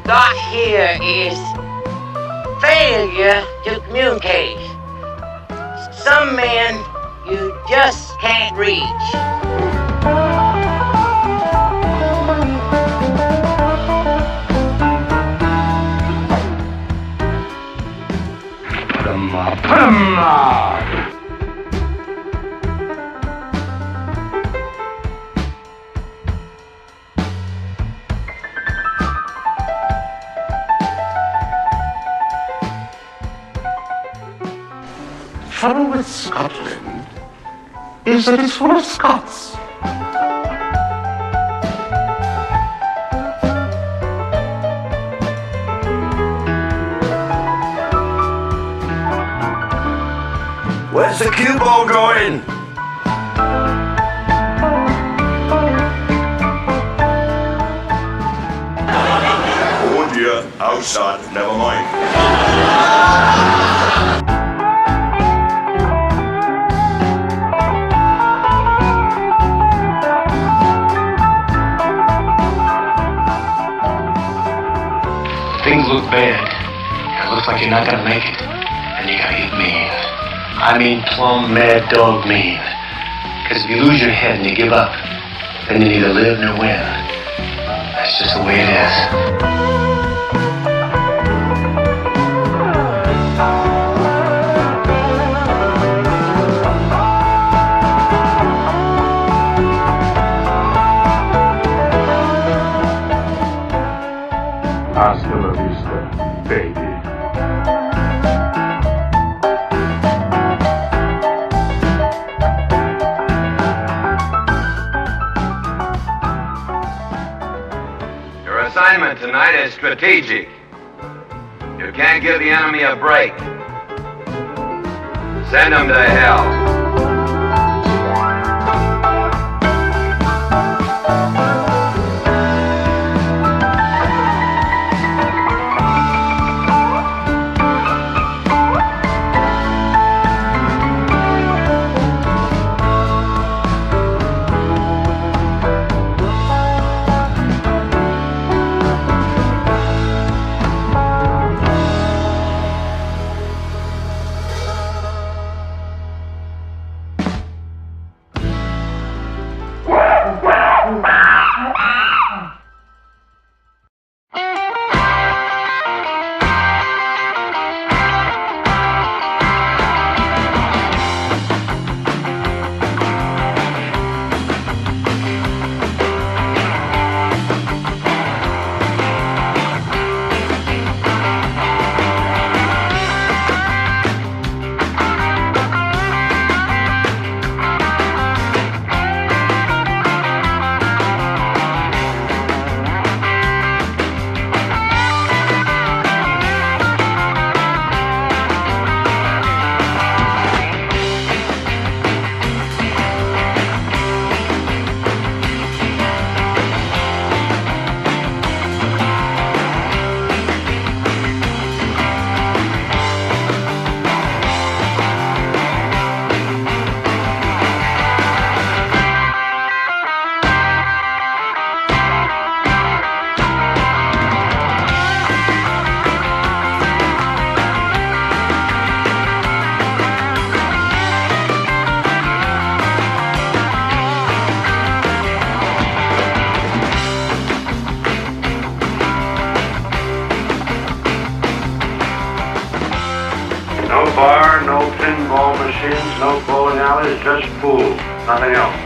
got here is failure to communicate. Some men you just can't reach. The trouble with Scotland is that it's full of Scots. Where's the cue ball going? Oh dear, outside, never mind. Things look bad. It looks like you're not gonna make it. And you gotta get mean. I mean plumb mad dog mean. Because if you lose your head and you give up, then you neither live nor win. That's just the way it is. Hasta la vista, baby. Your assignment tonight is strategic. You can't give the enemy a break. Send them to hell. No bar, no pinball machines, no bowling alleys, just pool. Nothing else.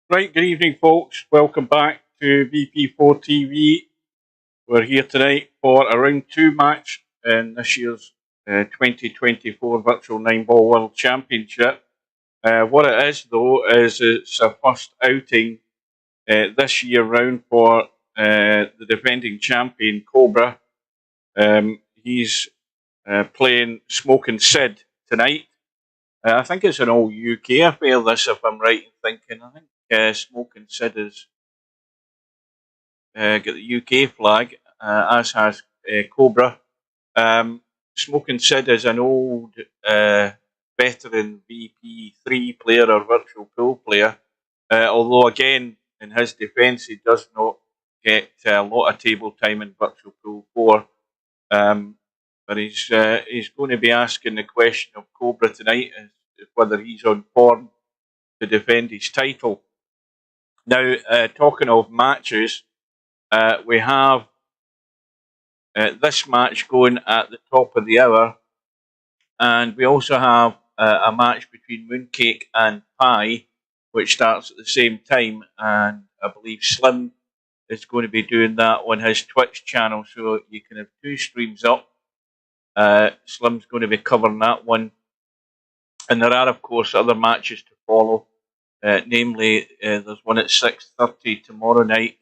Right, good evening folks, welcome back to VP4TV. We're here tonight for a round 2 match in this year's 2024 Virtual 9-Ball World Championship. What it is though is it's a first outing this year round for the defending champion Cobra. He's playing Smokin Sid tonight. I think it's an all UK affair this, if I'm right in thinking. I think Smokin Sid has got the UK flag, as has Cobra. Smokin Sid is an old veteran VP3 player or virtual pool player, although again, in his defence, he does not get a lot of table time in virtual pool 4. But he's going to be asking the question of Cobra tonight as whether he's on form to defend his title. Now, talking of matches, we have this match going at the top of the hour, and we also have a match between Mooncake and Pie, which starts at the same time, and I believe Slim is going to be doing that on his Twitch channel, so you can have 2 streams up. Slim's going to be covering that one, and there are of course other matches to follow. Namely, there's one at 6:30 tomorrow night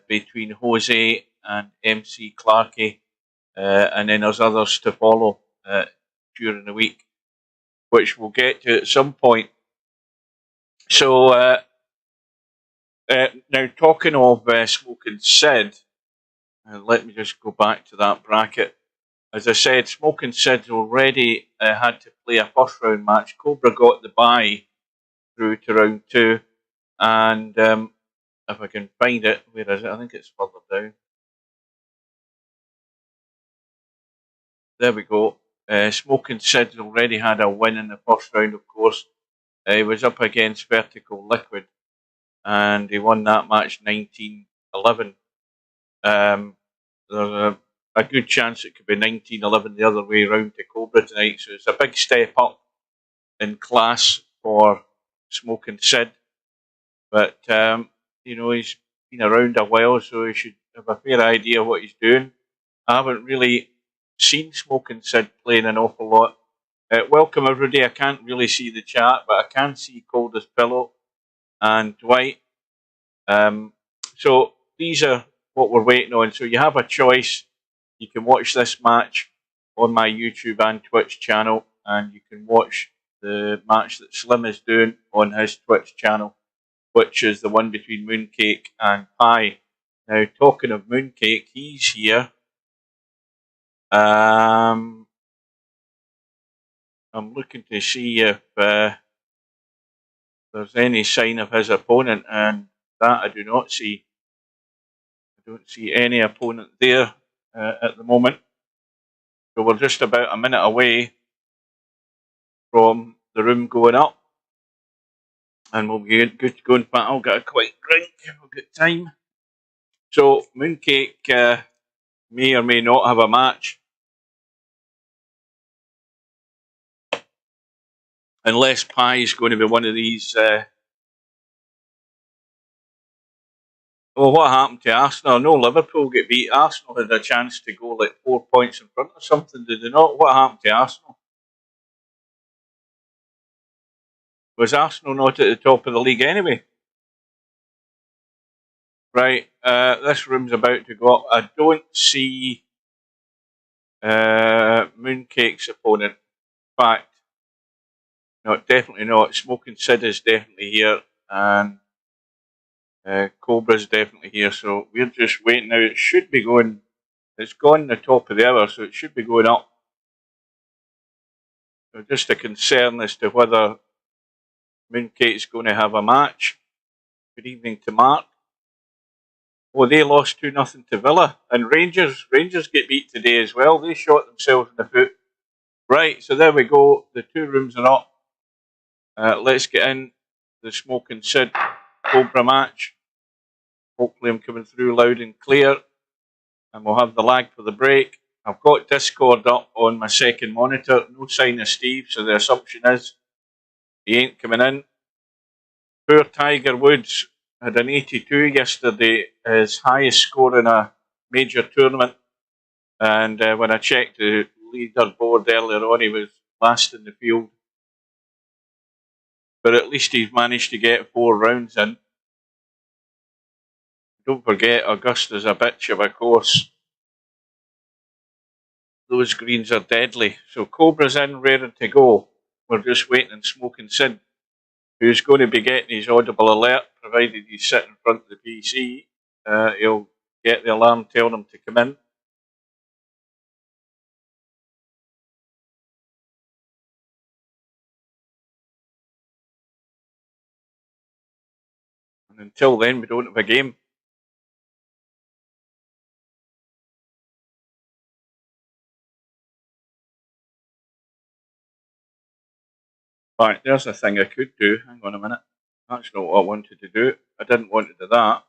between Jose and MC Clarkey, and then there's others to follow during the week, which we'll get to at some point. So now, talking of Smokin Sid, let me just go back to that bracket. As I said, Smokin Sid's already had to play a first round match. Cobra got the bye through to round 2, and if I can find it, where is it? I think it's further down. There we go. Smokin Sid already had a win in the first round, of course. He was up against Vertical Liquid, and he won that match 19-11. There's a good chance it could be 19-11 the other way around to Cobra tonight, so it's a big step up in class for Smokin Sid. But, you know, he's been around a while, so he should have a fair idea what he's doing. I haven't really seen Smokin Sid playing an awful lot. Welcome everybody. I can't really see the chat, but I can see Cold as Pillow and Dwight. So these are what we're waiting on. So you have a choice. You can watch this match on my YouTube and Twitch channel, and you can watch the match that Slim is doing on his Twitch channel, which is the one between Mooncake and Pie. Now, talking of Mooncake, he's here. I'm looking to see if there's any sign of his opponent, and that I do not see. I don't see any opponent there at the moment. So we're just about a minute away from the room going up, and we'll be good to go. In fact, I'll get a quick drink. We'll get time. So Mooncake may or may not have a match, unless Pie is going to be one of these. Well, what happened to Arsenal? No, Liverpool get beat. Arsenal had a chance to go like 4 points in front or something, did they not? What happened to Arsenal? Was Arsenal not at the top of the league anyway? Right, this room's about to go up. I don't see Mooncake's opponent. In fact, no, definitely not. Smokin Sid is definitely here, and Cobra's definitely here. So we're just waiting now. It should be going. It's gone the top of the hour, so it should be going up. So just a concern as to whether Mooncake's going to have a match. Good evening to Mark. Oh, they lost 2-0 to Villa, and Rangers get beat today as well. They shot themselves in the foot. Right, so there we go. The 2 rooms are up. Let's get in the Smokin Sid Cobra match. Hopefully I'm coming through loud and clear, and we'll have the lag for the break. I've got Discord up on my second monitor. No sign of Steve, so the assumption is he ain't coming in. Poor Tiger Woods had an 82 yesterday, his highest score in a major tournament. And when I checked the leaderboard earlier on, he was last in the field. But at least he's managed to get 4 rounds in. Don't forget, Augusta's a bitch of a course. Those greens are deadly. So Cobra's in, ready to go. We're just waiting on Smokin Sid who's going to be getting his audible alert, provided he's sitting in front of the PC. He'll get the alarm telling him to come in. And until then, we don't have a game. Right, there's a thing I could do. Hang on a minute. That's not what I wanted to do. I didn't want to do that.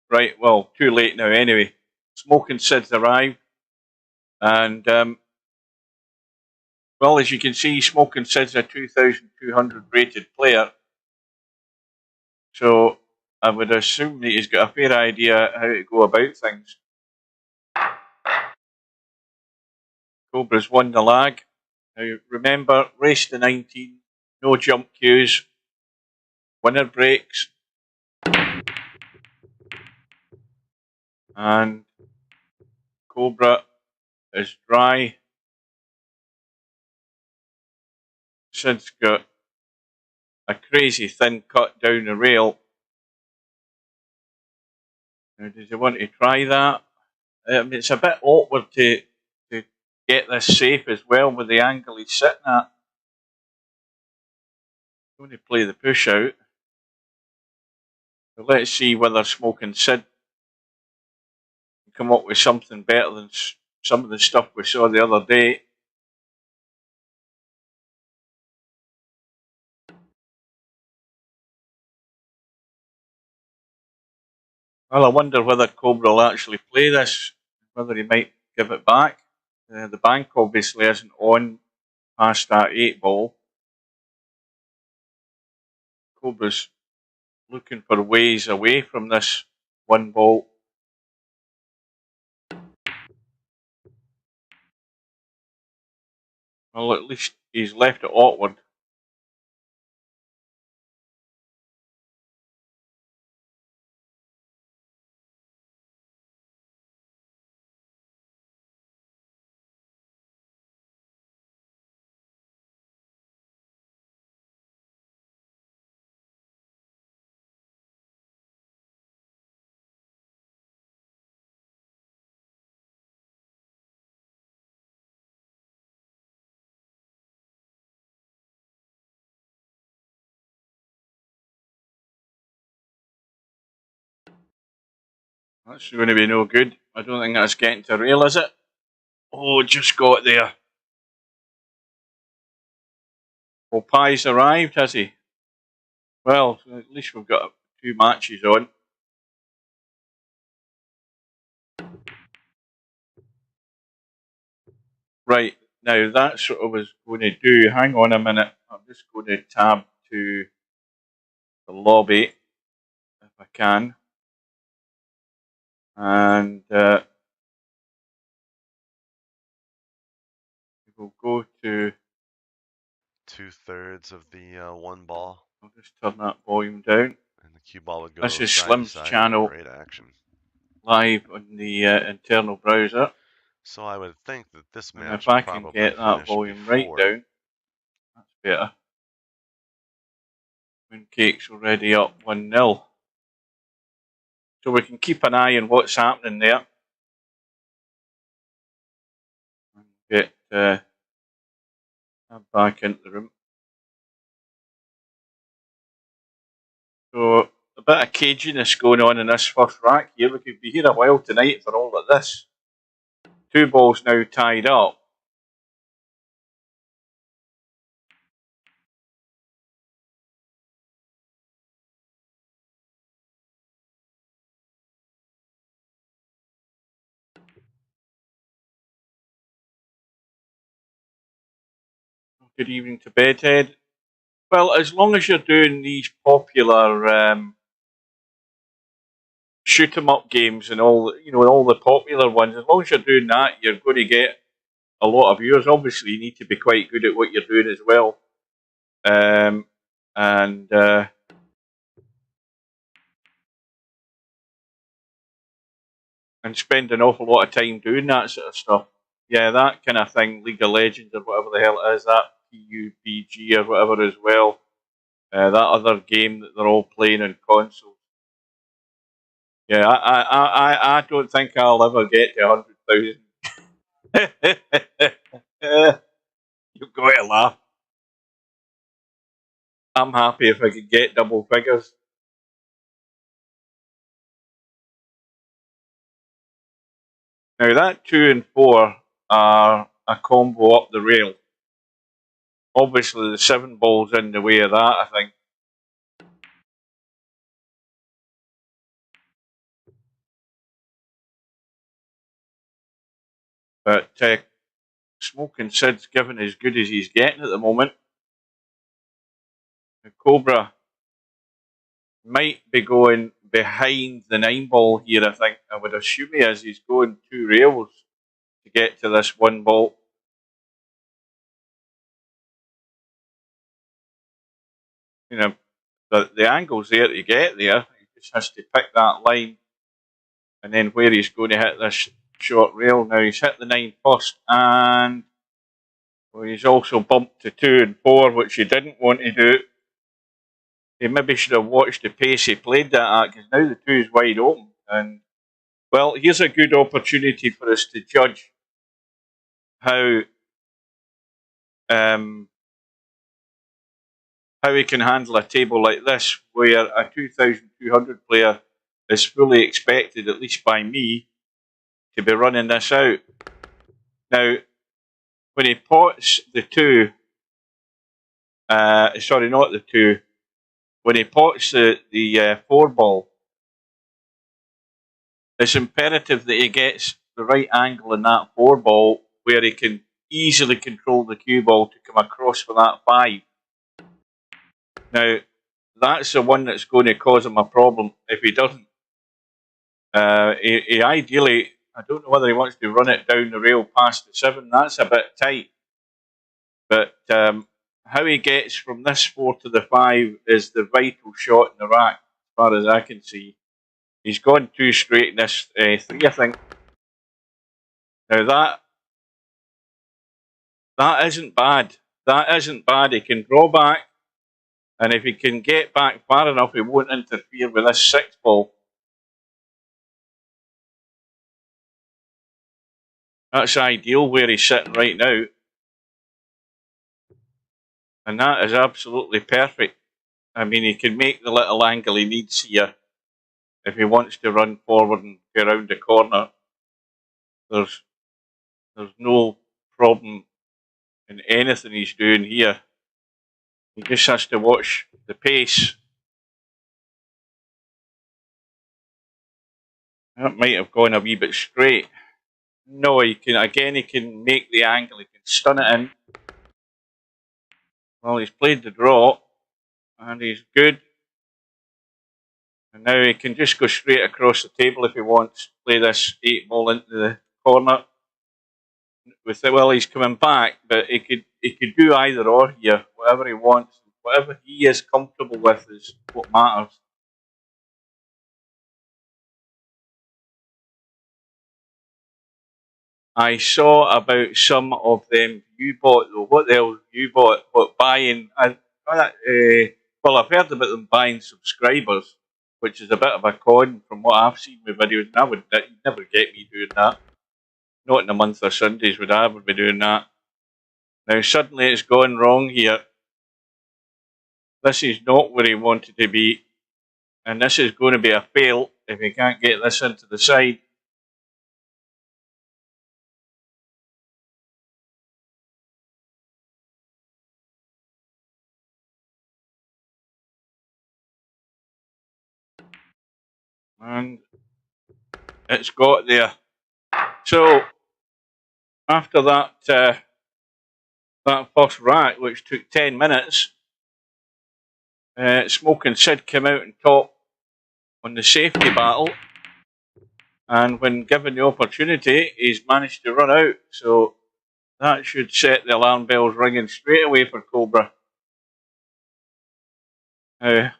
Right, well, too late now anyway. Smokin Sid's arrived. And, well, as you can see, Smokin Sid's a 2,200 rated player. So I would assume that he's got a fair idea how to go about things. Cobra's won the lag. Now remember, race to 19, no jump cues, winner breaks, and Cobra is dry. Sid's got a crazy thin cut down the rail. Now, does he want to try that? It's a bit awkward to get this safe as well with the angle he's sitting at. I'm going to play the push out. So let's see whether Smokin Sid can come up with something better than some of the stuff we saw the other day. Well, I wonder whether Cobra will actually play this, whether he might give it back. The bank obviously isn't on past that 8 ball. Cobra's looking for ways away from this 1 ball. Well, at least he's left it awkward. That's going to be no good. I don't think that's getting to rail, is it? Oh, just got there. Well, Pie's arrived, has he? Well, at least we've got 2 matches on. Right, now that's what I was going to do. Hang on a minute. I'm just going to tab to the lobby if I can. And we'll go to 2/3 of the 1 ball. I'll just turn that volume down. And the cue ball would go This is side Slim's to side. channel. Great action. Live on the internal browser. So I would think that this match and if I can probably get that volume right down, that's better. Mooncake's already up 1-0. So we can keep an eye on what's happening there. And get back into the room. So a bit of caginess going on in this first rack here. We could be here a while tonight for all of this. 2 balls now tied up. Good evening to Bedhead. Well, as long as you're doing these popular shoot 'em up games and all, all the popular ones, as long as you're doing that, you're going to get a lot of viewers. Obviously, you need to be quite good at what you're doing as well, and spend an awful lot of time doing that sort of stuff. Yeah, that kind of thing, League of Legends or whatever the hell it is, that PUBG or whatever as well. that other game that they're all playing on consoles. Yeah, I don't think I'll ever get to 100,000. You've got to laugh. I'm happy if I could get double figures. Now that 2 and 4 are a combo up the rail. Obviously the 7 ball's in the way of that, I think. But Smokin Sid's given as good as he's getting at the moment. The Cobra might be going behind the 9 ball here, I think. I would assume he is. He's going 2 rails to get to this 1 ball. You know, the angle's there to get there. He just has to pick that line. And then where he's going to hit this short rail. Now he's hit the 9 first, and well, he's also bumped to 2 and 4, which he didn't want to do. He maybe should have watched the pace he played that at, because now the 2 is wide open. And well, here's a good opportunity for us to judge how he can handle a table like this, where a 2,200 player is fully expected, at least by me, to be running this out. Now, when he pots the 2, sorry, not the 2, when he pots the 4 ball, it's imperative that he gets the right angle in that 4 ball where he can easily control the cue ball to come across for that 5. Now, that's the one that's going to cause him a problem if he doesn't. He ideally, I don't know whether he wants to run it down the rail past the 7. That's a bit tight. But how he gets from this 4 to the 5 is the vital shot in the rack, as far as I can see. He's gone 2 straight in this 3, I think. Now that isn't bad. That isn't bad. He can draw back, and if he can get back far enough, he won't interfere with this 6 ball. That's ideal where he's sitting right now. And that is absolutely perfect. I mean, he can make the little angle he needs here if he wants to run forward and go around the corner. There's no problem in anything he's doing here. He just has to watch the pace. That might have gone a wee bit straight. No, he can make the angle, he can stun it in. Well, he's played the draw, and he's good. And now he can just go straight across the table if he wants. Play this 8 ball into the corner. Well, he's coming back, but he could do either or here, whatever he wants. Whatever he is comfortable with is what matters. I saw about some of them U-bot though. What the hell is U-bot? What buying? Well, I've heard about them buying subscribers, which is a bit of a con from what I've seen with videos. And you'd never get me doing that. Not in a month of Sundays would I ever be doing that. Now suddenly it's gone wrong here. This is not where he wanted to be, and this is going to be a fail if he can't get this into the side. And it's got there. So after that that first rack, which took 10 minutes, Smokin Sid came out on top on the safety battle, and when given the opportunity, he's managed to run out. So that should set the alarm bells ringing straight away for Cobra. The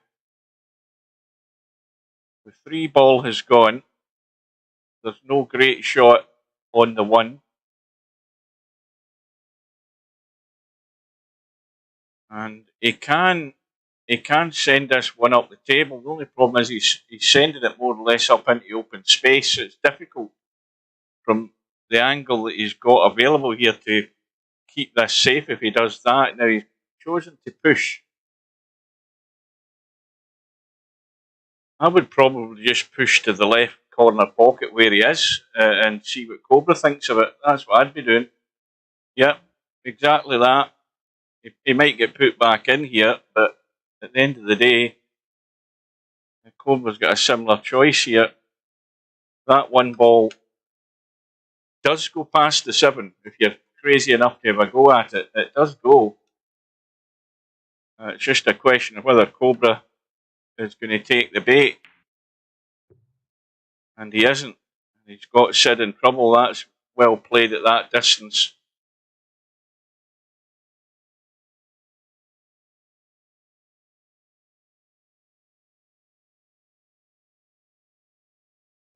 3 ball has gone. There's no great shot on the 1. And he can he can send this one up the table. The only problem is he's sending it more or less up into open space, so it's difficult from the angle that he's got available here to keep this safe if he does that. Now he's chosen to push. I would probably just push to the left corner pocket where he is and see what Cobra thinks of it. That's what I'd be doing. Yep, exactly that. He might get put back in here, but at the end of the day, Cobra's got a similar choice here. That one ball does go past the 7. If you're crazy enough to have a go at it, it does go. It's just a question of whether Cobra is going to take the bait. And he isn't. He's got Sid in trouble. That's well played at that distance.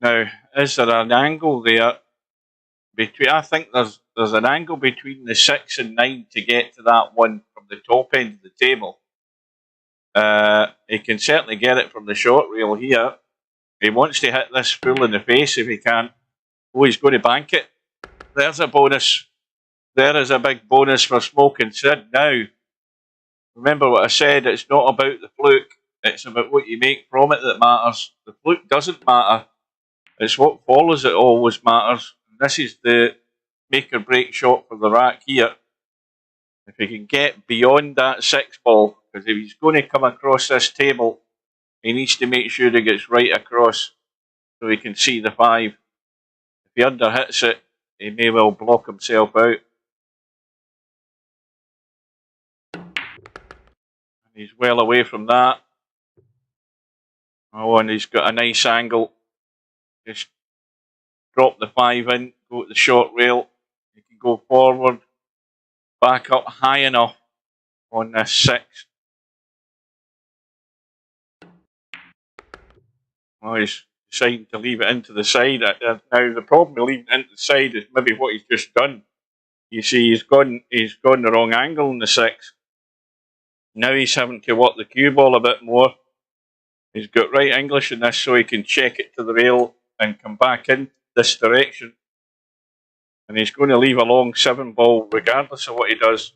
Now, is there an angle there? I think there's an angle between the 6 and 9 to get to that one from the top end of the table. He can certainly get it from the short rail here. He wants to hit this full in the face if he can. Oh, he's going to bank it. There's a bonus. There is a big bonus for Smokin Sid. Now, remember what I said, it's not about the fluke. It's about what you make from it that matters. The fluke doesn't matter. It's what follows it always matters. This is the make or break shot for the rack here. If he can get beyond that 6 ball, because if he's going to come across this table, he needs to make sure he gets right across so he can see the 5. If he underhits it, he may well block himself out. He's well away from that. Oh, and he's got a nice angle. Just drop the 5 in, go to the short rail. He can go forward, back up high enough on this 6. Well, he's deciding to leave it into the side. Now, the problem with leaving it into the side is maybe what he's just done. You see, he's gone the wrong angle in the 6. Now he's having to work the cue ball a bit more. He's got right English in this so he can check it to the rail and come back in this direction. And he's going to leave a long 7 ball regardless of what he does.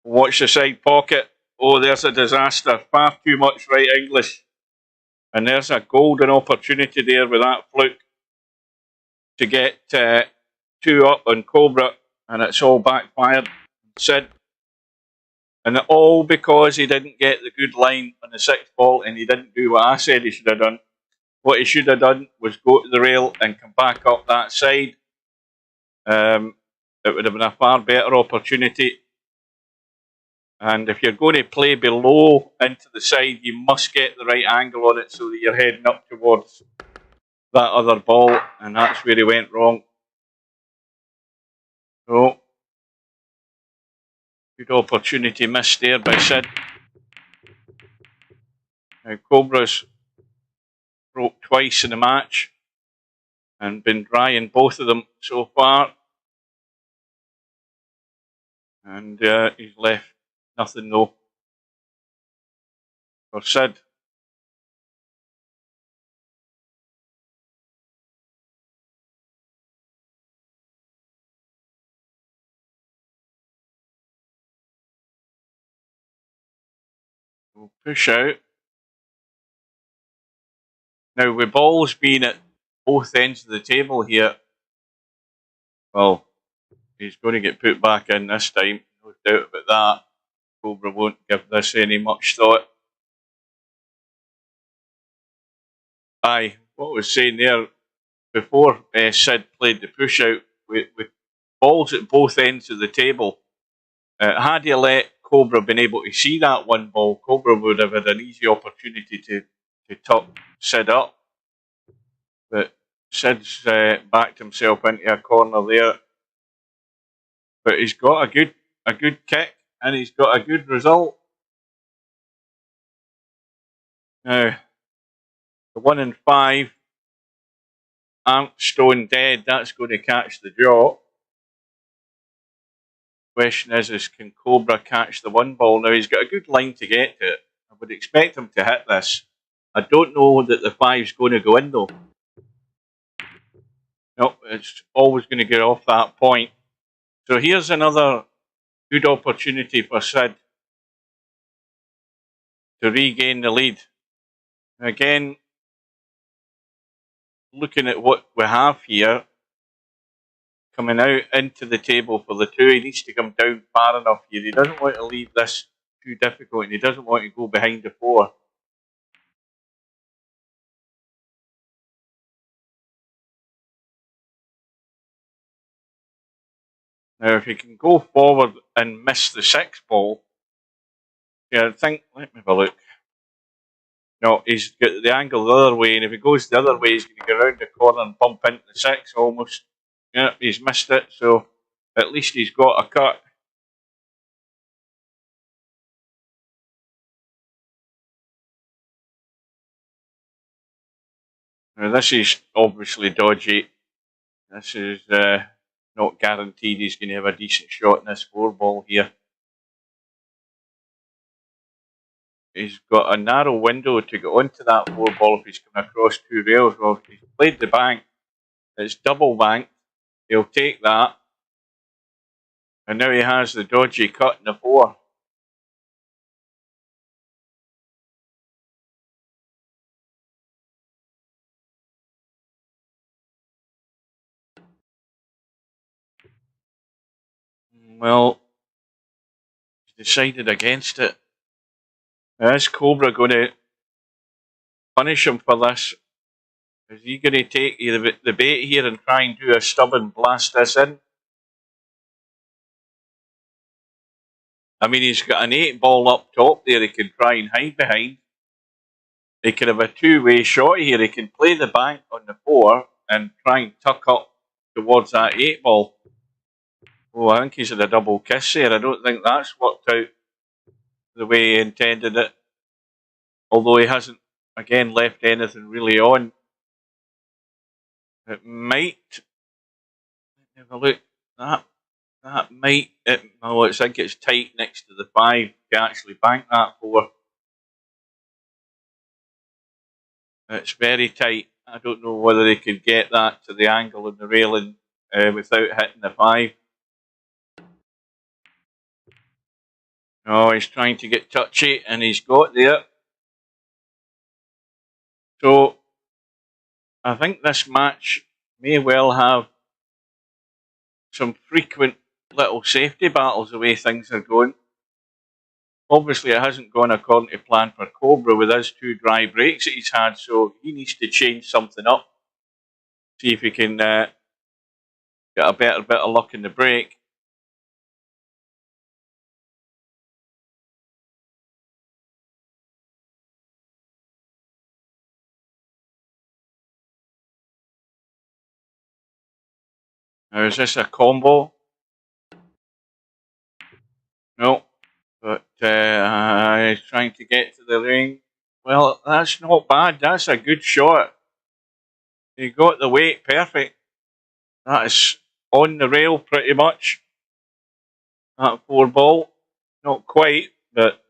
Watch the side pocket. Oh, there's a disaster. Far too much right English. And there's a golden opportunity there with that fluke to get 2 up on Cobra. And it's all backfired. Sid. And all because he didn't get the good line on the 6th ball and he didn't do what I said he should have done. What he should have done was go to the rail and come back up that side. It would have been a far better opportunity. And if you're going to play below into the side, you must get the right angle on it so that you're heading up towards that other ball. And that's where he went wrong. So, good opportunity missed there by Sid. Now Cobra's broke twice in the match and been drying both of them so far. And he's left nothing though for Sid. We'll push out. Now with balls being at both ends of the table here, well, he's going to get put back in this time, no doubt about that. Cobra won't give this any much thought. Aye, what I was saying there, before Sid played the push out, with balls at both ends of the table, had he let Cobra been able to see that 1 ball, Cobra would have had an easy opportunity to tuck Sid up. But Sid's backed himself into a corner there. But he's got a good kick and he's got a good result. Now, the 1 and 5 aren't stone dead. That's going to catch the draw. Question is can Cobra catch the 1 ball? Now, he's got a good line to get to it. I would expect him to hit this. I don't know that the 5's going to go in though. No, it's always going to get off that point. So here's another good opportunity for Sid to regain the lead. Again, looking at what we have here, coming out into the table for the 2, he needs to come down far enough here. He doesn't want to leave this too difficult, and he doesn't want to go behind the 4. Now, if he can go forward and miss the 6 ball, yeah, I think, let me have a look. No, he's got the angle the other way, and if he goes the other way, he's going to go around the corner and bump into the 6 almost. Yeah, he's missed it, so at least he's got a cut. Now, this is obviously dodgy. This is not guaranteed he's going to have a decent shot in this 4 ball here. He's got a narrow window to get onto that 4 ball if he's coming across 2 rails. Well, if he's played the bank, it's double banked. He'll take that. And now he has the dodgy cut in the 4. Well, he's decided against it. Is Cobra going to punish him for this? Is he going to take the bait here and try and do a stubborn blast this in? I mean, he's got an 8 ball up top there he can try and hide behind. He can have a 2-way shot here. He can play the bank on the 4 and try and tuck up towards that 8 ball. Oh, I think he's had a double kiss here. I don't think that's worked out the way he intended it. Although he hasn't, again, left anything really on. It might. Have a look. That might. No, I think it's tight next to the 5 to actually bank that 4. It's very tight. I don't know whether they could get that to the angle of the railing without hitting the 5. Oh, he's trying to get touchy, and he's got there. So, I think this match may well have some frequent little safety battles the way things are going. Obviously, it hasn't gone according to plan for Cobra with his 2 dry breaks that he's had, so he needs to change something up. See if he can get a better bit of luck in the break. Now, is this a combo? No. But he's trying to get to the ring. Well, that's not bad. That's a good shot. He got the weight perfect. That is on the rail pretty much. That 4 ball. Not quite, but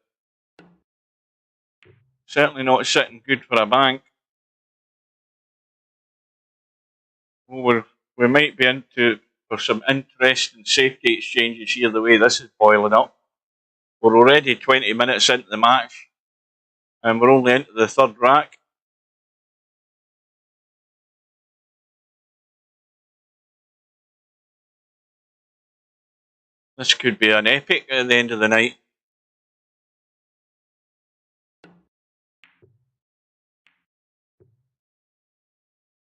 certainly not sitting good for a bank. Well, we might be into for some interesting safety exchanges here the way this is boiling up. We're already 20 minutes into the match and we're only into the 3rd rack. This could be an epic at the end of the night.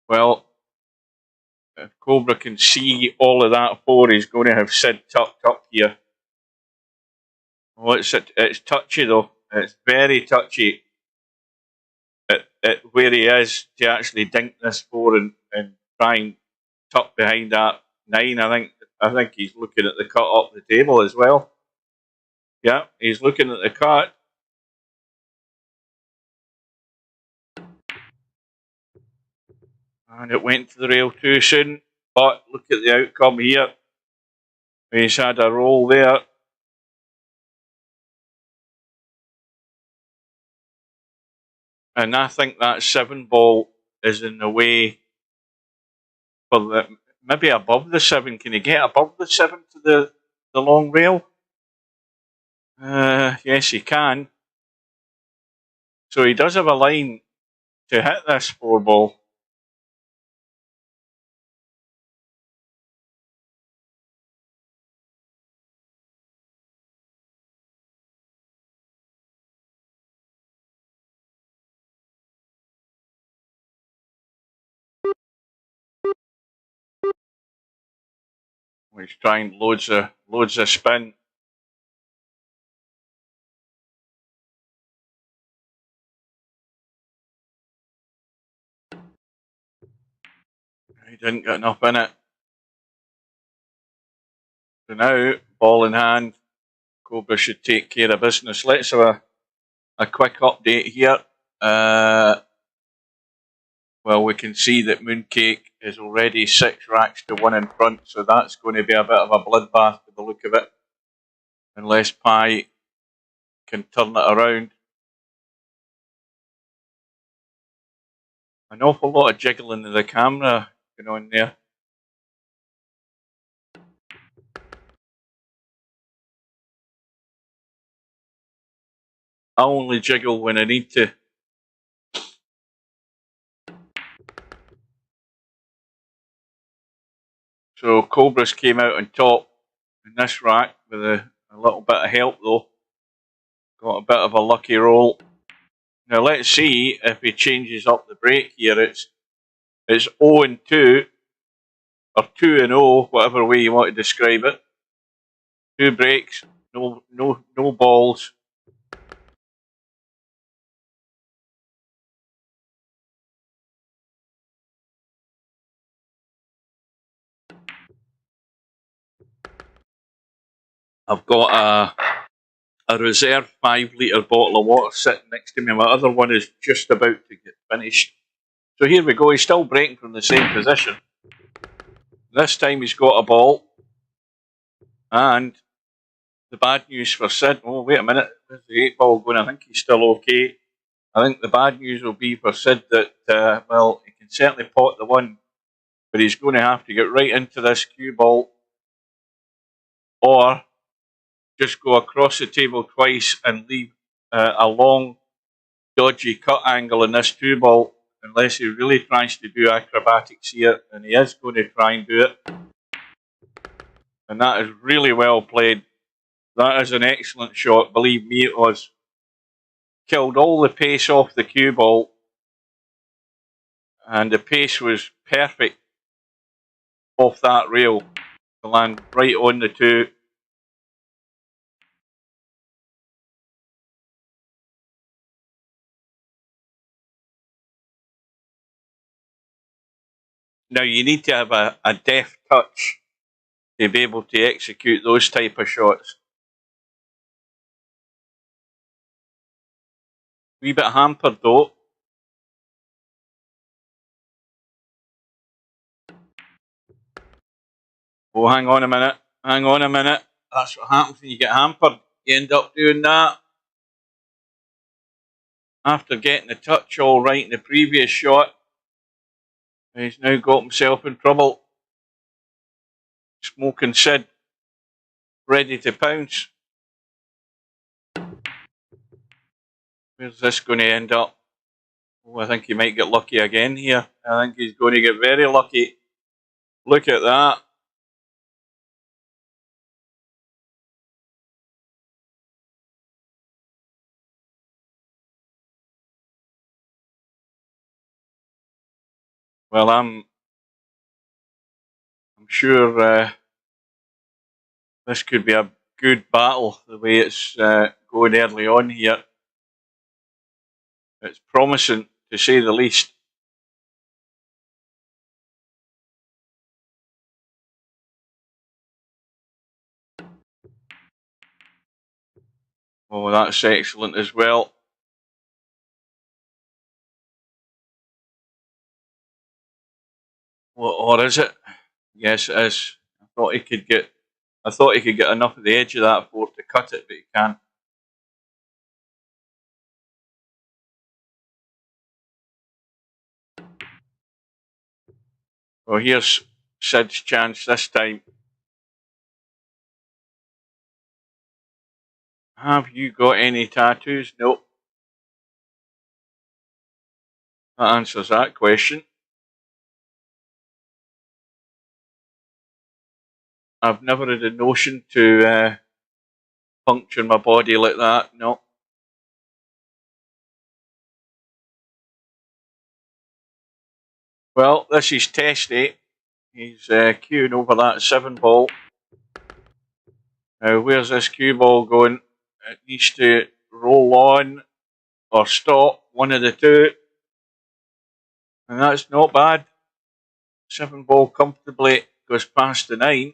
Well, if Cobra can see all of that 4, he's going to have Sid tucked up here. Well, it's touchy though. It's very touchy at where he is to actually dink this 4 and try and tuck behind that 9. I think he's looking at the cut up the table as well. Yeah, he's looking at the cut. And it went to the rail too soon. But look at the outcome here. He's had a roll there. And I think that 7 ball is in the way for the, maybe above the 7. Can he get above the 7 to the long rail? Yes, he can. So he does have a line to hit this 4 ball. He's trying loads of spin. He didn't get enough in it. So now, ball in hand, Cobra should take care of business. Let's have a quick update here. Well, we can see that Mooncake is already 6 racks to 1 in front, so that's going to be a bit of a bloodbath by the look of it, unless Pie can turn it around. An awful lot of jiggling of the camera going on there. I only jiggle when I need to. So Cobra's came out on top in this rack with a little bit of help though. Got a bit of a lucky roll. Now let's see if he changes up the break here. It's 0-2 or 2-0, whatever way you want to describe it. 2 breaks, no balls. I've got a reserve 5-litre bottle of water sitting next to me. My other one is just about to get finished. So here we go. He's still breaking from the same position. This time he's got a ball. And the bad news for Sid. Oh, wait a minute. Where's the 8 ball going? I think he's still okay. I think the bad news will be for Sid that, well, he can certainly pot the 1, but he's going to have to get right into this cue ball or just go across the table twice and leave a long, dodgy cut angle in this 2 ball, unless he really tries to do acrobatics here, and he is going to try and do it. And that is really well played. That is an excellent shot, believe me it was. Killed all the pace off the cue ball, and the pace was perfect off that rail to land right on the 2. Now you need to have a deft touch to be able to execute those type of shots. Wee bit hampered though. Oh, hang on a minute. Hang on a minute. That's what happens when you get hampered. You end up doing that. After getting the touch all right in the previous shot, he's now got himself in trouble. Smokin Sid, ready to pounce. Where's this going to end up? Oh, I think he might get lucky again here. I think he's going to get very lucky. Look at that. Well, I'm sure this could be a good battle the way it's going early on here. It's promising, to say the least. Oh, that's excellent as well. Or is it? Yes, it is. I thought he could get enough at the edge of that 4 to cut it, but he can't. Well, here's Sid's chance this time. Have you got any tattoos? Nope. That answers that question. I've never had a notion to puncture my body like that. No. Well, this is Testy. He's queuing over that 7 ball. Now, where's this cue ball going? It needs to roll on or stop, one of the two. And that's not bad. 7 ball comfortably goes past the 9.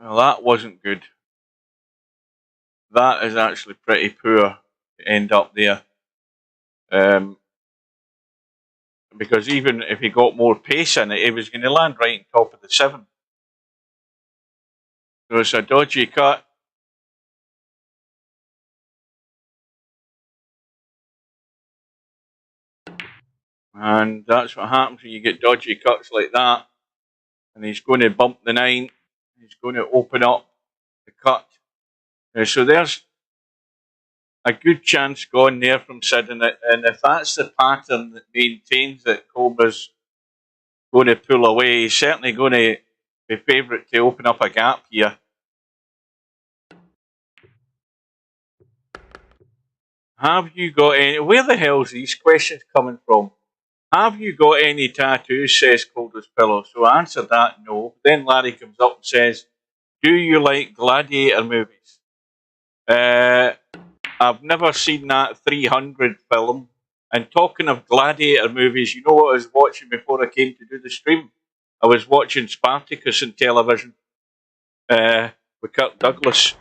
Well, that wasn't good. That is actually pretty poor to end up there. Because even if he got more pace in it, he was going to land right on top of the 7. So it's a dodgy cut. And that's what happens when you get dodgy cuts like that. And he's going to bump the 9. He's going to open up the cut. So there's a good chance gone there from Sid. And if that's the pattern that maintains that Cobra's going to pull away, he's certainly going to be favourite to open up a gap here. Have you got any... Where the hell's these questions coming from? Have you got any tattoos, says Cobra's Pillow. So I answered that, no. Then Larry comes up and says, do you like gladiator movies? I've never seen that 300 film. And talking of gladiator movies, you know what I was watching before I came to do the stream? I was watching Spartacus on television with Kirk Douglas.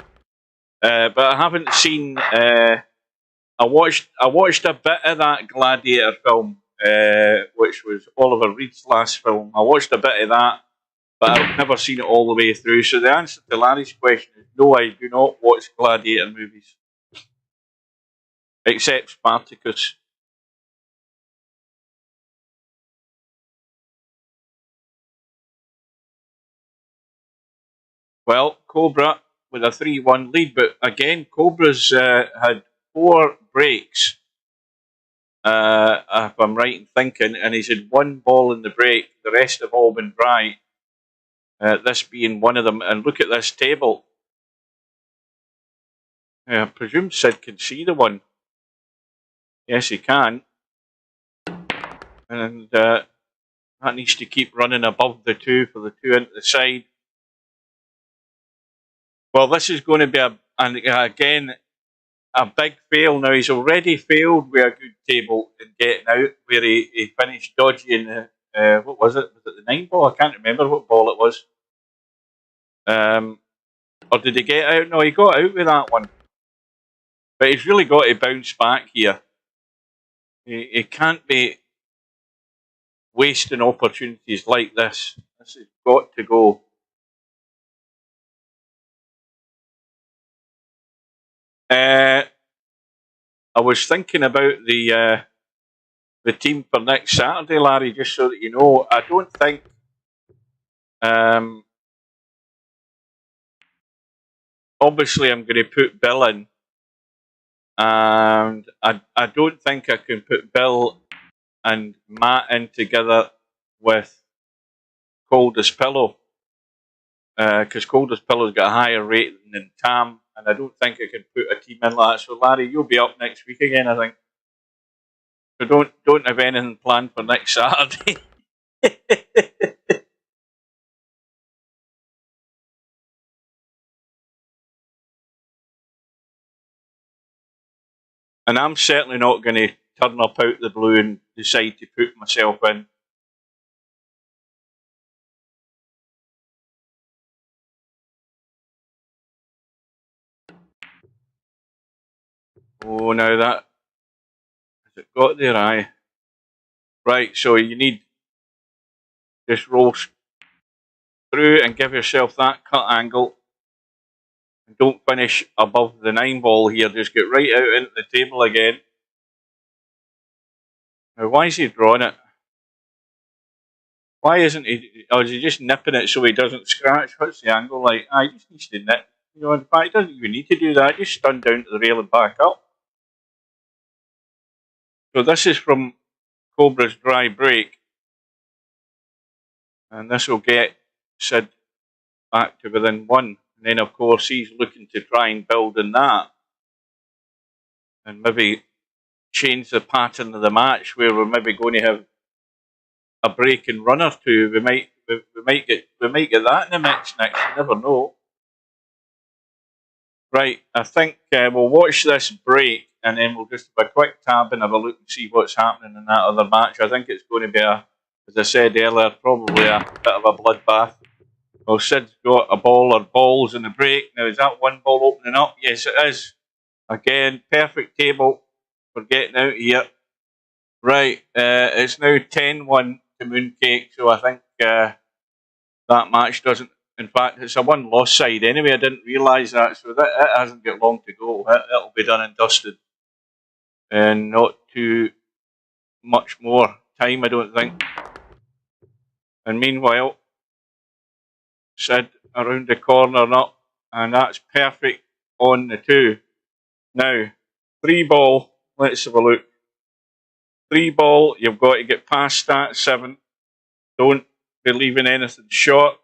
But I haven't seen... I watched a bit of that gladiator film, which was Oliver Reed's last film. I watched a bit of that, but I've never seen it all the way through. So the answer to Larry's question is no, I do not watch gladiator movies. Except Spartacus. Well, Cobra with a 3-1 lead, but again, Cobra's had 4 breaks, if I'm right in thinking, and he's had 1 ball in the break. The rest have all been dry, this being one of them. And look at this table. I presume Sid can see the one. Yes, he can. And that needs to keep running above the 2 for the 2 into the side. Well, this is going to be, again, a big fail. Now, he's already failed with a good table in getting out, where he finished dodgy in the, what was it? Was it the 9 ball? I can't remember what ball it was. Or did he get out? No, he got out with that one. But he's really got to bounce back here. He can't be wasting opportunities like this. This has got to go. I was thinking about the team for next Saturday, Larry, just so that you know. I don't think obviously I'm going to put Bill in, and I don't think I can put Bill and Matt in together with Coldest Pillow, because Coldest Pillow's got a higher rating than Tam, and I don't think I can put a team in like that. So Larry, you'll be up next week again, I think. So don't have anything planned for next Saturday. And I'm certainly not going to turn up out the blue and decide to put myself in. Oh, now that has it got there? Aye. Right, so you need just roll through and give yourself that cut angle. And don't finish above the 9 ball here. Just get right out into the table again. Now, why is he drawing it? Why isn't he? Or is he just nipping it so he doesn't scratch? What's the angle like? He just needs to nip. You know, in fact, he doesn't even need to do that. Just stun down to the rail and back up. So this is from Cobra's dry break. And this will get Sid back to within 1. And then, of course, he's looking to try and build in that. And maybe change the pattern of the match where we're maybe going to have a break and run or two. We might get that in the mix next. You never know. Right, I think we'll watch this break and then we'll just have a quick tab and have a look and see what's happening in that other match. I think it's going to be as I said earlier, probably a bit of a bloodbath. Well, Sid's got a ball or balls in the break. Now, is that one ball opening up? Yes, it is. Again, perfect table for getting out here. Right, it's now 10-1 to Mooncake, so I think that match doesn't... In fact, it's a one-loss side anyway. I didn't realise that, so it hasn't got long to go. It'll be done and dusted. And not too much more time, I don't think. And meanwhile, Sid around the corner and up, and that's perfect on the 2. Now, 3 ball, let's have a look. 3 ball, you've got to get past that 7. Don't be leaving anything short.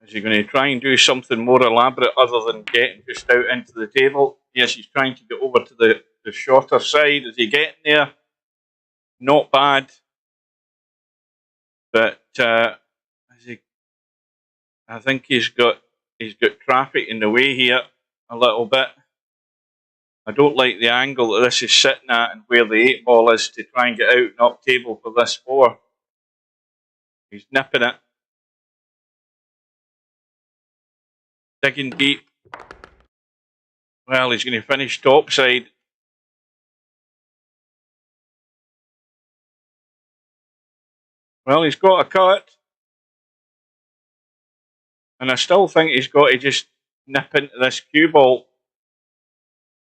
Is he going to try and do something more elaborate other than getting just out into the table? Yes, he's trying to get over to the shorter side. Is he getting there? Not bad. But I think he's got traffic in the way here a little bit. I don't like the angle that this is sitting at and where the 8 ball is to try and get out and up table for this 4. He's nipping it. Digging deep. Well, he's going to finish topside. Well, he's got a cut. And I still think he's got to just nip into this cue ball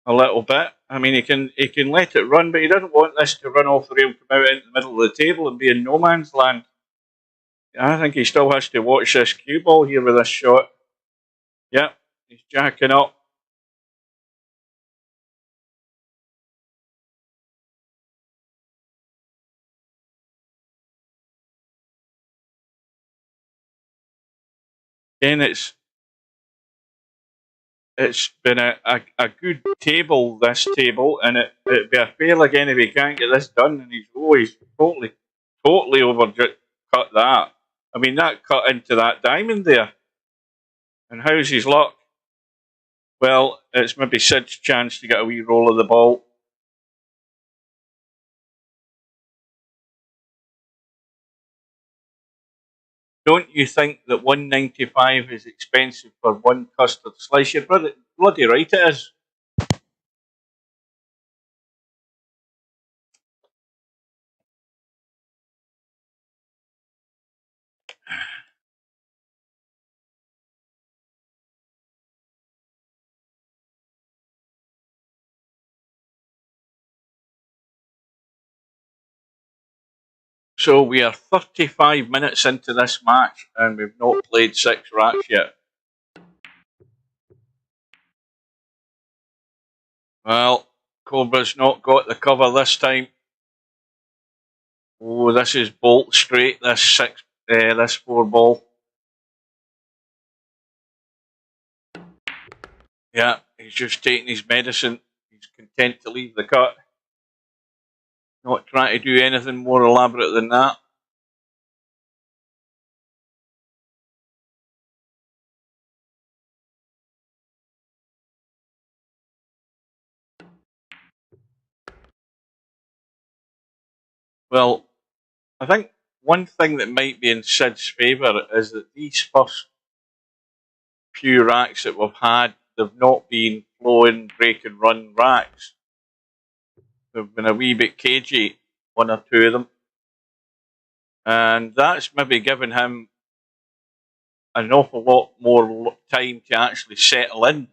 a little bit. I mean, he can let it run, but he doesn't want this to run off the rail, come out into the middle of the table and be in no man's land. I think he still has to watch this cue ball here with this shot. Yep, he's jacking up. Again, it's been a good table, this table, and it'd be a fail again if he can't get this done. And he's totally overcut that. I mean, that cut into that diamond there. And how's his luck? Well, it's maybe Sid's chance to get a wee roll of the ball. Don't you think that 195 is expensive for one custard slice? You're bloody right it is. So we are 35 minutes into this match and we've not played 6 racks yet. Well, Cobra's not got the cover this time. Oh, this is bolt straight, this 4 ball. Yeah, he's just taking his medicine. He's content to leave the cut. Not trying to do anything more elaborate than that. Well, I think one thing that might be in Sid's favour is that these first few racks that we've had, they've not been flowing, break and run racks. They've been a wee bit cagey, 1 or 2 of them. And that's maybe given him an awful lot more time to actually settle in.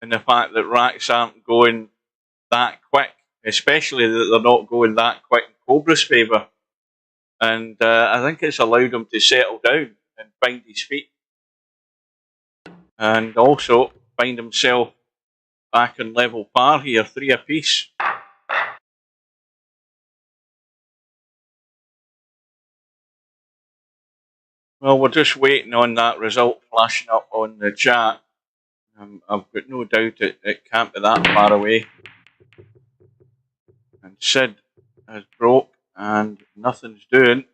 And the fact that racks aren't going that quick, especially that they're not going that quick in Cobra's favour. And I think it's allowed him to settle down and find his feet. And also find himself back in level par here, 3 apiece. Well, we're just waiting on that result flashing up on the chat. I've got no doubt it can't be that far away. And Sid has broke and nothing's doing.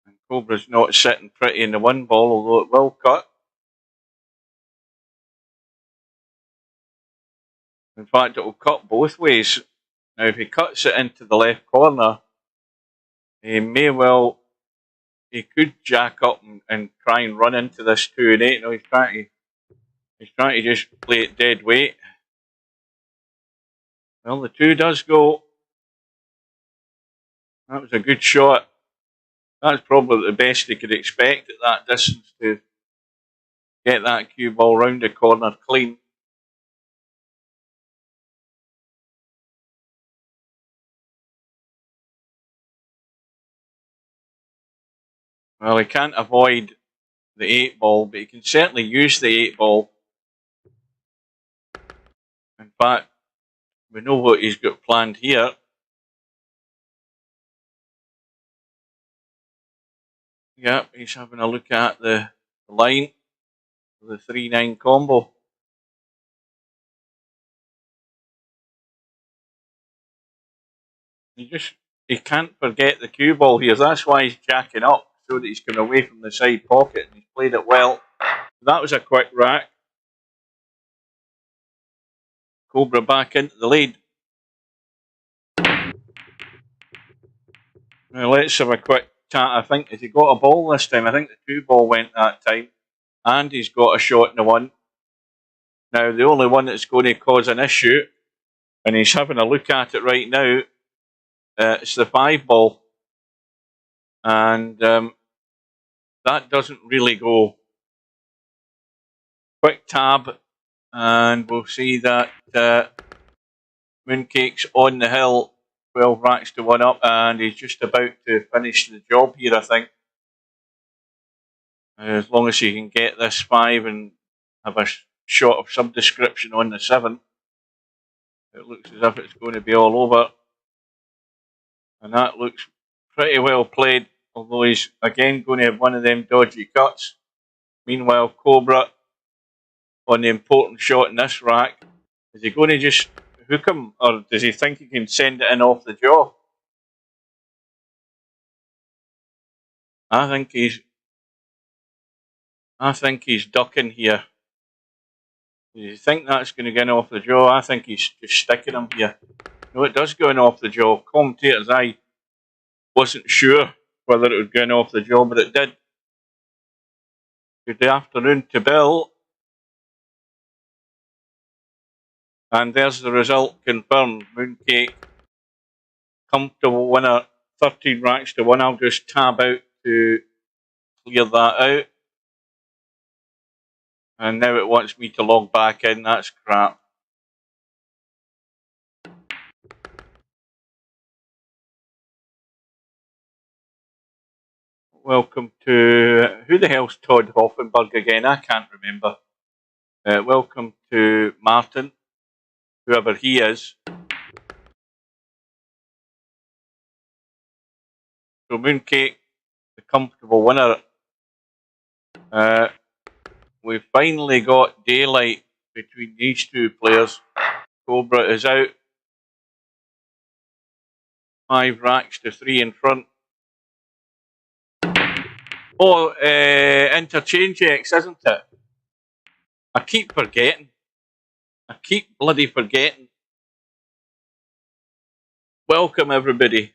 And Cobra's not sitting pretty in the 1 ball, although it will cut. In fact, it will cut both ways. Now, if he cuts it into the left corner, he may well, he could jack up and try and run into this 2 and 8. No, he's trying to just play it dead weight. Well, the 2 does go. That was a good shot. That's probably the best he could expect at that distance to get that cue ball round the corner clean. Well, he can't avoid the 8 ball, but he can certainly use the 8 ball. In fact, we know what he's got planned here. Yep, he's having a look at the line for the 3-9 combo. He can't forget the cue ball here. That's why he's jacking up, so that he's going away from the side pocket, and he's played it well. That was a quick rack. Cobra back into the lead. Now let's have a quick chat. I think, has he got a ball this time? I think the 2 ball went that time. And he's got a shot in the 1. Now, the only one that's going to cause an issue, and he's having a look at it right now, it's the 5 ball. And that doesn't really go. Quick tab, and we'll see that Mooncake's on the hill, 12 racks to 1 up, and he's just about to finish the job here, I think. As long as he can get this 5 and have a shot of some description on the 7, it looks as if it's going to be all over. And that looks pretty well played, although he's again going to have one of them dodgy cuts. Meanwhile, Cobra on the important shot in this rack. Is he going to just hook him, or does he think he can send it in off the jaw? I think he's ducking here. Do you think that's going to get in off the jaw? I think he's just sticking him here. No, it does go in off the jaw. Commentator's eye wasn't sure whether it would go in off the jaw, but it did. Good afternoon to Bill. And there's the result confirmed. Mooncake, comfortable winner, 13 racks to 1. I'll just tab out to clear that out. And now it wants me to log back in. That's crap. Welcome to, who the hell's Todd Hoffenberg again? I can't remember. Welcome to Martin, whoever he is. So Mooncake, the comfortable winner. We've finally got daylight between these 2 players. Cobra is out. 5 racks to 3 in front. Oh, interchange X, isn't it? I keep forgetting. I keep bloody forgetting. Welcome, everybody.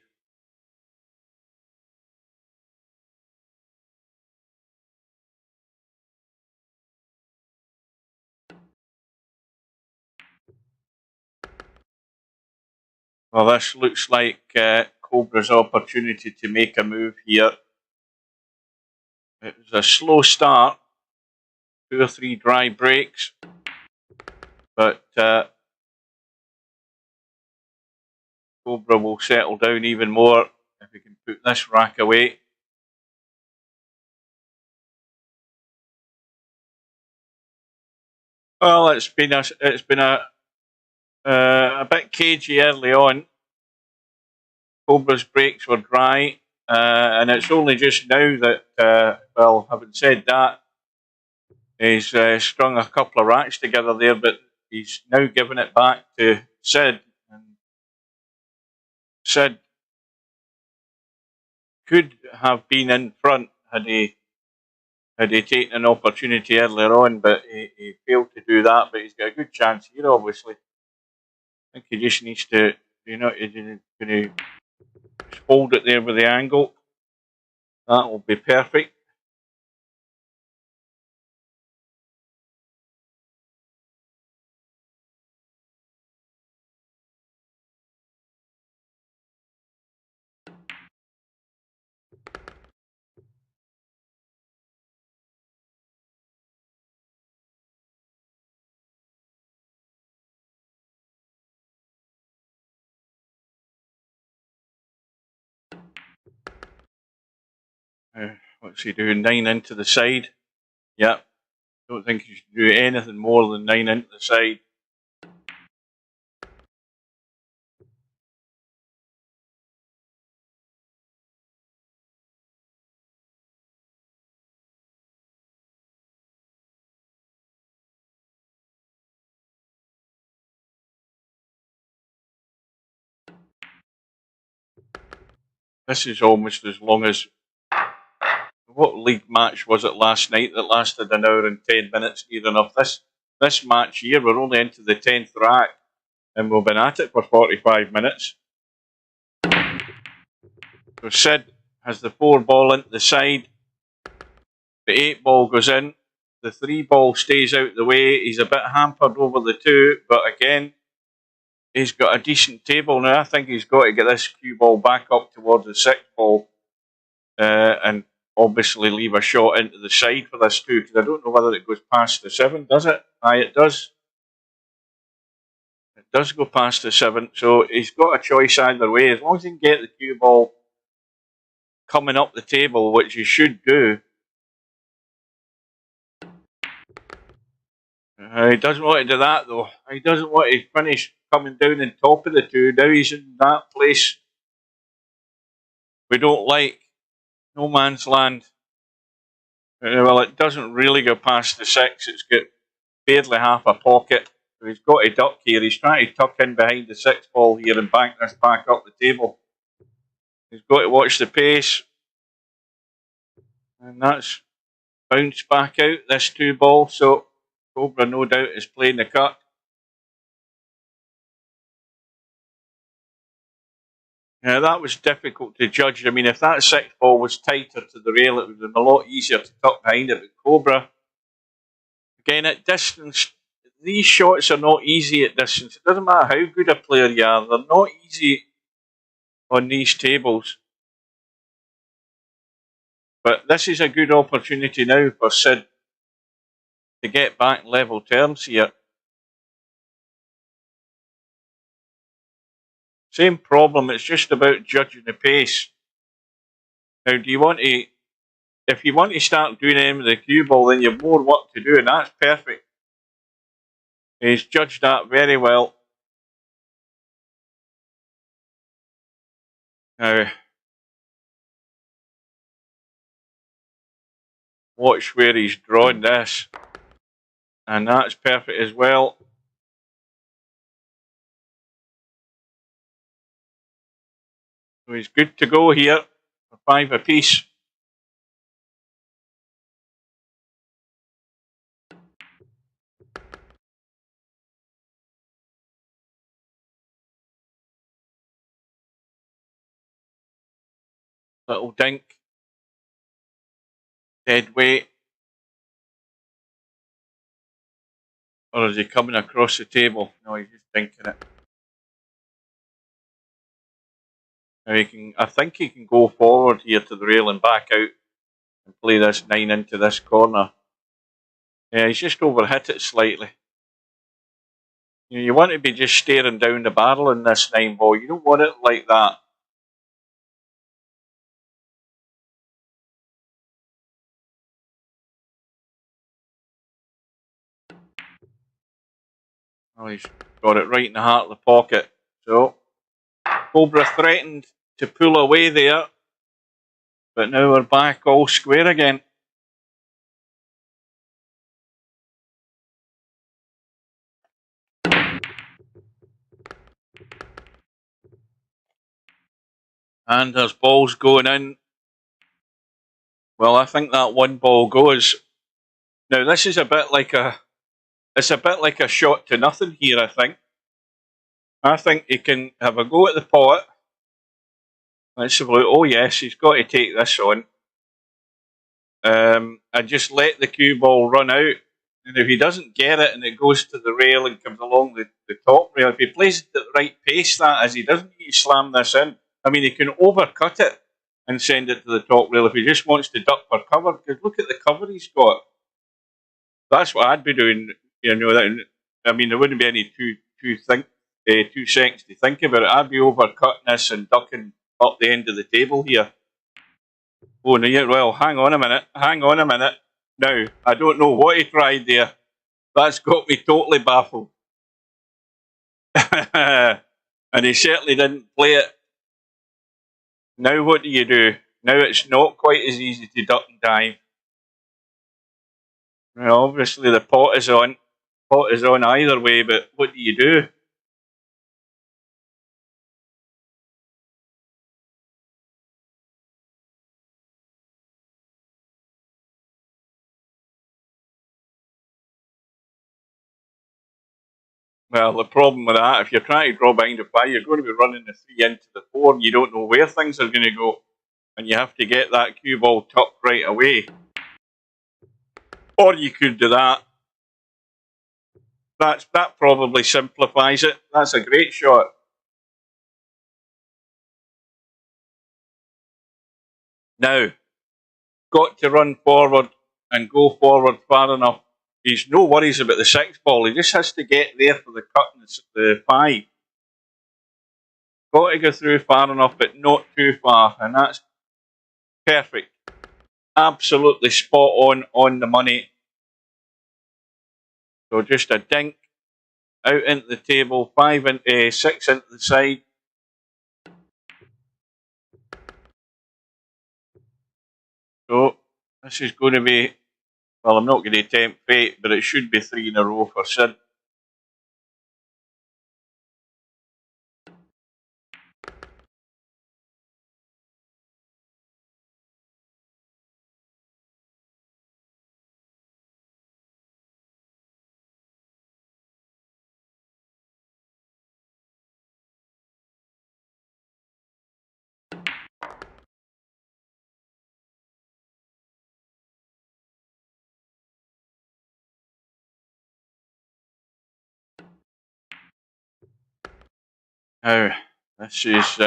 Well, this looks like Cobra's opportunity to make a move here. It was a slow start, 2 or 3 dry breaks, but Cobra will settle down even more if we can put this rack away. Well, it's been a bit cagey early on. Cobra's brakes were dry, and it's only just now that, well, having said that, he's strung a couple of racks together there, but he's now given it back to Sid. And Sid could have been in front had he taken an opportunity earlier on, but he failed to do that. But he's got a good chance here, obviously. I think he just needs to, he's going to hold it there with the angle. That will be perfect. What's he doing? 9 into the side. Yep. Don't think he should do anything more than 9 into the side. This is almost as long as, what league match was it last night that lasted an hour and 10 minutes? Near enough. This match here, we're only into the 10th rack, and we've been at it for 45 minutes. So Sid has the 4 ball into the side, the 8 ball goes in, the 3 ball stays out the way. He's a bit hampered over the 2, but again, he's got a decent table now. I think he's got to get this cue ball back up towards the 6 ball, and obviously leave a shot into the side for this 2, because I don't know whether it goes past the 7, does it? Aye, it does. It does go past the 7, so he's got a choice either way. As long as he can get the cue ball coming up the table, which he should do. He doesn't want to do that, though. He doesn't want to finish coming down on top of the 2. Now he's in that place we don't like. No man's land. Well, it doesn't really go past the 6. It's got barely half a pocket. So he's got to duck here. He's trying to tuck in behind the 6 ball here and bank this back up the table. He's got to watch the pace. And that's bounced back out, this 2 ball. So Cobra, no doubt, is playing the cut. Now, that was difficult to judge. I mean, if that 6 ball was tighter to the rail, it would have been a lot easier to tuck behind it. But Cobra, again, at distance, these shots are not easy at distance. It doesn't matter how good a player you are, they're not easy on these tables. But this is a good opportunity now for Sid to get back level terms here. Same problem, it's just about judging the pace. Now, do you want to, if you want to start doing them with the cue ball, then you have more work to do, and that's perfect. He's judged that very well. Now, watch where he's drawn this, and that's perfect as well. So he's good to go here for 5 apiece. Little dink. Dead weight. Or is he coming across the table? No, he's just dinking it. Now he can, I think he can go forward here to the rail and back out. and play this 9 into this corner. Yeah, he's just overhit it slightly. You want to be just staring down the barrel in this 9 ball. You don't want it like that. Oh, he's got it right in the heart of the pocket. So, Cobra threatened to pull away there, but now we're back all square again. And there's balls going in. Well, I think that 1 ball goes. Now this is a bit like a shot to nothing here, I think. I think he can have a go at the pot. Let's have a look. Oh yes, he's got to take this on. And just let the cue ball run out. And if he doesn't get it and it goes to the rail and comes along the top rail, if he plays it at the right pace, that is, he doesn't need to slam this in. I mean, he can overcut it and send it to the top rail if he just wants to duck for cover, because look at the cover he's got. That's what I'd be doing. You know, I mean, there wouldn't be any two seconds to think about it. I'd be overcutting this and ducking up the end of the table here. Oh, no, yeah, well, hang on a minute. Now, I don't know what he tried there. That's got me totally baffled. And he certainly didn't play it. Now what do you do? Now it's not quite as easy to duck and dive. Well, obviously the pot is on. Pot is on either way, but what do you do? Well, the problem with that, if you're trying to draw behind a 5, you're going to be running the 3 into the 4, and you don't know where things are going to go. And you have to get that cue ball tucked right away. Or you could do that. That probably simplifies it. That's a great shot. Now, got to run forward and go forward far enough. He's no worries about the 6 ball. He just has to get there for the cut and the 5. Got to go through far enough, but not too far. And that's perfect. Absolutely spot on the money. So just a dink out into the table, 6 into the side. So this is going to be, well, I'm not going to tempt fate, but it should be 3 in a row for Sid. Now, this is,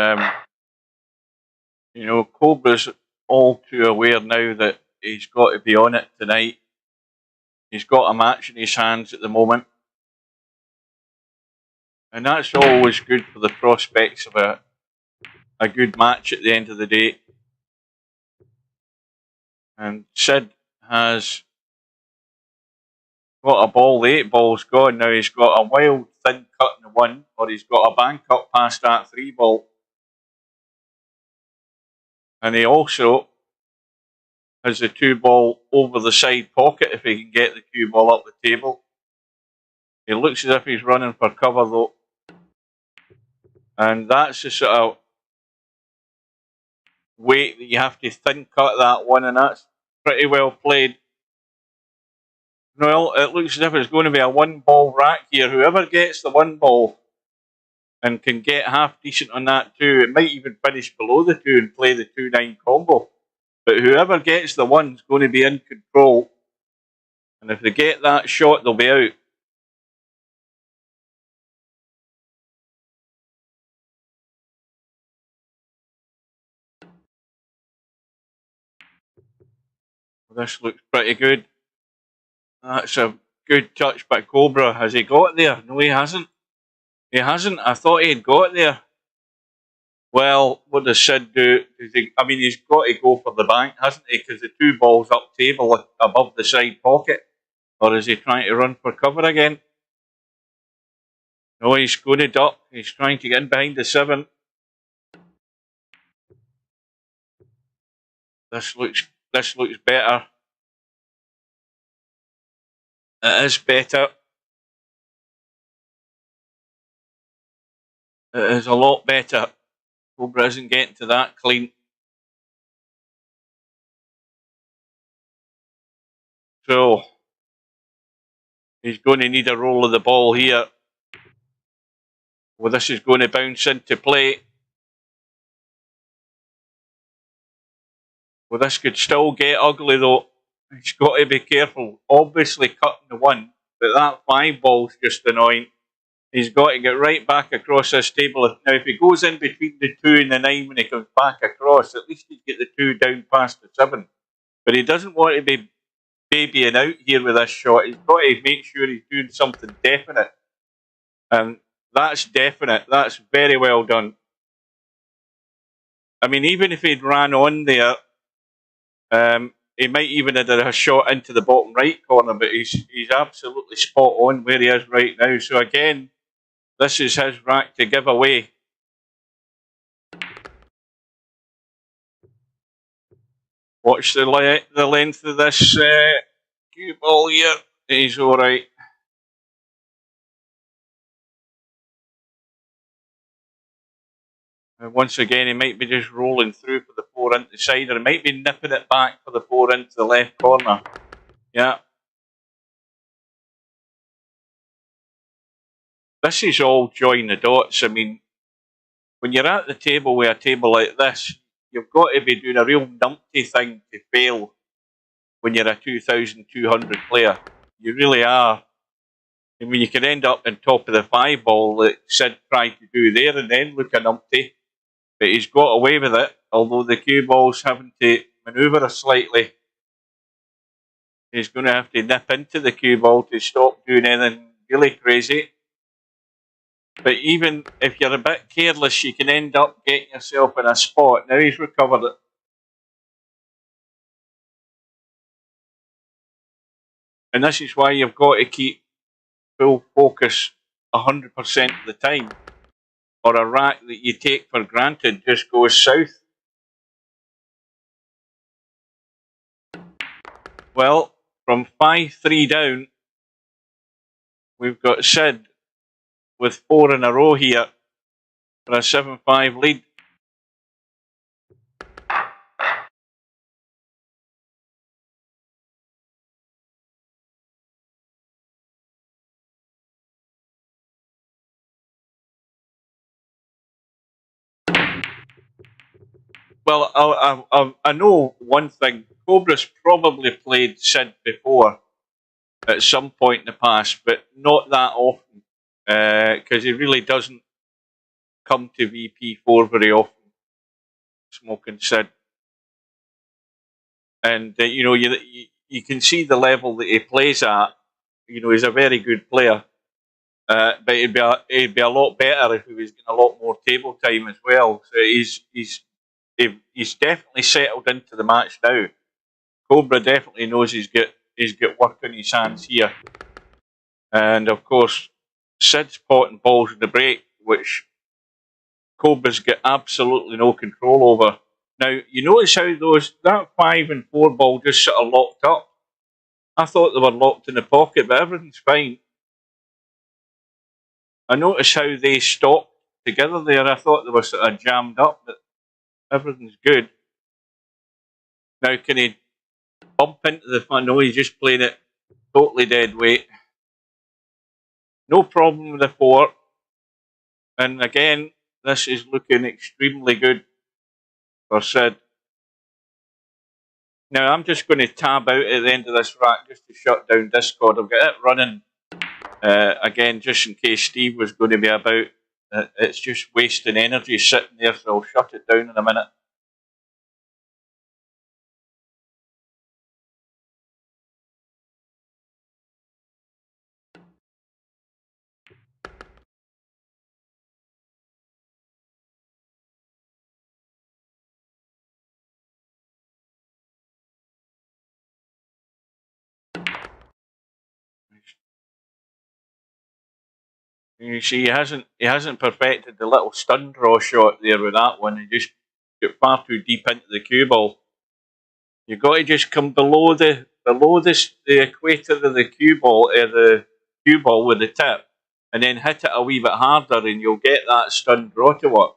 you know, Cobra's all too aware now that he's got to be on it tonight. He's got a match in his hands at the moment. And that's always good for the prospects of a good match at the end of the day. And Sid has got a ball, the 8 ball's gone. Now he's got a wild thin cut in the 1, or he's got a bank up past that 3 ball. And he also has the 2 ball over the side pocket if he can get the cue ball up the table. He looks as if he's running for cover though. And that's the sort of weight that you have to thin cut that 1, and that's pretty well played. Well, it looks as if it's going to be a 1 ball rack here. Whoever gets the 1 ball and can get half decent on that 2, it might even finish below the 2 and play the 2-9 combo. But whoever gets the 1 is going to be in control. And if they get that shot, they'll be out. Well, this looks pretty good. That's a good touch by Cobra. Has he got there? No, he hasn't. He hasn't. I thought he'd got there. Well, what does Sid do? He's got to go for the bank, hasn't he? Because the two balls up table above the side pocket. Or is he trying to run for cover again? No, he's going to duck. He's trying to get in behind the 7. This looks better. It is better. It is a lot better. Cobra isn't getting to that clean. So he's going to need a roll of the ball here. Well, this is going to bounce into play. Well, this could still get ugly though. He's got to be careful. Obviously cutting the 1, but that 5 ball's just annoying. He's got to get right back across this table. Now, if he goes in between the 2 and the 9 when he comes back across, at least he'd get the 2 down past the 7. But he doesn't want to be babying out here with this shot. He's got to make sure he's doing something definite. And that's definite. That's very well done. I mean, even if he'd ran on there, he might even have a shot into the bottom right corner, but he's absolutely spot on where he is right now. So again, this is his rack to give away. Watch the length of this cue ball here. He's all right. And once again, he might be just rolling through for the 4 into the side, or he might be nipping it back for the 4 into the left corner. Yeah. This is all join the dots. I mean, when you're at the table with a table like this, you've got to be doing a real numpty thing to fail when you're a 2,200 player. You really are. I mean, you could end up on top of the 5 ball that Sid tried to do there and then look a numpty. But he's got away with it, although the cue ball's having to manoeuvre slightly. He's going to have to nip into the cue ball to stop doing anything really crazy. But even if you're a bit careless, you can end up getting yourself in a spot. Now he's recovered it. And this is why you've got to keep full focus 100% of the time. Or a rack that you take for granted just goes south. Well, from 5-3 down, we've got Sid with 4 in a row here for a 7-5 lead. Well, I know one thing. Cobra's probably played Sid before at some point in the past, but not that often, because he really doesn't come to VP4 very often, Smokin Sid. And, you can see the level that he plays at. He's a very good player. But it'd be a lot better if he was getting a lot more table time as well. So he's definitely settled into the match now. Cobra definitely knows he's got work on his hands here. And of course, Sid's potting balls in the break, which Cobra's got absolutely no control over. Now, you notice how that 5 and 4 ball just sort of locked up. I thought they were locked in the pocket, but everything's fine. I noticed how they stopped together there. I thought they were sort of jammed up, but everything's good. Now, can he bump into the fun? No, he's just playing it totally dead weight. No problem with the 4. And again, this is looking extremely good for Sid. Now, I'm just going to tab out at the end of this rack just to shut down Discord. I've got it running again just in case Steve was going to be about. It's just wasting energy sitting there, so I'll shut it down in a minute. You see, he hasn't perfected the little stun draw shot there with that one. He just got far too deep into the cue ball. You've got to just come below the equator of the cue ball, with the tip, and then hit it a wee bit harder, and you'll get that stun draw to work.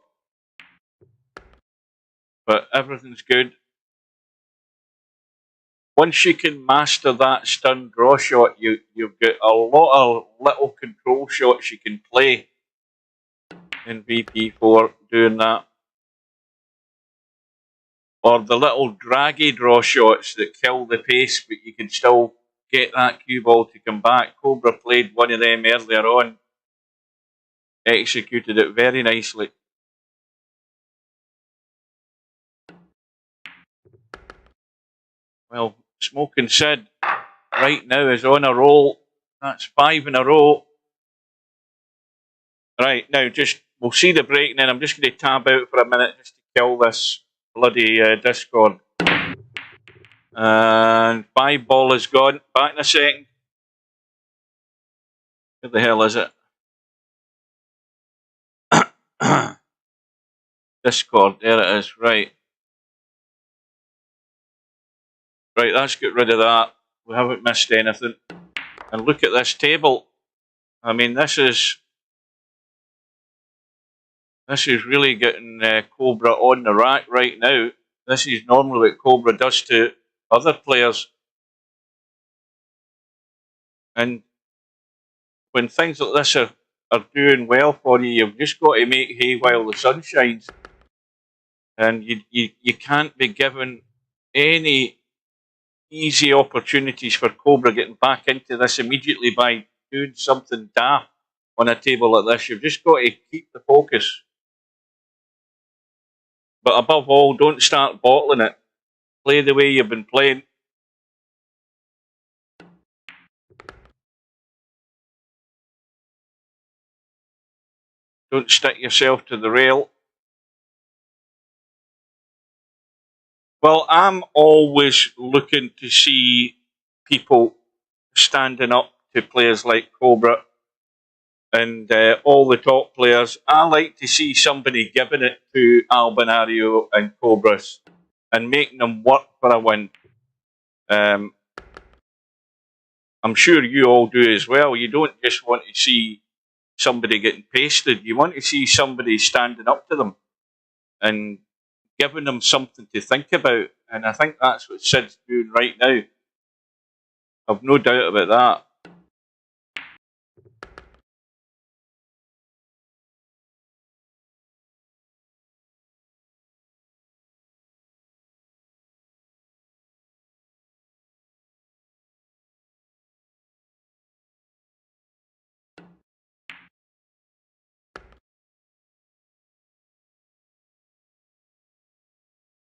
But everything's good. Once you can master that stun draw shot, you've got a lot of little control shots you can play in VP4 doing that. Or the little draggy draw shots that kill the pace, but you can still get that cue ball to come back. Cobra played one of them earlier on. Executed it very nicely. Well, Smokin said right now is on a roll. That's 5 in a row. Right, now we'll see the break, and then I'm just going to tab out for a minute just to kill this bloody Discord. And 5 ball is gone. Back in a second. Where the hell is it? Discord, there it is, right. Right, let's get rid of that. We haven't missed anything. And look at this table. I mean, this is really getting Cobra on the rack right now. This is normally what Cobra does to other players. And when things like this are doing well for you, you've just got to make hay while the sun shines. And you can't be given any easy opportunities for Cobra getting back into this immediately by doing something daft on a table like this. You've just got to keep the focus. But above all, don't start bottling it. Play the way you've been playing. Don't stick yourself to the rail. Well, I'm always looking to see people standing up to players like Cobra and all the top players. I like to see somebody giving it to Albinario and Cobras and making them work for a win. I'm sure you all do as well. You don't just want to see somebody getting pasted. You want to see somebody standing up to them and giving them something to think about. And I think that's what Sid's doing right now. I've no doubt about that.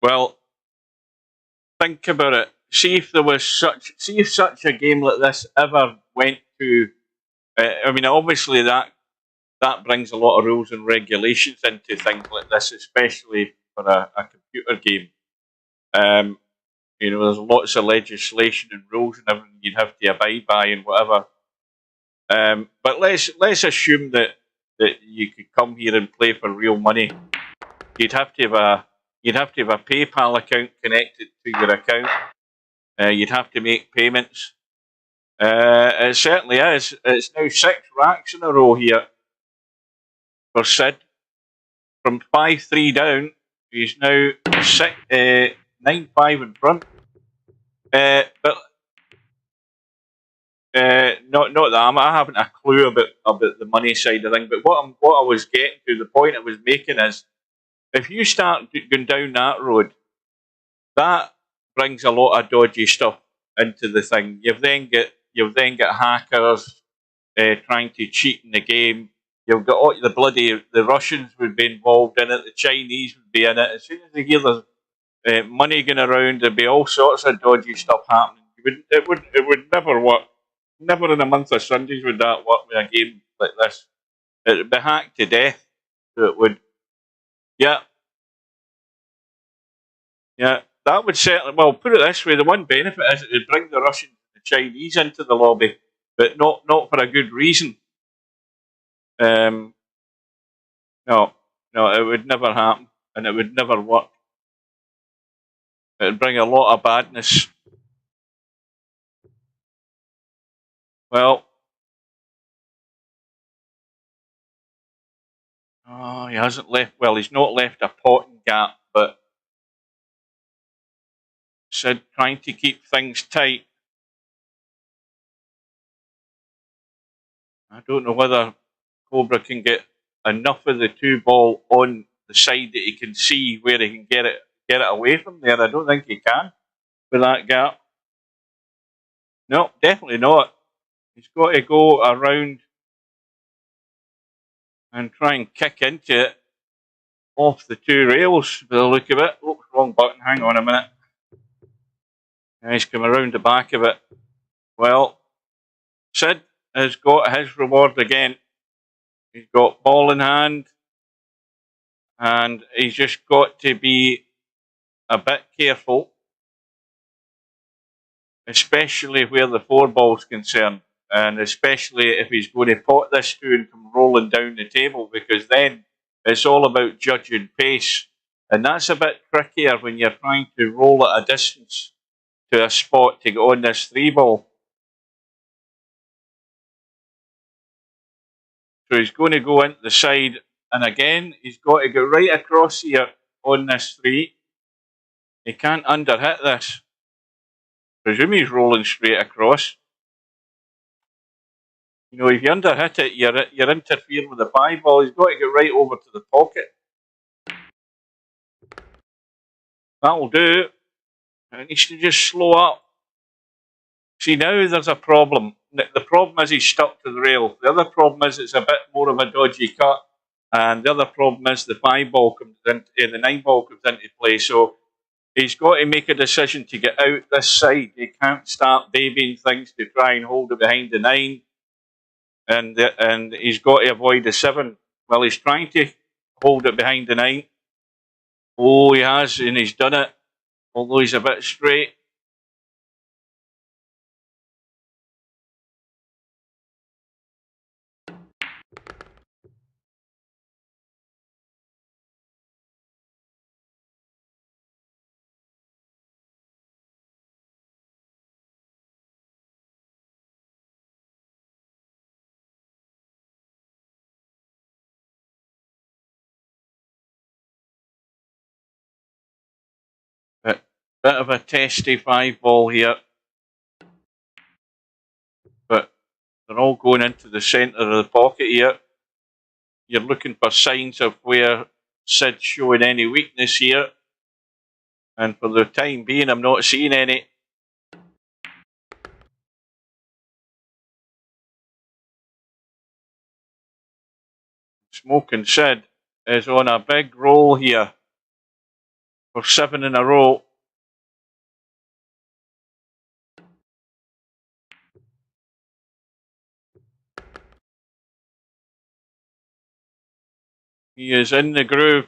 Well, think about it. See if such a game like this ever went to. I mean, obviously that brings a lot of rules and regulations into things like this, especially for a computer game. You know, there's lots of legislation and rules and everything you'd have to abide by and whatever. But let's assume that you could come here and play for real money. You'd have to have a PayPal account connected to your account. You'd have to make payments. It certainly is. It's now 6 racks in a row here for Sid. From 5-3 down, he's now 9-5 in front. But not that I haven't a clue about the money side of things. But what I was getting to, the point I was making is, if you start going down that road, that brings a lot of dodgy stuff into the thing. You've then got hackers trying to cheat in the game. You've got all the Russians would be involved in it. The Chinese would be in it. As soon as they hear there's money going around, there'd be all sorts of dodgy stuff happening. It would never work. Never in a month of Sundays would that work with a game like this. It would be hacked to death. So it would. Yeah. Yeah, that would certainly, well, put it this way, the one benefit is it would bring the Russians and the Chinese into the lobby, but not for a good reason. No, no, it would never happen, and it would never work. It would bring a lot of badness. Well, oh, he hasn't left. Well, he's not left a potting gap, but said trying to keep things tight. I don't know whether Cobra can get enough of the 2 ball on the side that he can see where he can get it away from there. I don't think he can with that gap. No, definitely not. He's got to go around and try and kick into it off the 2 rails by the look of it. Oh, wrong button. Hang on a minute. Yeah, he's come around the back of it. Well, Sid has got his reward again. He's got ball in hand, and he's just got to be a bit careful, especially where the 4 ball's concerned, and especially if he's going to pot this through and come rolling down the table, because then it's all about judging pace, and that's a bit trickier when you're trying to roll at a distance to a spot to get on this 3 ball. So he's going to go into the side, and again, he's got to go right across here on this 3. He can't underhit this. Presume he's rolling straight across. You know, if you underhit it, you're interfering with the 5 ball. He's got to get right over to the pocket. That'll do. It needs to just slow up. See, now there's a problem. The problem is he's stuck to the rail. The other problem is it's a bit more of a dodgy cut. And the other problem is the 5 ball comes into, the 9 ball comes into play. So he's got to make a decision to get out this side. He can't start babying things to try and hold it behind the 9. And he's got to avoid the 7. Well, he's trying to hold it behind the 9. Oh, he has, and he's done it. Although he's a bit straight. Bit of a testy 5 ball here. But they're all going into the centre of the pocket here. You're looking for signs of where Sid's showing any weakness here. And for the time being, I'm not seeing any. Smokin Sid is on a big roll here for 7 in a row. He is in the groove.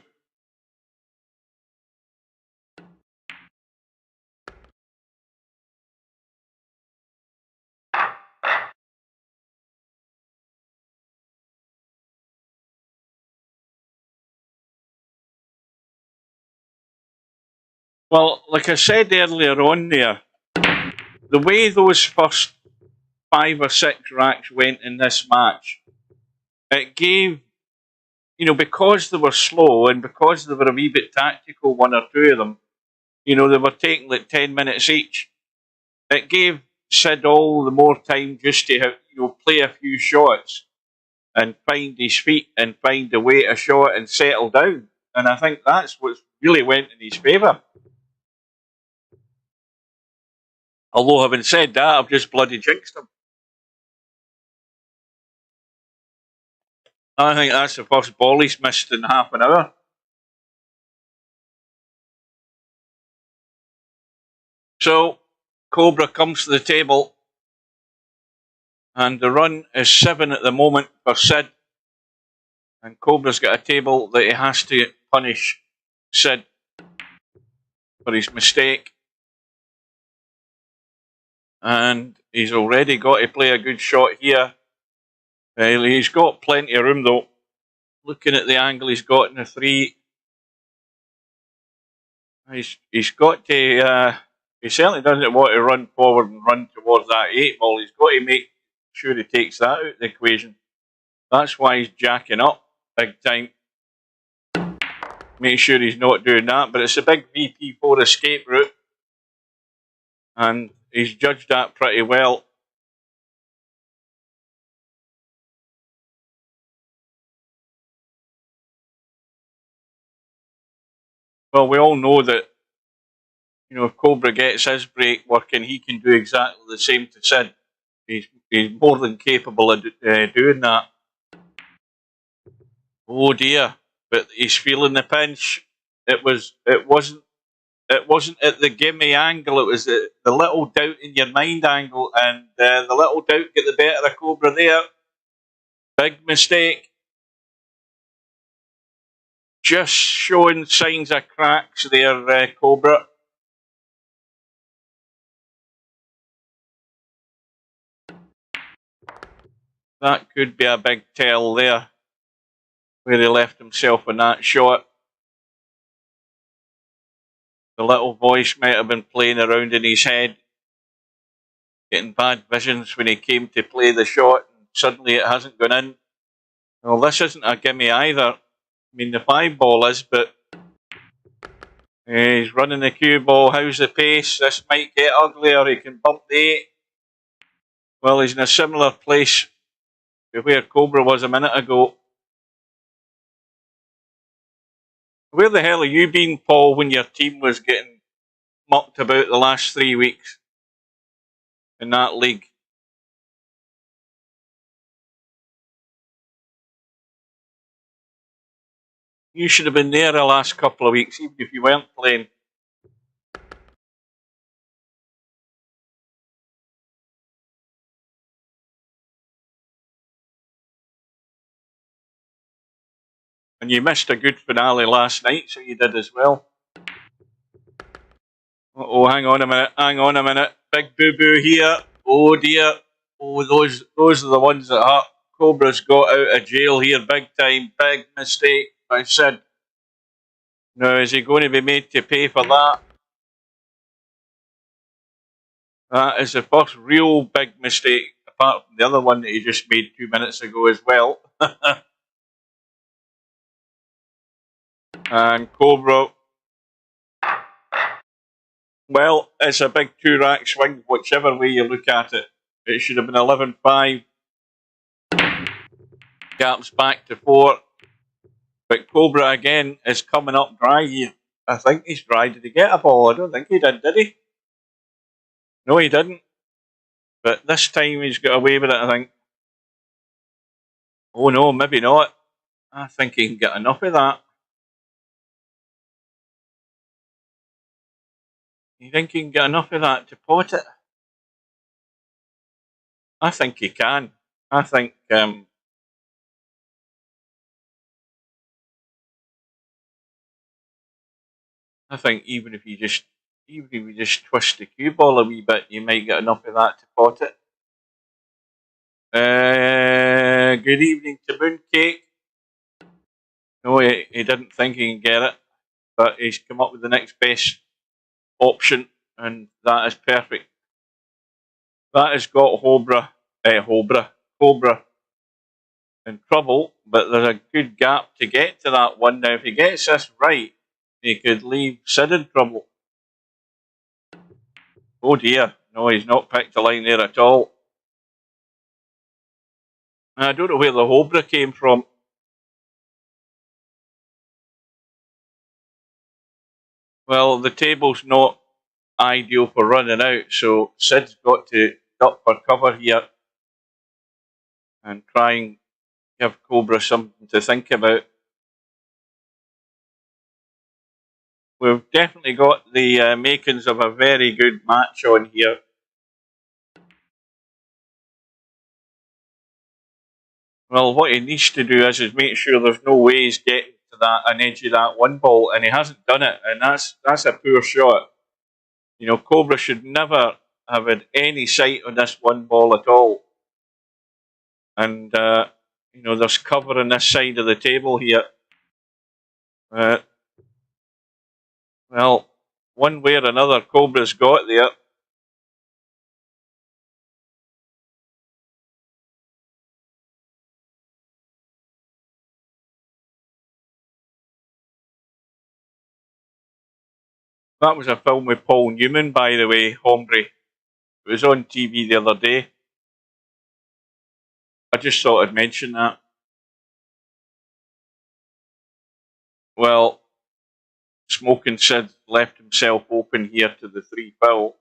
Well, like I said earlier on there, the way those first 5 or 6 racks went in this match, it gave, you know, because they were slow and because they were a wee bit tactical, 1 or 2 of them, you know, they were taking like 10 minutes each. It gave Sid all the more time just to, you know, play a few shots and find his feet and find a way to shot and settle down. And I think that's what really went in his favour. Although, having said that, I've just bloody jinxed him. I think that's the first ball he's missed in half an hour. So, Cobra comes to the table, and the run is 7 at the moment for Sid. And Cobra's got a table that he has to punish Sid for his mistake. And he's already got to play a good shot here Well, he's got plenty of room though. Looking at the angle he's got in the 3, he's got to. He certainly doesn't want to run forward and run towards that 8 ball. He's got to make sure he takes that out of the equation. That's why he's jacking up big time. Make sure he's not doing that. But it's a big VP4 escape route, and he's judged that pretty well. Well, we all know that, you know, if Cobra gets his brake working, he can do exactly the same to Sid. He's more than capable of doing that. Oh dear, but he's feeling the pinch. It wasn't at the gimme angle. It was the little doubt in your mind angle, and the little doubt get the better of Cobra there. Big mistake. Just showing signs of cracks there, Cobra. That could be a big tell there, where he left himself in that shot. The little voice might have been playing around in his head, getting bad visions when he came to play the shot, and suddenly it hasn't gone in. Well, this isn't a gimme either. I mean, the 5 ball is, but he's running the cue ball. How's the pace? This might get uglier. He can bump the 8. Well, he's in a similar place to where Cobra was a minute ago. Where the hell have you been, Paul, when your team was getting mucked about the last 3 weeks in that league? You should have been there the last couple of weeks, even if you weren't playing. And you missed a good finale last night, so you did as well. Oh, hang on a minute. Big boo-boo here. Oh dear. Oh, those are the ones that hurt. Cobra's got out of jail here big time. Big mistake by Sid. Now, is he going to be made to pay for that? That is the first real big mistake, apart from the other one that he just made 2 minutes ago as well. And Cobra, well, it's a big 2-rack swing, whichever way you look at it. It should have been 11-5. Gaps back to 4. But Cobra again is coming up dry here. I think he's dry. Did he get a ball? I don't think he did he? No, he didn't. But this time he's got away with it, I think. Oh no, maybe not. I think he can get enough of that. You think he can get enough of that to pot it? I think he can. I think even if you just twist the cue ball a wee bit, you might get enough of that to pot it. Good evening to Mooncake. No, he didn't think he can get it, but he's come up with the next best option, and that is perfect. That has got Cobra in trouble, but there's a good gap to get to that one. Now, if he gets this right, he could leave Sid in trouble. Oh dear, no, he's not picked a line there at all. I don't know where the Cobra came from. Well, the table's not ideal for running out, so Sid's got to duck for cover here and try and give Cobra something to think about. We've definitely got the makings of a very good match on here. Well, what he needs to do is make sure there's no way he's getting to that an edge of that 1 ball, and he hasn't done it, and that's a poor shot. You know, Cobra should never have had any sight on this 1 ball at all. And, you know, there's cover on this side of the table here. Well, one way or another, Cobra's got there. That was a film with Paul Newman, by the way, Hombre. It was on TV the other day. I just thought I'd mention that. Well, Smokin Sid left himself open here to the 3 foul.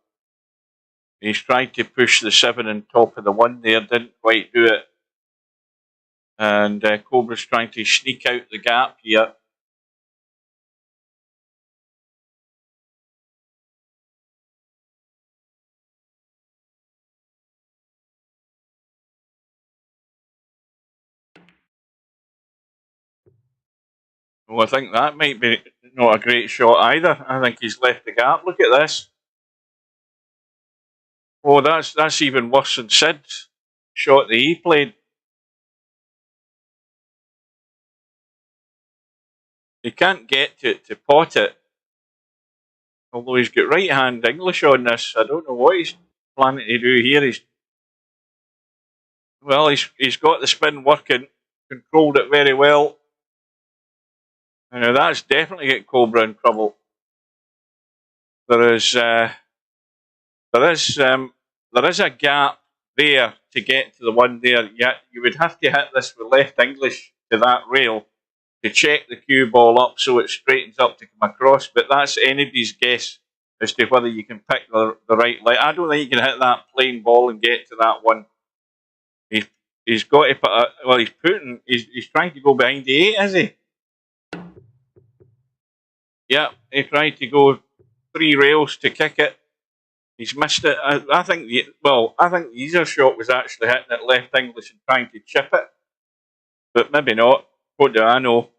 He's tried to push the 7 on top of the 1 there, didn't quite do it. And Cobra's trying to sneak out the gap here. Well, I think that might be not a great shot either. I think he's left the gap. Look at this. Oh, that's even worse than Sid's shot that he played. He can't get to it to pot it. Although he's got right hand English on this. I don't know what he's planning to do here. He's got the spin working, controlled it very well. Now that's definitely got Cobra in trouble. There is a gap there to get to the 1 there. Yet you would have to hit this with left English to that rail to check the cue ball up so it straightens up to come across. But that's anybody's guess as to whether you can pick the right line. I don't think you can hit that plain ball and get to that 1. He's got to put he's trying to go behind the 8, is he? Yeah, he tried to go 3 rails to kick it. He's missed it. I think the easier shot was actually hitting it left English and trying to chip it. But maybe not. What do I know?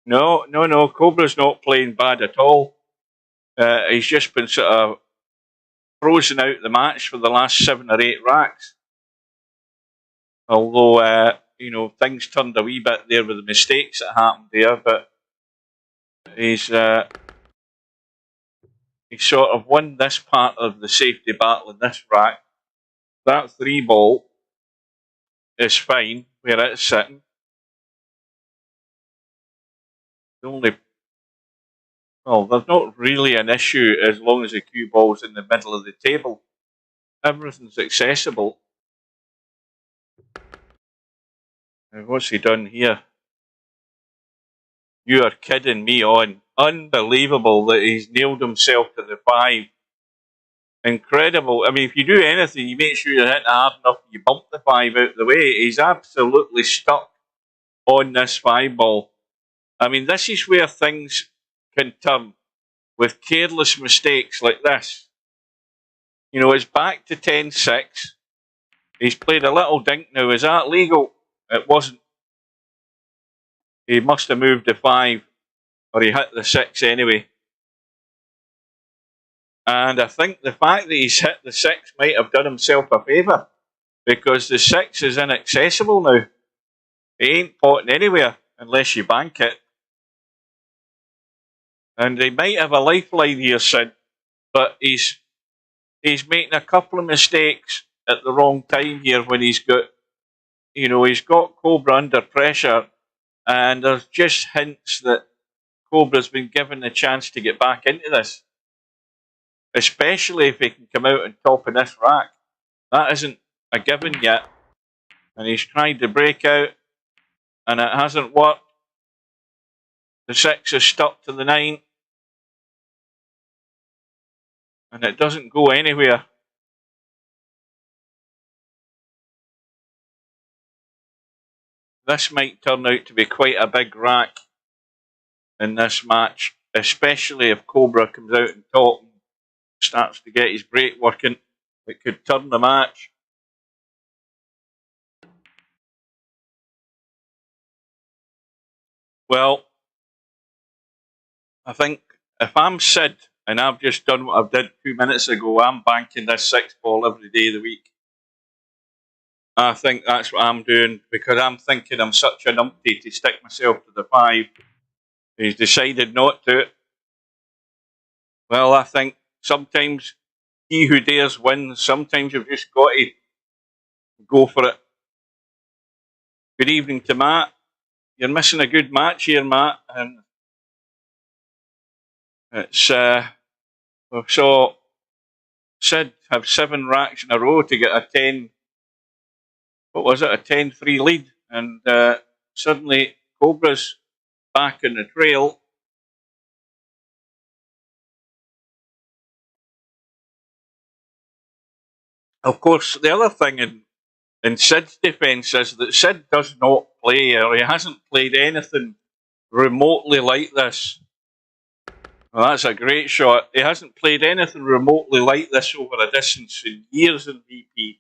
No. Cobra's not playing bad at all. He's just been sort of frozen out the match for the last 7 or 8 racks. Although, you know, things turned a wee bit there with the mistakes that happened there, but he's sort of won this part of the safety battle in this rack. That 3 ball is fine where it's sitting. There's not really an issue as long as the cue ball's in the middle of the table. Everything's accessible. Now, what's he done here? You are kidding me on. Unbelievable that he's nailed himself to the 5. Incredible. I mean, if you do anything, you make sure you're hitting hard enough and you bump the 5 out of the way. He's absolutely stuck on this 5 ball. I mean, this is where things can turn with careless mistakes like this. You know, it's back to 10-6. He's played a little dink now. Is that legal? It wasn't. He must have moved the 5, or he hit the 6 anyway. And I think the fact that he's hit the 6 might have done himself a favour, because the 6 is inaccessible now. He ain't potting anywhere unless you bank it. And he might have a lifeline here, Sid, but he's making a couple of mistakes at the wrong time here when he's got Cobra under pressure, and there's just hints that Cobra's been given the chance to get back into this, especially if he can come out on top of this rack. That isn't a given yet, and he's tried to break out, and it hasn't worked. The 6 is stuck to the 9, and it doesn't go anywhere. This might turn out to be quite a big rack in this match, especially if Cobra comes out on top and starts to get his break working. It could turn the match. Well, I think if I'm Sid and I've just done what I did 2 minutes ago, I'm banking this 6 ball every day of the week. I think that's what I'm doing, because I'm thinking I'm such a numpty to stick myself to the 5. He's decided not to. Well, I think sometimes he who dares wins. Sometimes you've just got to go for it. Good evening to Matt. You're missing a good match here, Matt. And it's we saw Sid have 7 racks in a row to get a 10. What was it? A 10-3 lead, and suddenly Cobra's back in the trail. Of course, the other thing in Sid's defence is that Sid does not play, or he hasn't played anything remotely like this. Well, that's a great shot. He hasn't played anything remotely like this over a distance in years in VP.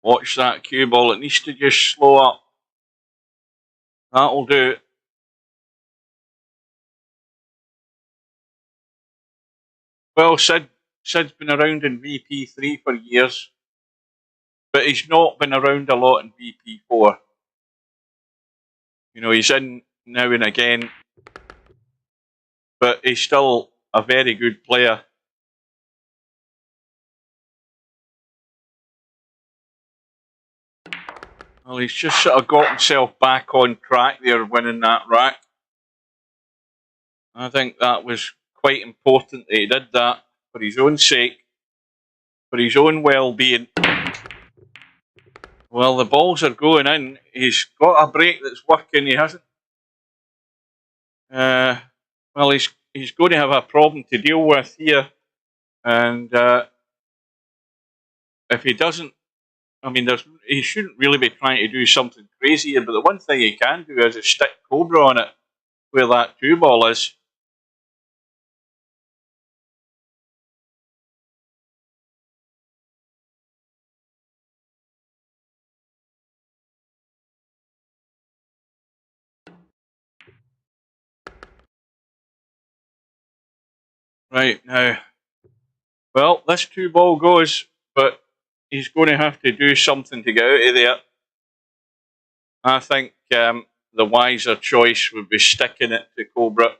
Watch that cue ball. It needs to just slow up. That'll do. Well, Sid's been around in VP3 for years, but he's not been around a lot in VP4. You know, he's in now and again, but he's still a very good player. Well, he's just sort of got himself back on track there, winning that rack. I think that was quite important that he did that for his own sake, for his own well-being. Well, the balls are going in. He's got a break that's working. He hasn't. Well, he's going to have a problem to deal with here, and if he doesn't, I mean, he shouldn't really be trying to do something crazy here. But the one thing he can do is stick Cobra on it, where that 2 ball is. Right now, well, this 2 ball goes, but he's going to have to do something to get out of there. I think the wiser choice would be sticking it to Cobra.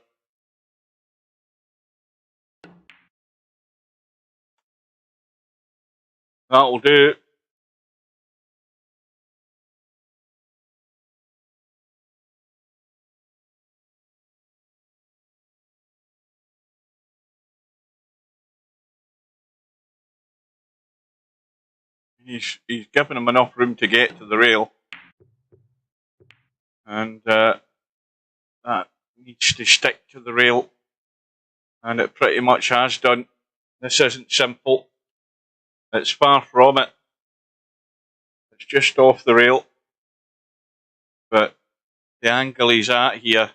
That'll do. He's given him enough room to get to the rail, and that needs to stick to the rail, and it pretty much has done. This isn't simple. It's far from it. It's just off the rail, but the angle he's at here,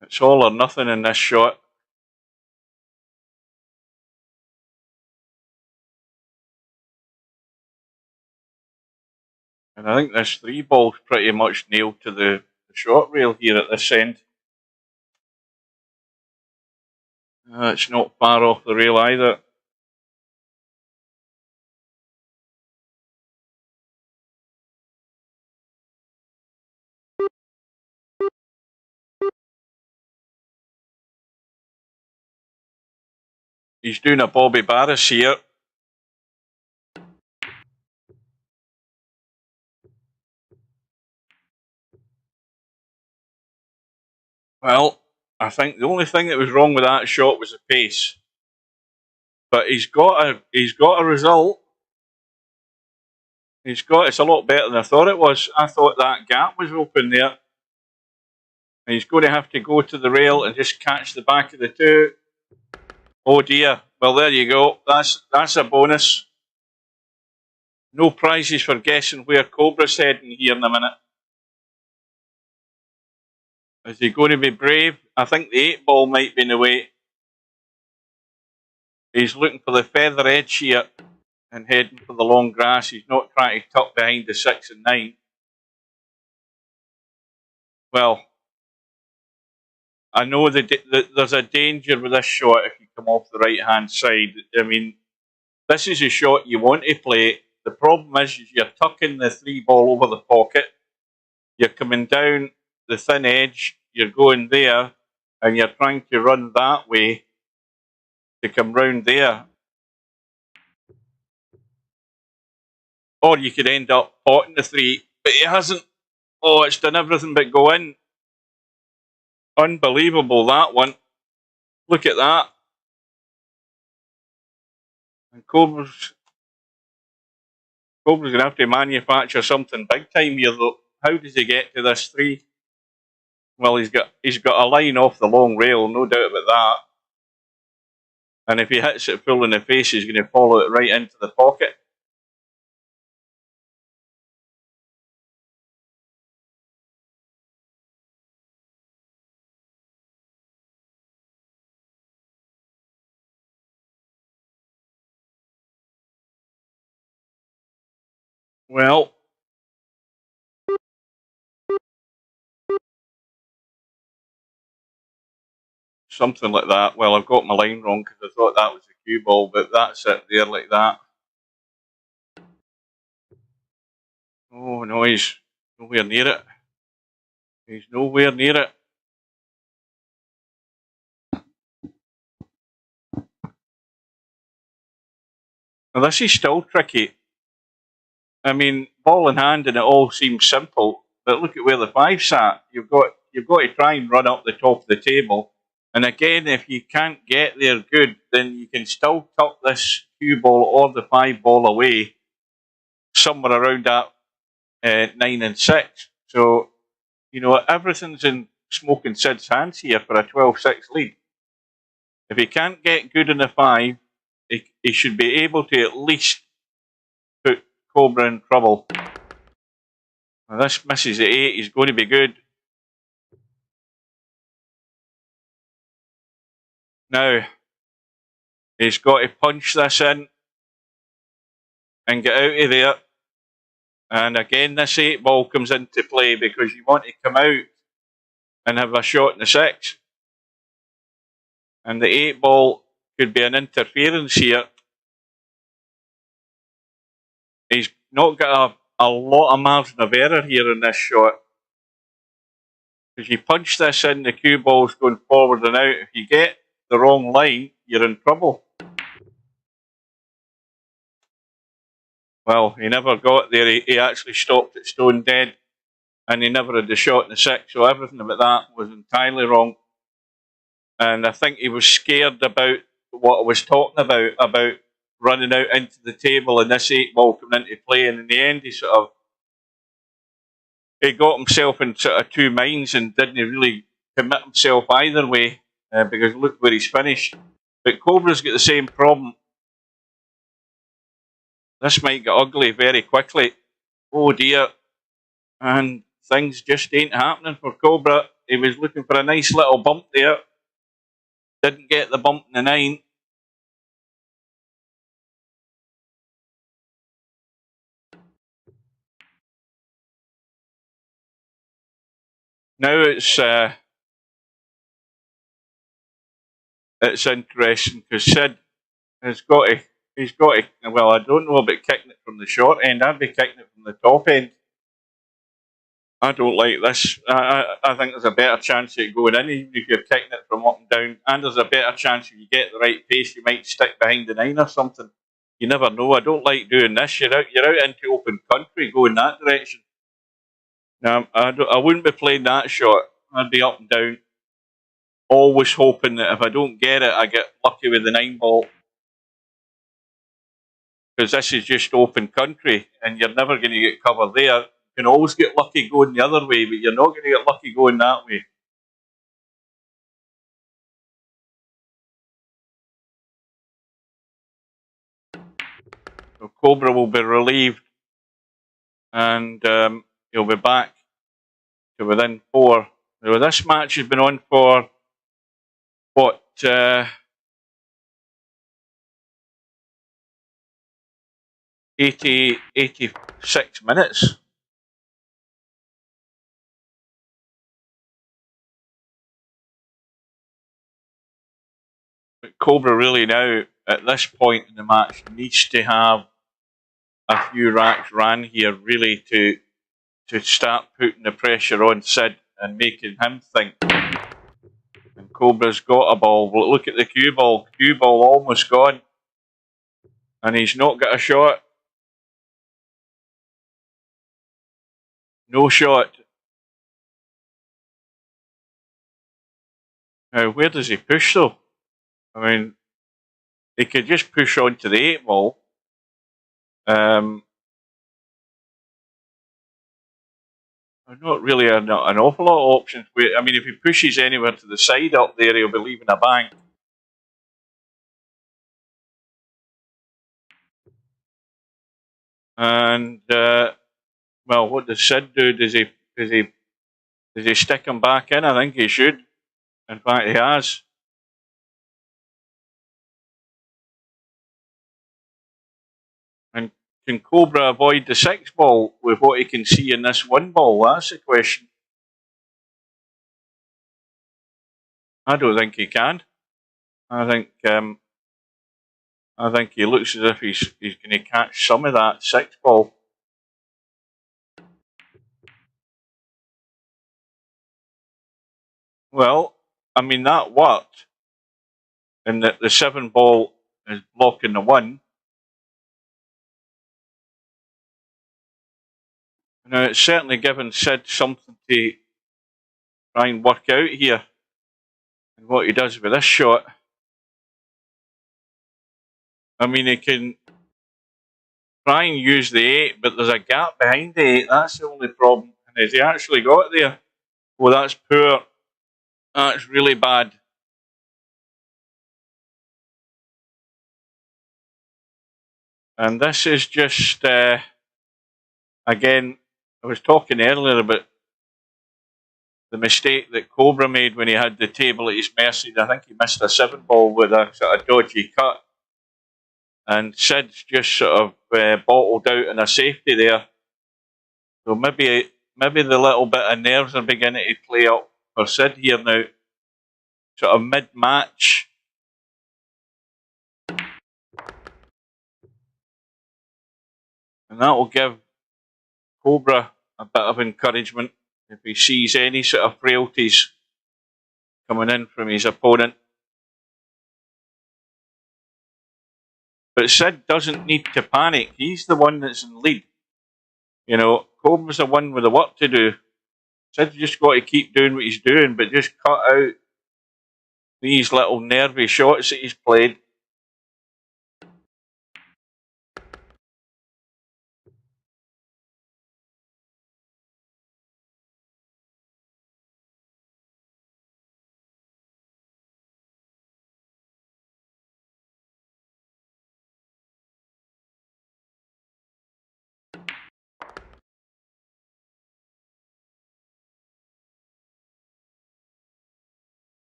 it's all or nothing in this shot. And I think this 3 ball's pretty much nailed to the short rail here at this end. It's not far off the rail either. He's doing a Bobby Barris here. Well, I think the only thing that was wrong with that shot was the pace. But he's got a result. It's a lot better than I thought it was. I thought that gap was open there. And he's going to have to go to the rail and just catch the back of the 2. Oh dear. Well, there you go. That's a bonus. No prizes for guessing where Cobra's heading here in a minute. Is he going to be brave? I think the 8 ball might be in the way. He's looking for the feather edge here and heading for the long grass. He's not trying to tuck behind the 6 and 9. Well, I know that there's a danger with this shot if you come off the right hand side. I mean, this is a shot you want to play. The problem is you're tucking the 3 ball over the pocket. You're coming down the thin edge. You're going there, and you're trying to run that way to come round there. Or you could end up potting the 3, but he hasn't. Oh, it's done everything but go in. Unbelievable, that one. Look at that. And Cobra's going to have to manufacture something big time here, though. How does he get to this 3? Well, he's got a line off the long rail, no doubt about that. And if he hits it full in the face, he's going to follow it right into the pocket. Well, something like that. Well, I've got my line wrong because I thought that was a cue ball, but that's it there like that. Oh, no, he's nowhere near it. He's nowhere near it. Now, this is still tricky. I mean, ball in hand and it all seems simple, but look at where the 5 sat. You've got to try and run up the top of the table. And again, if you can't get there good, then you can still tuck this cue ball or the 5 ball away somewhere around that 9 and 6. So, you know, everything's in Smokin Sid's hands here for a 12-6 lead. If he can't get good in the 5, he should be able to at least put Cobra in trouble. Now this misses the 8, he's going to be good. Now, he's got to punch this in and get out of there. And again, this 8 ball comes into play because you want to come out and have a shot in the 6. And the 8 ball could be an interference here. He's not got a lot of margin of error here in this shot. Because you punch this in, the cue ball's going forward and out. If you get the wrong line, you're in trouble. Well, he never got there. He actually stopped it stone dead. And he never had the shot in the 6. So everything about that was entirely wrong. And I think he was scared about what I was talking about running out into the table and this 8 ball coming into play. And in the end, he got himself in sort of 2 minds and didn't really commit himself either way because look where he's finished. But Cobra's got the same problem. This might get ugly very quickly. Oh dear. And things just ain't happening for Cobra. He was looking for a nice little bump there. Didn't get the bump in the 9. Now it's interesting because Sid has got to. He's got to. Well, I don't know about kicking it from the short end. I'd be kicking it from the top end. I don't like this. I think there's a better chance of it going in, even if you're kicking it from up and down. And there's a better chance if you get the right pace, you might stick behind the 9 or something. You never know. I don't like doing this. You're out into open country, going that direction. Now, I wouldn't be playing that shot. I'd be up and down, always hoping that if I don't get it, I get lucky with the 9 ball. Because this is just open country, and you're never going to get cover there. You can always get lucky going the other way, but you're not going to get lucky going that way. So Cobra will be relieved, and he'll be back to within 4. Now, this match has been on for, what, 86 minutes. Cobra really now, at this point in the match, needs to have a few racks ran here really to start putting the pressure on Sid and making him think. And Cobra's got a ball. Look at the cue ball. Cue ball almost gone. And he's not got a shot. No shot. Now, where does he push though? I mean, he could just push on to the 8 ball. Not really an awful lot of options. I mean, if he pushes anywhere to the side up there, he'll be leaving a bank. And well, what does Sid do? Does he stick him back in? I think he should. In fact, he has. And can Cobra avoid the 6 ball with what he can see in this 1 ball? That's the question. I don't think he can. I think he looks as if he's going to catch some of that 6 ball. Well, I mean, that worked. And that the 7 ball is blocking the 1. Now, it's certainly given Sid something to try and work out here. And what he does with this shot. I mean, he can try and use the 8, but there's a gap behind the 8. That's the only problem. And has he actually got it there? Oh, that's poor. That's really bad. And this is just, again, I was talking earlier about the mistake that Cobra made when he had the table at his mercy. I think he missed a 7 ball with a sort of dodgy cut. And Sid's just sort of bottled out in a safety there. So maybe the little bit of nerves are beginning to play up for Sid here now. Sort of mid-match. And that will give Cobra a bit of encouragement if he sees any sort of frailties coming in from his opponent. But Sid doesn't need to panic. He's the one that's in lead. You know, Cobra's the one with the work to do. Sid's just got to keep doing what he's doing, but just cut out these little nervy shots that he's played.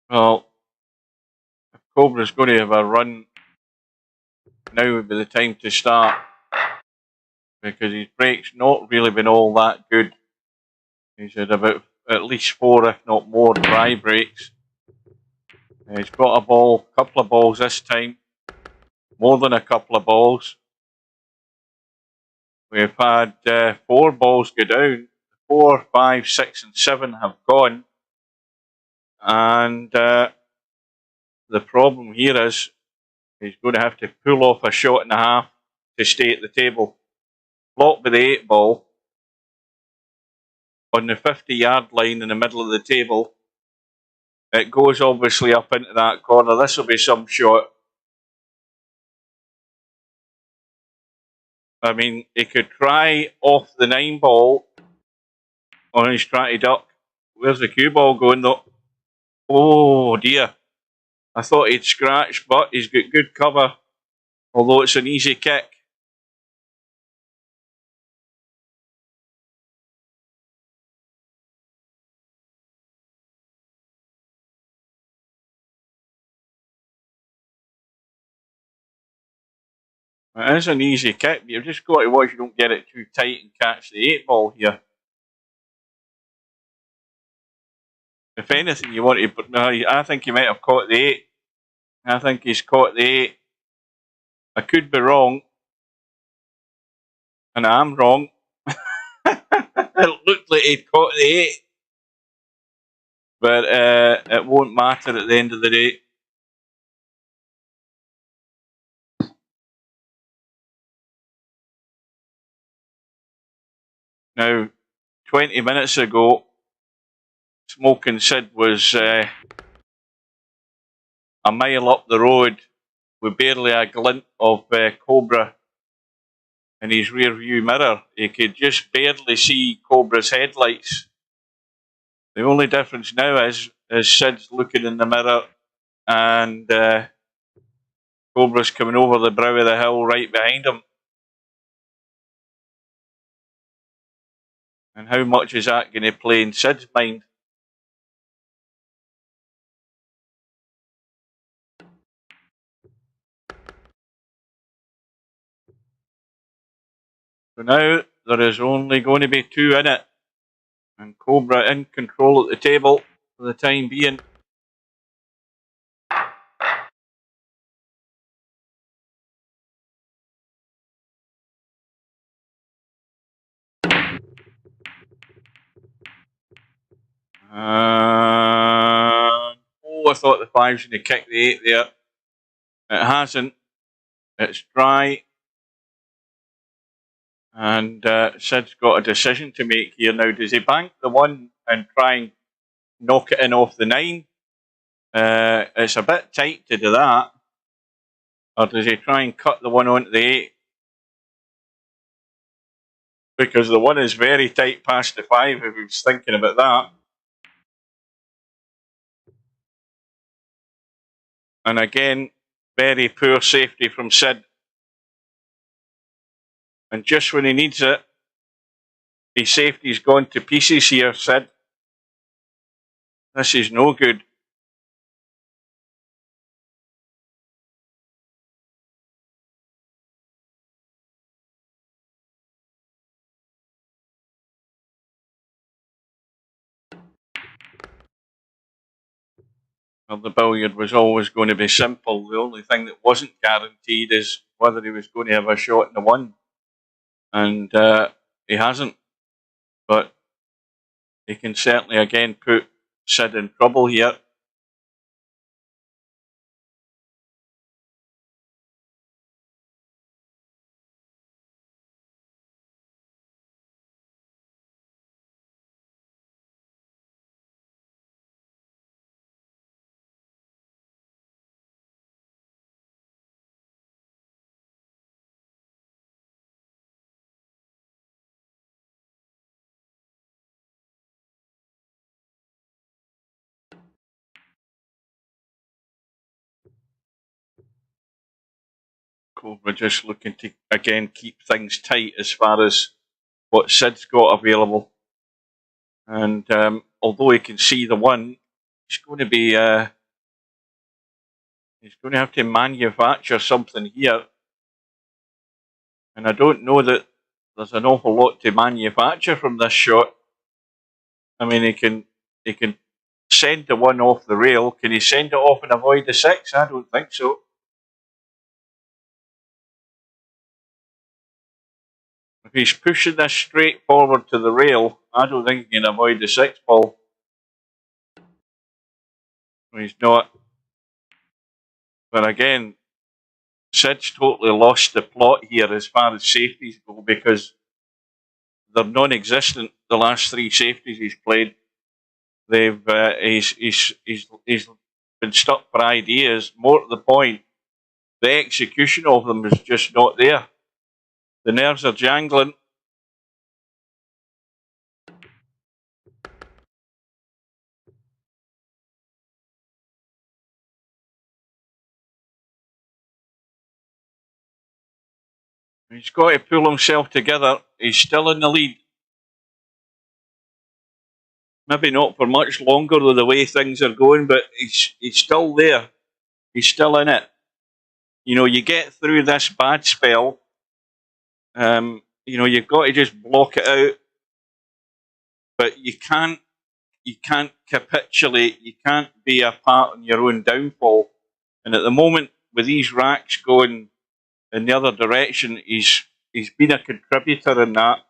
Well, if Cobra's going to have a run, now would be the time to start. Because his break's not really been all that good. He's had about at least 4, if not more, dry breaks. He's got a ball, couple of balls this time. More than a couple of balls. We've had 4 balls go down. 4, 5, 6 and 7 have gone. And the problem here is he's going to have to pull off a shot and a half to stay at the table. Blocked by the 8 ball on the 50-yard line in the middle of the table. It goes obviously up into that corner. This will be some shot. I mean, he could try off the 9 ball on his try to duck. Where's the cue ball going though? Oh dear. I thought he'd scratch, but he's got good cover. Although it's an easy kick. It is an easy kick, but you've just got to watch you don't get it too tight and catch the 8-ball here. If anything, you want to. I think he might have caught the 8. I think he's caught the 8. I could be wrong, and I am wrong. It looked like he'd caught the 8, but it won't matter at the end of the day. Now, 20 minutes ago, Smokin Sid was a mile up the road with barely a glint of Cobra in his rear view mirror. He could just barely see Cobra's headlights. The only difference now is Sid's looking in the mirror and Cobra's coming over the brow of the hill right behind him. And how much is that going to play in Sid's mind? So now there is only going to be 2 in it. And Cobra in control at the table for the time being. I thought the 5 was going to kick the 8 there. It hasn't. It's dry. And Sid's got a decision to make here now. Does he bank the 1 and try and knock it in off the 9? It's a bit tight to do that. Or does he try and cut the 1 onto the 8? Because the 1 is very tight past the 5 if he was thinking about that. And again, very poor safety from Sid. And just when he needs it, his safety's gone to pieces here, Sid. This is no good. Well, the billiard was always going to be simple. The only thing that wasn't guaranteed is whether he was going to have a shot in the 1. And he hasn't. But he can certainly again put Sid in trouble here. Cobra just looking to, again, keep things tight as far as what Sid's got available. And although he can see the 1, he's going to be... he's going to have to manufacture something here. And I don't know that there's an awful lot to manufacture from this shot. I mean, he can send the 1 off the rail. Can he send it off and avoid the 6? I don't think so. If he's pushing this straight forward to the rail, I don't think he can avoid the 6 ball. He's not. But again, Sid's totally lost the plot here as far as safeties go because they're non-existent. The last 3 safeties he's played, he's been stuck for ideas. More to the point, the execution of them is just not there. The nerves are jangling. He's got to pull himself together. He's still in the lead. Maybe not for much longer with the way things are going, but he's still there. He's still in it. You know, you get through this bad spell. You know, you've got to just block it out, but you can't capitulate. You can't be a part in your own downfall. And at the moment, with these racks going in the other direction, he's been a contributor in that.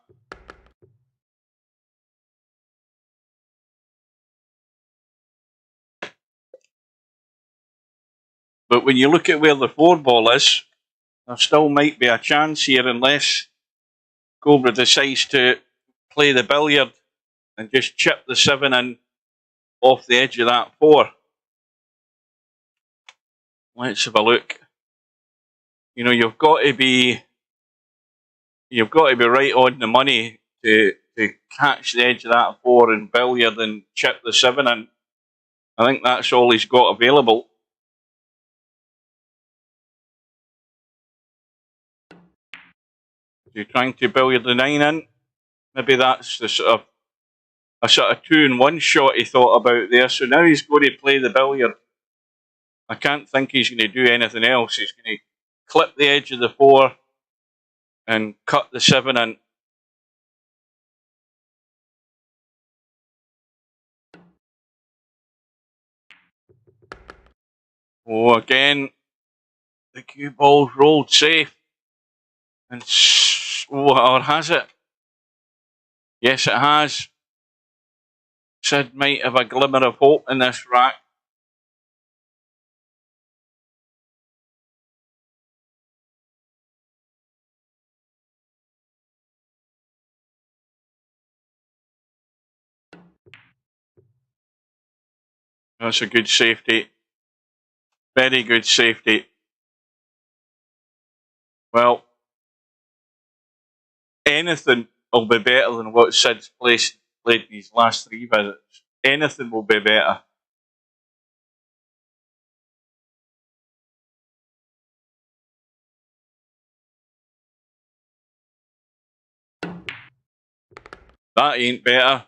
But when you look at where the 4 ball is, there still might be a chance here unless Cobra decides to play the billiard and just chip the 7 in off the edge of that 4. Let's have a look. You know, you've got to be right on the money to catch the edge of that 4 and billiard and chip the 7 in. I think that's all he's got available. You're trying to billiard the 9 in. Maybe that's the sort of a 2-in-1 shot he thought about there. So now he's going to play the billiard. I can't think he's going to do anything else. He's going to clip the edge of the 4 and cut the 7 in. Oh, again, the cue ball's rolled safe. And or has it? Yes, it has. Sid might have a glimmer of hope in this rack. That's a good safety. Very good safety. Well, anything will be better than what Sid's played these last 3 visits. Anything will be better. That ain't better.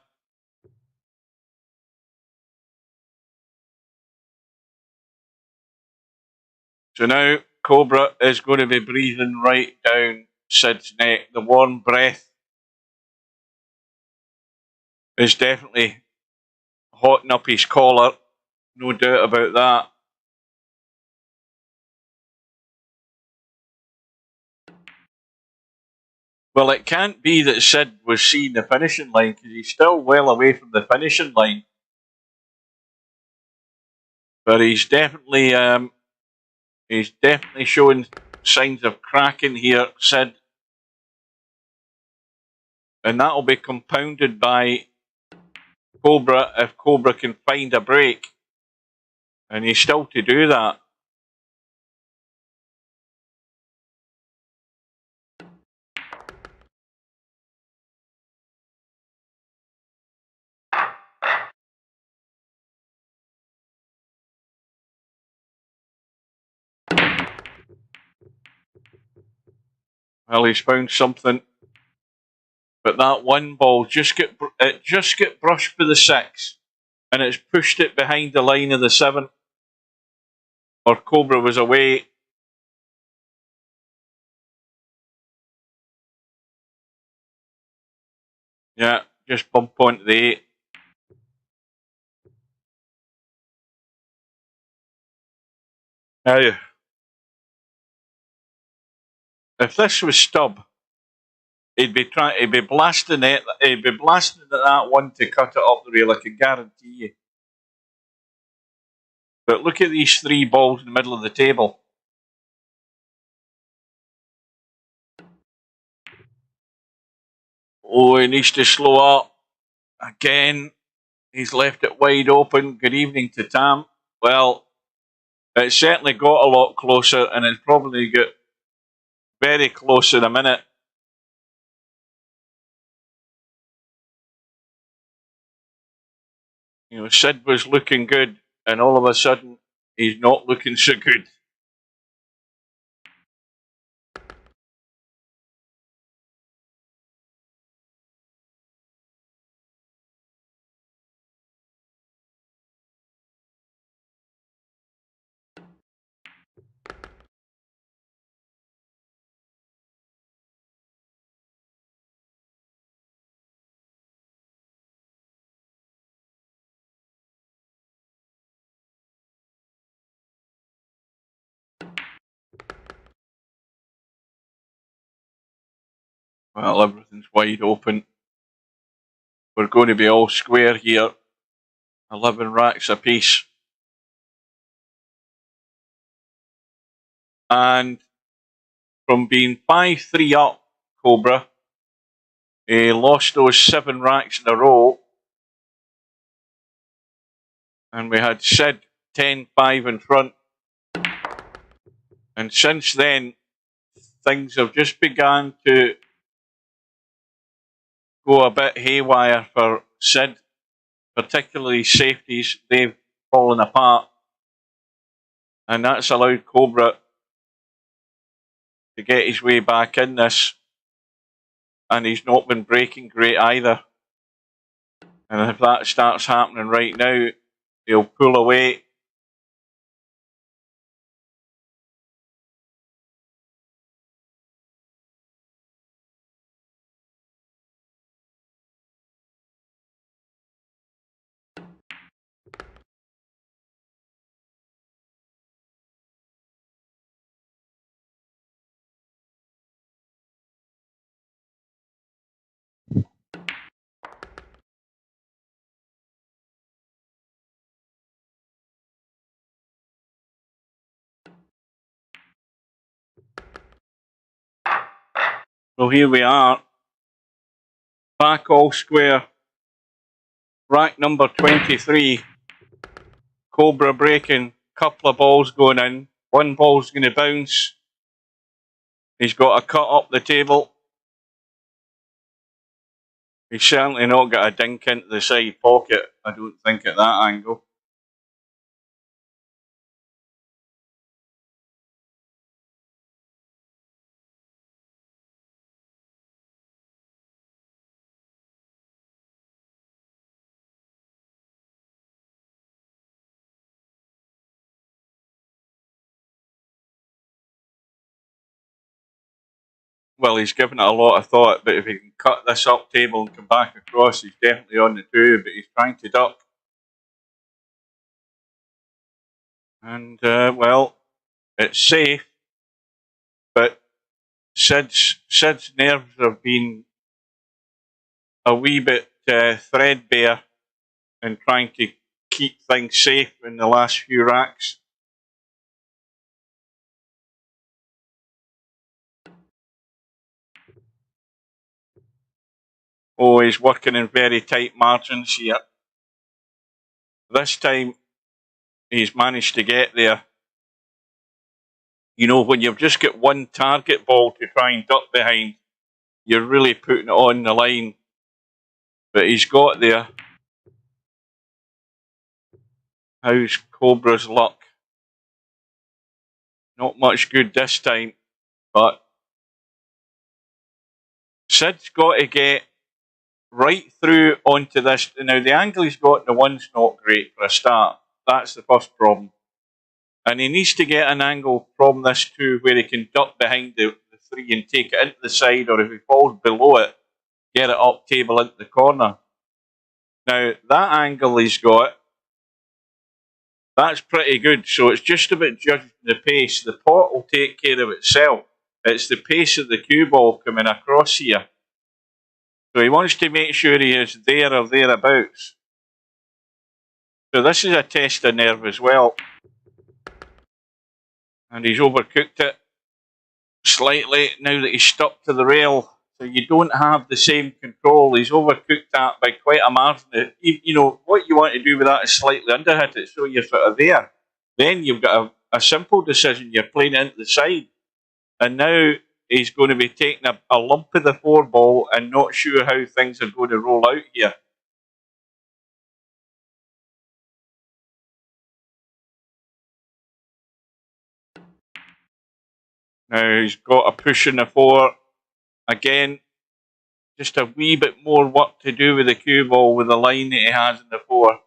So now Cobra is going to be breathing right down Sid's neck. The warm breath is definitely hotting up his collar. No doubt about that. Well, it can't be that Sid was seeing the finishing line because he's still well away from the finishing line. But he's definitely showing signs of cracking here, Sid. And that'll be compounded by Cobra if Cobra can find a break. And he's still to do that. Well, he's found something. But that 1 ball just get brushed for the 6. And it's pushed it behind the line of the 7. Or Cobra was away. Yeah, just bump onto the 8. Now, if this was Stubb, he'd be blasting it. He'd be blasting at that 1 to cut it up the rail. I can guarantee you. But look at these 3 balls in the middle of the table. Oh, he needs to slow up. Again, he's left it wide open. Good evening to Tam. Well, it certainly got a lot closer, and it's probably got very close in a minute. You know, Sid was looking good, and all of a sudden, he's not looking so good. Well, everything's wide open. We're going to be all square here. 11 racks apiece. And from being 5-3 up, Cobra, he lost those 7 racks in a row. And we had Sid 10-5 in front. And since then, things have just begun to go a bit haywire for Sid, particularly safeties. They've fallen apart. And that's allowed Cobra to get his way back in this. And he's not been breaking great either. And if that starts happening right now, he'll pull away. So here we are, back all square, rack number 23, Cobra breaking, couple of balls going in, one ball's going to bounce, he's got a cut up the table, he's certainly not got a dink into the side pocket, I don't think at that angle. Well, he's given it a lot of thought, but if he can cut this up table and come back across, he's definitely on the 2, but he's trying to duck. And, well, it's safe, but Sid's nerves have been a wee bit threadbare in trying to keep things safe in the last few racks. Oh, he's working in very tight margins here. This time, he's managed to get there. You know, when you've just got one target ball to try and duck behind, you're really putting it on the line. But he's got there. How's Cobra's luck? Not much good this time, but Sid's got to get right through onto this. Now, the angle he's got in the 1's not great for a start. That's the first problem. And he needs to get an angle from this 2 where he can duck behind the 3 and take it into the side, or if he falls below it, get it up table into the corner. Now, that angle he's got, that's pretty good. So it's just about judging the pace. The pot will take care of itself. It's the pace of the cue ball coming across here. So he wants to make sure he is there or thereabouts. So this is a test of nerve as well. And he's overcooked it slightly now that he's stuck to the rail. So you don't have the same control. He's overcooked that by quite a margin. You know, what you want to do with that is slightly underhit it so you're sort of there. Then you've got a simple decision. You're playing it into the side. And now he's going to be taking a lump of the 4 ball and not sure how things are going to roll out here. Now he's got a push in the 4. Again, just a wee bit more work to do with the cue ball with the line that he has in the 4.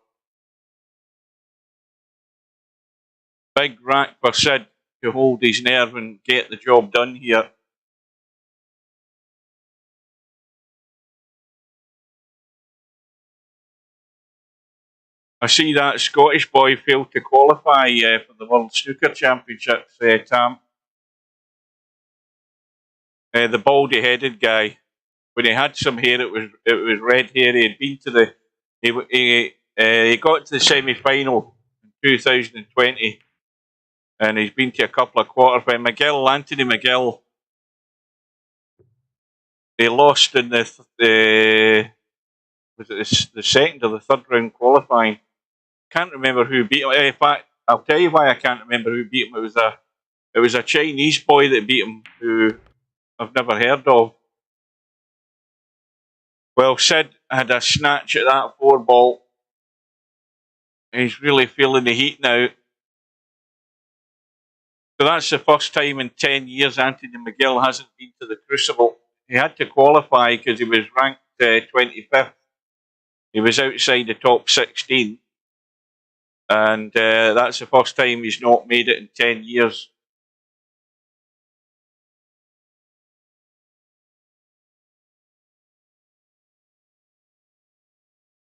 Big rack for Sid to hold his nerve and get the job done here. I see that Scottish boy failed to qualify for the World Snooker Championships, Tam. The baldy-headed guy. when he had some hair, it was red hair. He had been to the he got to the semi-final in 2020, and he's been to a couple of quarters. By Anthony McGill, they lost in the was it the second or the third round qualifying. Can't remember who beat him. In fact, I'll tell you why I can't remember who beat him. It was a Chinese boy that beat him, who I've never heard of. Well, Sid had a snatch at that 4-ball. He's really feeling the heat now. So that's the first time in 10 years Anthony McGill hasn't been to the Crucible. He had to qualify because he was ranked 25th. He was outside the top 16. And that's the first time he's not made it in 10 years.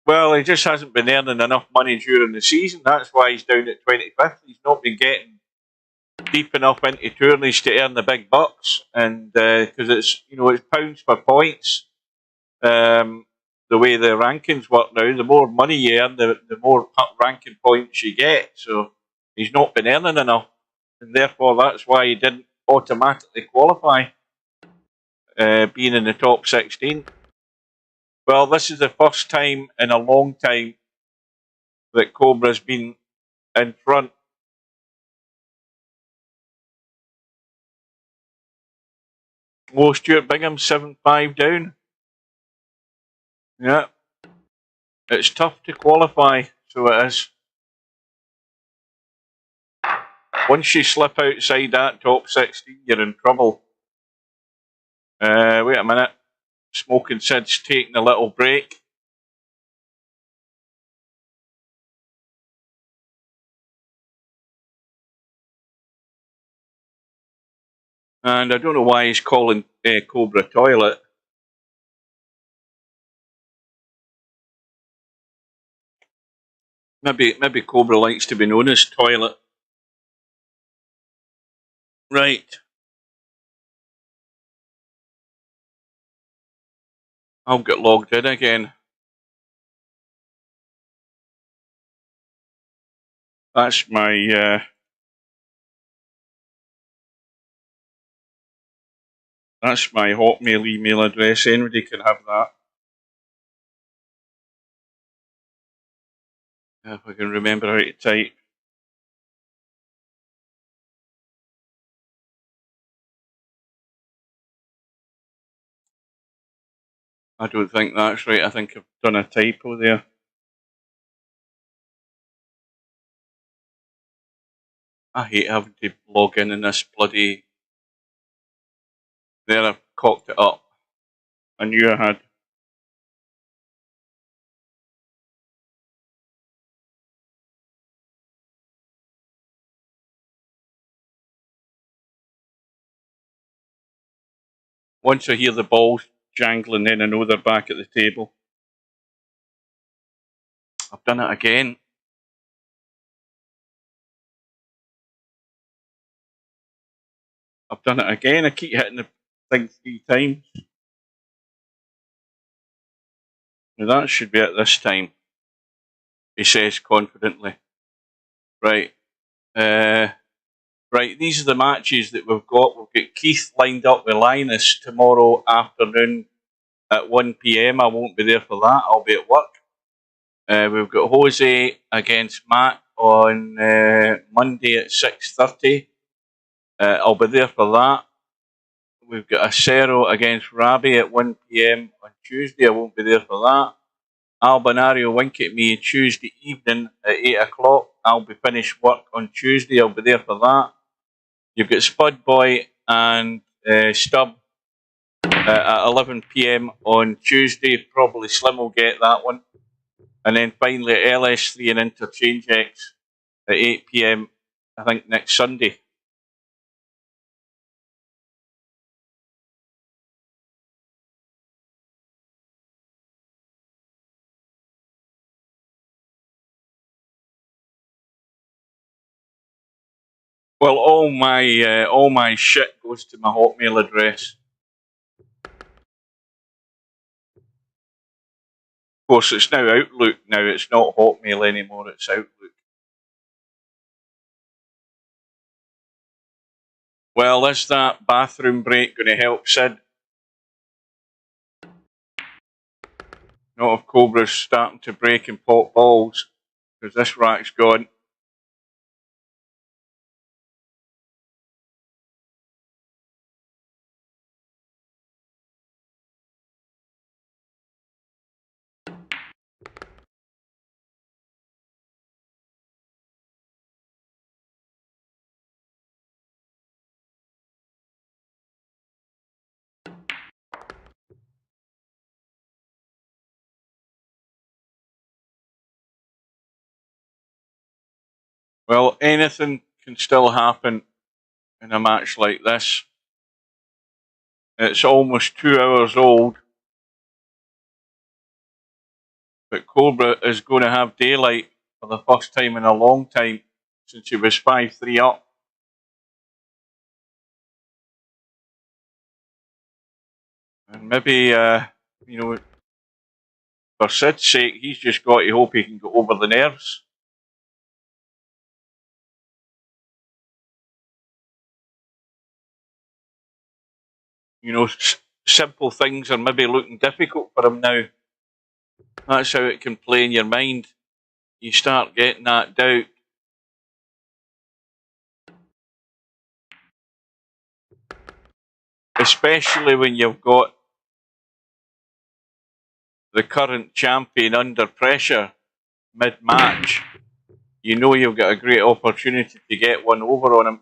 Well, he just hasn't been earning enough money during the season. That's why he's down at 25th. He's not been getting deep enough into tourneys to earn the big bucks, and because it's it's pounds per points. The way the rankings work now, the more money you earn, the more ranking points you get. So he's not been earning enough, and therefore that's why he didn't automatically qualify, being in the top 16. Well, this is the first time in a long time that Cobra's been in front. Oh, Stuart Bingham 7-5 down. Yeah. It's tough to qualify, so it is. Once you slip outside that top 16, you're in trouble. Wait a minute. Smokin Sid's taking a little break. And I don't know why he's calling Cobra toilet. Maybe Cobra likes to be known as toilet. Right. I'll get logged in again. That's my Hotmail email address. Anybody can have that. If I can remember how to type. I don't think that's right. I think I've done a typo there. I hate having to log in this bloody... There, I've cocked it up. I knew I had. Once I hear the balls jangling, then I know they're back at the table. I've done it again. I've done it again. I keep hitting the thing 3 times. Now that should be it this time, he says confidently. Right. Right, these are the matches that we've got. We've got Keith lined up with Linus tomorrow afternoon at 1 PM. I won't be there for that. I'll be at work. We've got Jose against Matt on Monday at 6:30. I'll be there for that. We've got Acero against Rabi at 1 PM on Tuesday. I won't be there for that. Albinario wink at me Tuesday evening at 8 o'clock. I'll be finished work on Tuesday. I'll be there for that. You've got Spud Boy and Stub at 11 PM on Tuesday. Probably Slim will get that one. And then finally LS3 and Interchange X at 8 PM, I think next Sunday. Well, all my shit goes to my Hotmail address. course, it's now Outlook now. It's not Hotmail anymore. It's Outlook. Well, is that bathroom break going to help Sid? Not if Cobra's starting to break and pop balls, because this rack's gone. Well, anything can still happen in a match like this. It's almost 2 hours old, but Cobra is going to have daylight for the first time in a long time since he was 5-3 up. And maybe, you know, for Sid's sake, he's just got to hope he can get over the nerves. You know, simple things are maybe looking difficult for him now. That's how it can play in your mind. You start getting that doubt. Especially when you've got the current champion under pressure mid-match. You know you've got a great opportunity to get one over on him.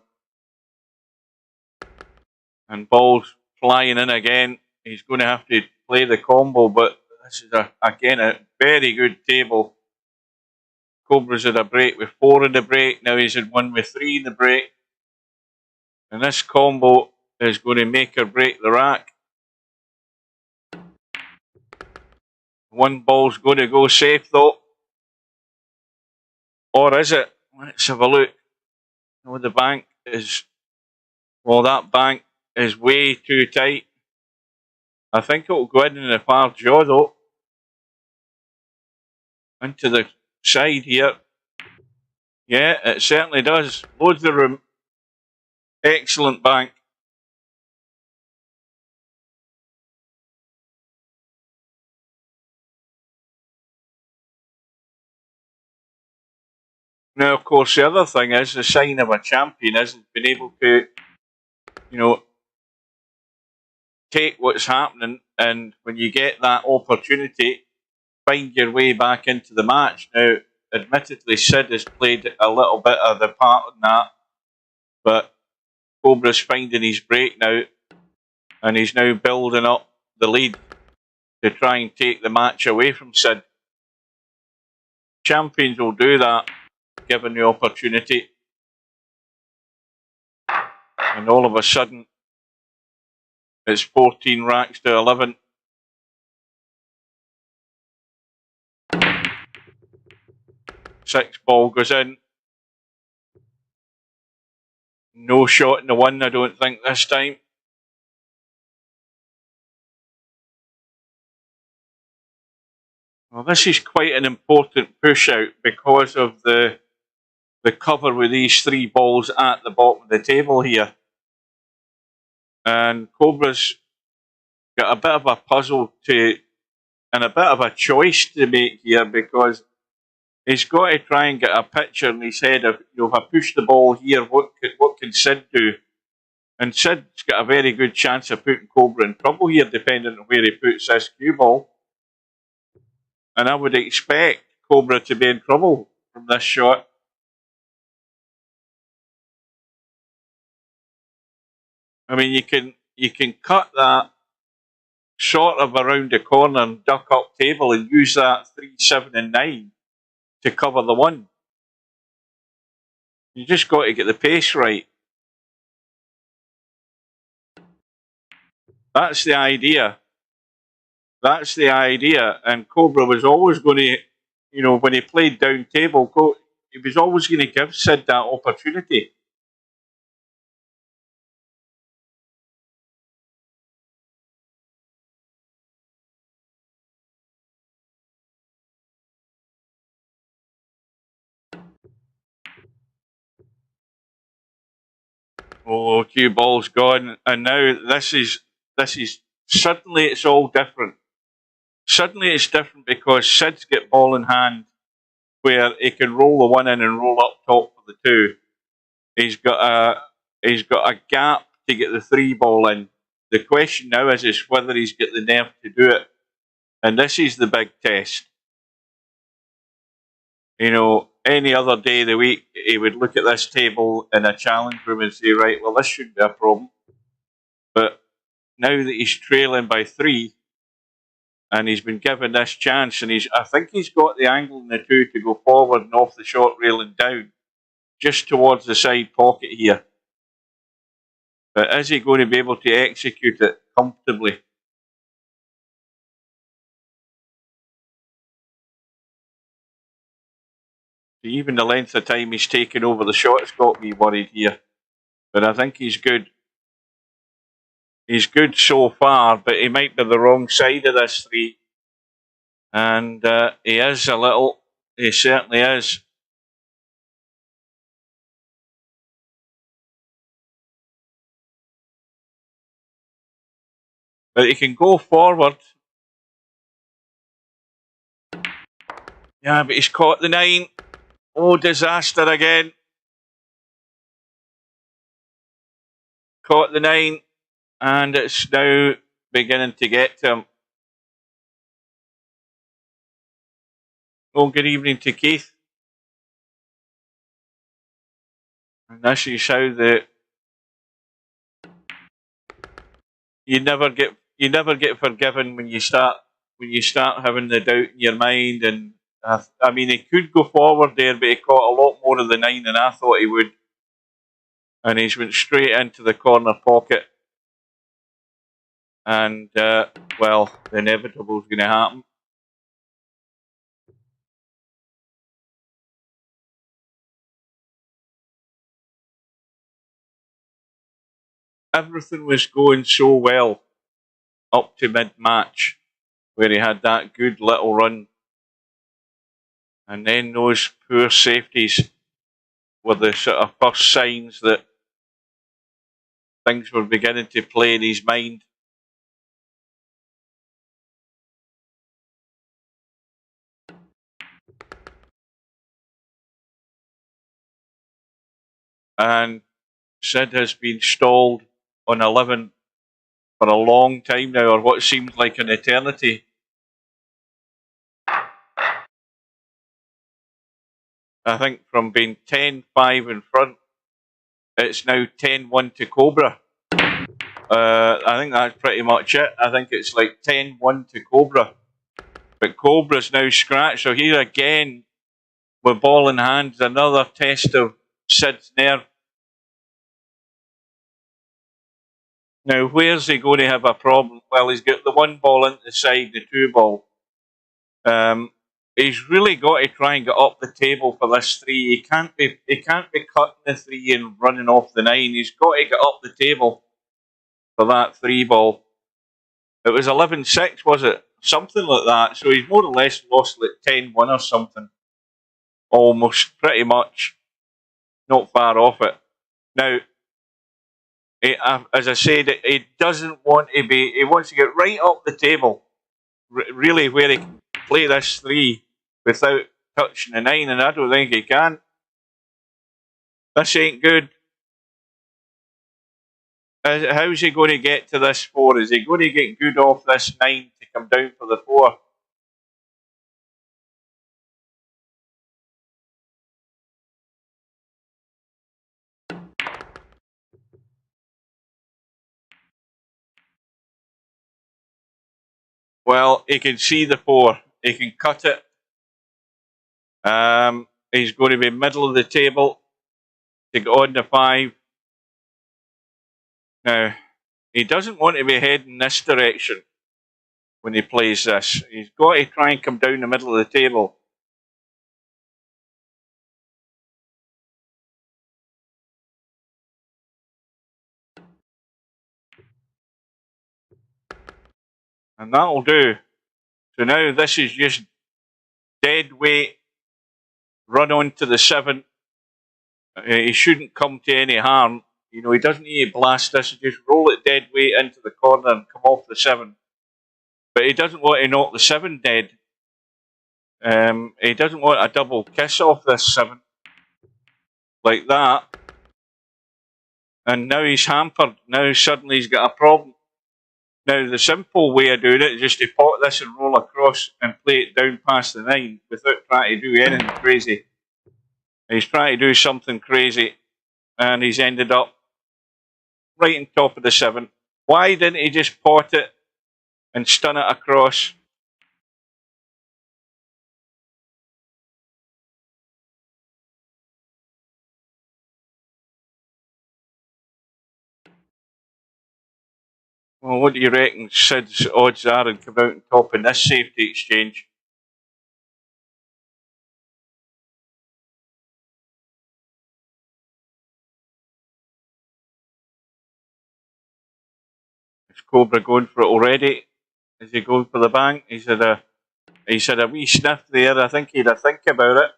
And ball's flying in again. He's going to have to play the combo, but this is, again, a very good table. Cobra's had a break with 4 in the break. Now he's had one with 3 in the break. And this combo is going to make or break the rack. One ball's going to go safe, though. Or is it? Let's have a look. Oh, the bank is... Well, that bank is way too tight. I think it'll go in the far jaw, though. Into the side here. Yeah, it certainly does. Loads of room. Excellent bank. Now, of course, the other thing is the sign of a champion is being able to, you know, take what's happening, and when you get that opportunity, find your way back into the match. Now, admittedly, Sid has played a little bit of the part in that, but Cobra's finding his break now, and he's now building up the lead to try and take the match away from Sid. Champions will do that, given the opportunity. And all of a sudden, it's 14 racks to 11. Six ball goes in. No shot in the one, I don't think, this time. Well, this is quite an important push out because of the cover with these 3 balls at the bottom of the table here. And Cobra's got a bit of a puzzle and a bit of a choice to make here, because he's got to try and get a picture in his head of, you know, if I push the ball here, what can Sid do? And Sid's got a very good chance of putting Cobra in trouble here, depending on where he puts this cue ball. And I would expect Cobra to be in trouble from this shot. I mean, you can cut that sort of around the corner and duck up table and use that 3, 7 and 9 to cover the 1. You just got to get the pace right. That's the idea. That's the idea. And Cobra was always going to, you know, when he played down table, he was always going to give Sid that opportunity. Oh, cue ball's gone, and now this is suddenly it's all different. Suddenly it's different because Sid's got ball in hand, where he can roll the one in and roll up top for the two. He's got a gap to get the three ball in. The question now is whether he's got the nerve to do it, and this is the big test. You know, any other day of the week, he would look at this table in a challenge room and say, right, well, this shouldn't be a problem. But now that he's trailing by 3, and he's been given this chance, and I think he's got the angle in the 2 to go forward and off the short rail and down, just towards the side pocket here. But is he going to be able to execute it comfortably? Even the length of time he's taken over the shot's got me worried here. But I think he's good. He's good so far, but he might be the wrong side of this 3. And he is a little. He certainly is. But he can go forward. Yeah, but he's caught the 9. Oh, disaster again. Caught the 9. And it's now beginning to get to him. Oh, good evening to Keith. And this is how you never get forgiven when you start having the doubt in your mind. And I mean, he could go forward there, but he caught a lot more of the 9 than I thought he would. And he's went straight into the corner pocket. And, well, the inevitable is going to happen. Everything was going so well up to mid-match, where he had that good little run. And then those poor safeties were the sort of first signs that things were beginning to play in his mind. And Sid has been stalled on 11 for a long time now, or what seems like an eternity. I think from being 10-5 in front, it's now 10-1 to Cobra. I think that's pretty much it. I think it's like 10-1 to Cobra. But Cobra's now scratched, so here again, with ball in hand, another test of Sid's nerve. Now, where's he going to have a problem? Well, he's got the 1 ball into the side, the 2 ball. He's really got to try and get up the table for this 3. He can't be cutting the 3 and running off the 9. He's got to get up the table for that 3 ball. It was 11-6, was it? Something like that. So he's more or less lost like 10-1 or something. Almost, pretty much. Not far off it. Now, as I said, he doesn't want to be. He wants to get right up the table, really, where he can play this 3 without touching the 9, and I don't think he can. This ain't good. How's he going to get to this 4? Is he going to get good off this 9 to come down for the 4? Well, he can see the 4. He can cut it. He's going to be middle of the table to get on the 5. Now, he doesn't want to be heading this direction when he plays this. He's got to try and come down the middle of the table. And that'll do. So now this is just dead weight. Run on to the 7. He shouldn't come to any harm. You know, he doesn't need to blast this. Just roll it dead weight into the corner and come off the 7. But he doesn't want to knock the 7 dead. He doesn't want a double kiss off this 7 like that. And now he's hampered. Now suddenly he's got a problem. Now the simple way of doing it is just to pot this and roll across and play it down past the 9 without trying to do anything crazy. He's trying to do something crazy and he's ended up right on top of the 7. Why didn't he just pot it and stun it across? Well, what do you reckon Sid's odds are in coming out on top in this safety exchange? Is Cobra going for it already? Is he going for the bank? He's had a wee sniff there. I think he'd think about it.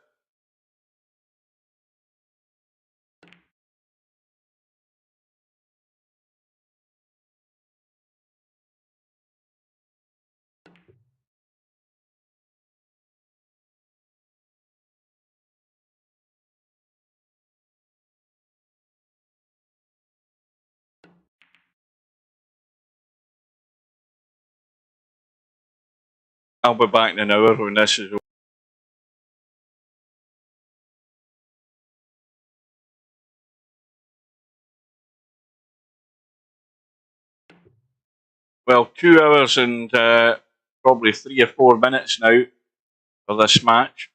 I'll be back in an hour when this is over. Well, 2 hours and probably 3 or 4 minutes now for this match.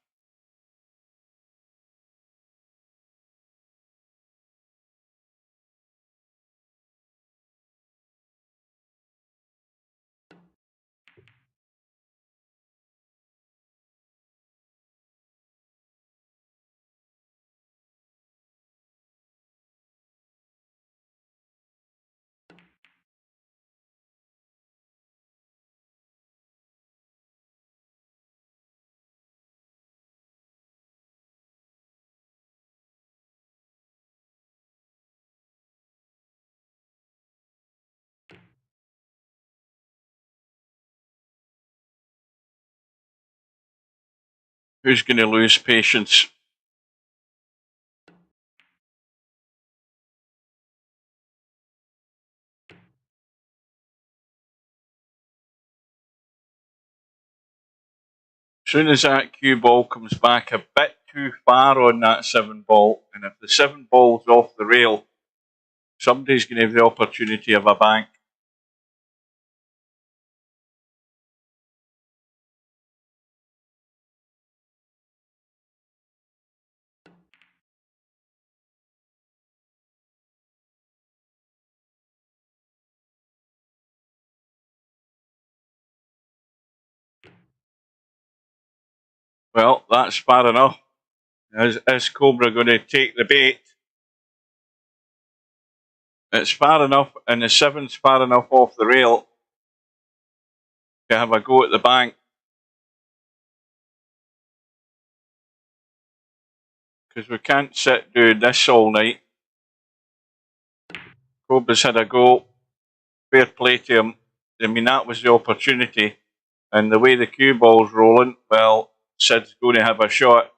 Who's going to lose patience? As soon as that cue ball comes back a bit too far on that 7 ball, and if the 7 ball's off the rail, somebody's going to have the opportunity of a bank. Well, that's far enough. Is Cobra going to take the bait? It's far enough, and the 7's far enough off the rail to have a go at the bank. Because we can't sit doing this all night. Cobra's had a go. Fair play to him. I mean, that was the opportunity. And the way the cue ball's rolling, well, Sid's going to have a shot.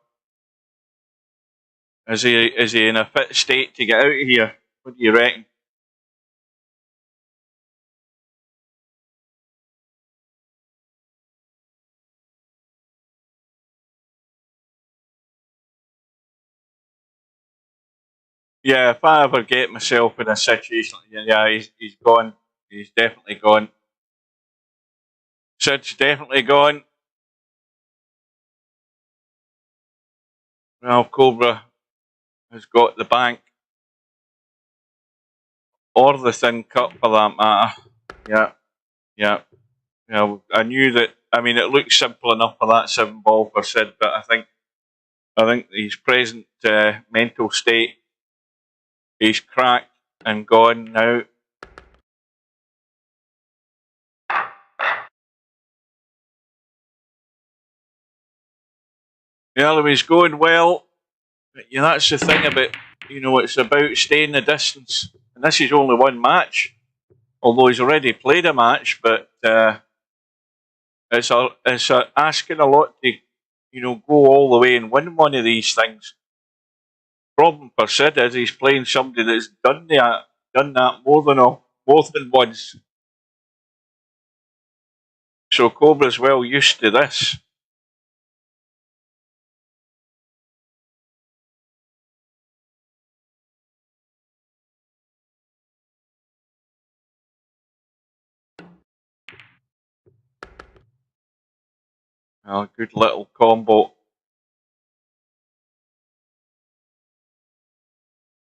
Is he in a fit state to get out of here? What do you reckon? Yeah, if I ever get myself in a situation, yeah, he's gone. He's definitely gone. Sid's definitely gone. Well, Cobra has got the bank. Or the thin cut for that matter. Yeah, yeah. Yeah, I knew that. I mean, it looked simple enough for that 7 ball for Sid, but I think his present mental state, he's cracked and gone now. Well, he was going well. But yeah, that's the thing about, you know, it's about staying the distance. And this is only one match, although he's already played a match. But it's asking a lot to, you know, go all the way and win one of these things. Problem for Sid is he's playing somebody that's done that more than once. So Cobra's well used to this. Oh, good little combo.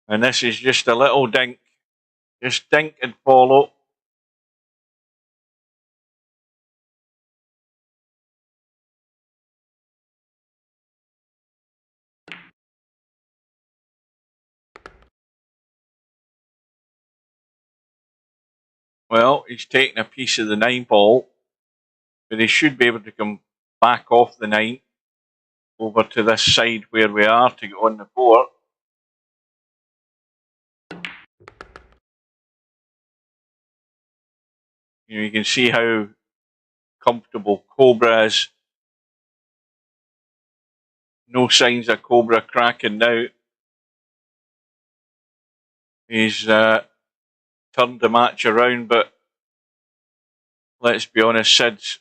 And this is just a little dink. Just dink and follow. Well, he's taking a piece of the 9 ball, but he should be able to come back off the 9 over to this side where we are to get on the 4. You know, you can see how comfortable Cobra is. No signs of Cobra cracking now. He's turned the match around, but let's be honest, Sid's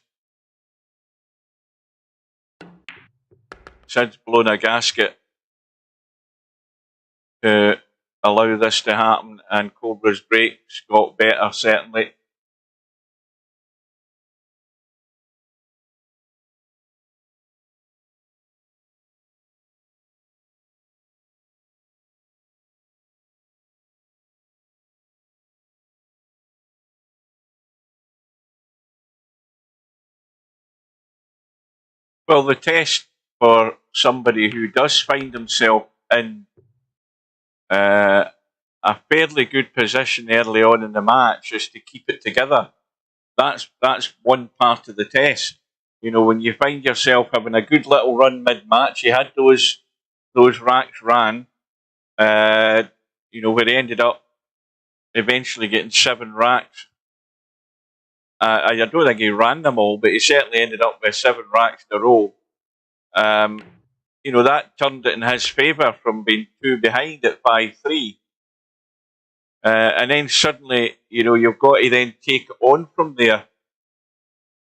blown a gasket to allow this to happen, and Cobra's breaks got better, certainly. Well, the test for somebody who does find himself in a fairly good position early on in the match is to keep it together. That's one part of the test. You know, when you find yourself having a good little run mid-match, he had those racks ran, you know, where he ended up eventually getting 7 racks. I don't think he ran them all, but he certainly ended up with 7 racks in a row. You know, that turned it in his favour from being 2 behind at 5-3. And then suddenly, you know, you've got to then take it on from there.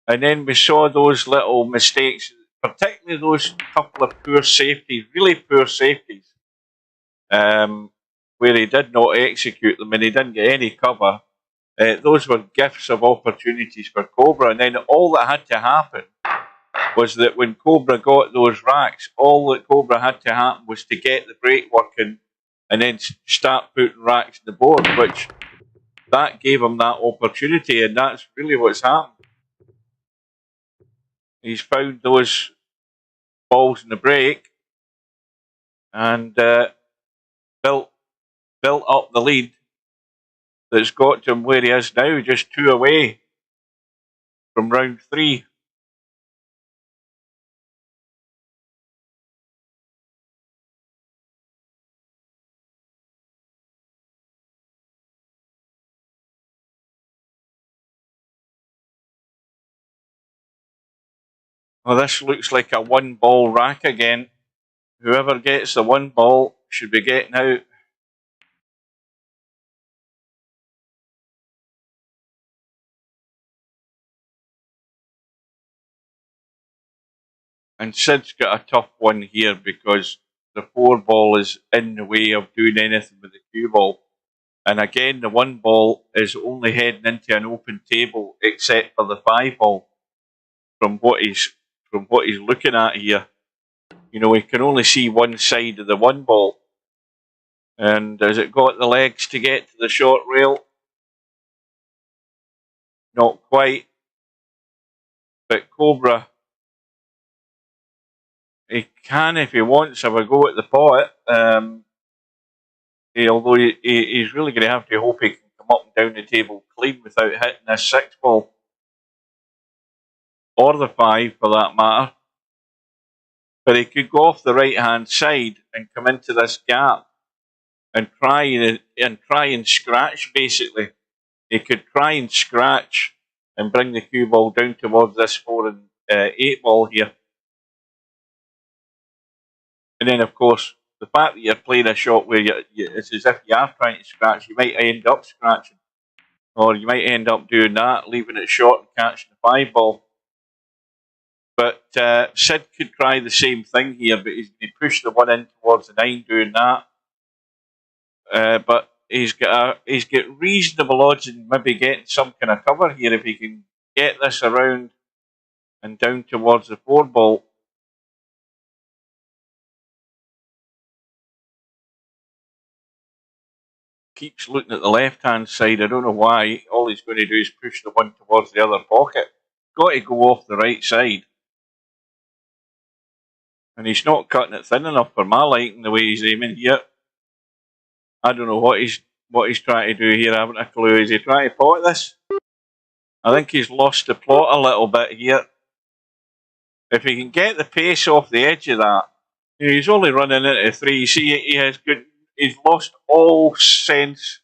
And then we saw those little mistakes, particularly those couple of poor safeties, really poor safeties, where he did not execute them and he didn't get any cover. Those were gifts of opportunities for Cobra. And then all that had to happen was that when Cobra got those racks, all that Cobra had to happen was to get the break working and then start putting racks on the board, which that gave him that opportunity, and that's really what's happened. He's found those balls in the break and built up the lead that's got to him where he is now, just 2 away from round 3. Well, this looks like a 1 ball rack again. Whoever gets the 1 ball should be getting out. And Sid's got a tough one here because the 4 ball is in the way of doing anything with the cue ball. And again, the 1 ball is only heading into an open table except for the 5 ball from what he's looking at here. You know, he can only see one side of the 1 ball. And has it got the legs to get to the short rail? Not quite. But Cobra, he can, if he wants, have a go at the pot. Although he's really going to have to hope he can come up and down the table clean without hitting this 6 ball. Or the 5, for that matter. But he could go off the right-hand side and come into this gap and try and scratch, basically. He could try and scratch and bring the cue ball down towards this 4 and 8 ball here. And then, of course, the fact that you're playing a shot where it's as if you are trying to scratch, you might end up scratching. Or you might end up doing that, leaving it short and catching the 5 ball. But Sid could try the same thing here, but he's going to push the 1 in towards the 9 doing that. But he's got reasonable odds in maybe getting some kind of cover here if he can get this around and down towards the 4 ball. Keeps looking at the left-hand side. I don't know why. All he's going to do is push the 1 towards the other pocket. Got to go off the right side. And he's not cutting it thin enough for my liking the way he's aiming here. I don't know what he's trying to do here. I haven't a clue. Is he trying to pot this? I think he's lost the plot a little bit here. If he can get the pace off the edge of that, he's only running into 3. You see, he's lost all sense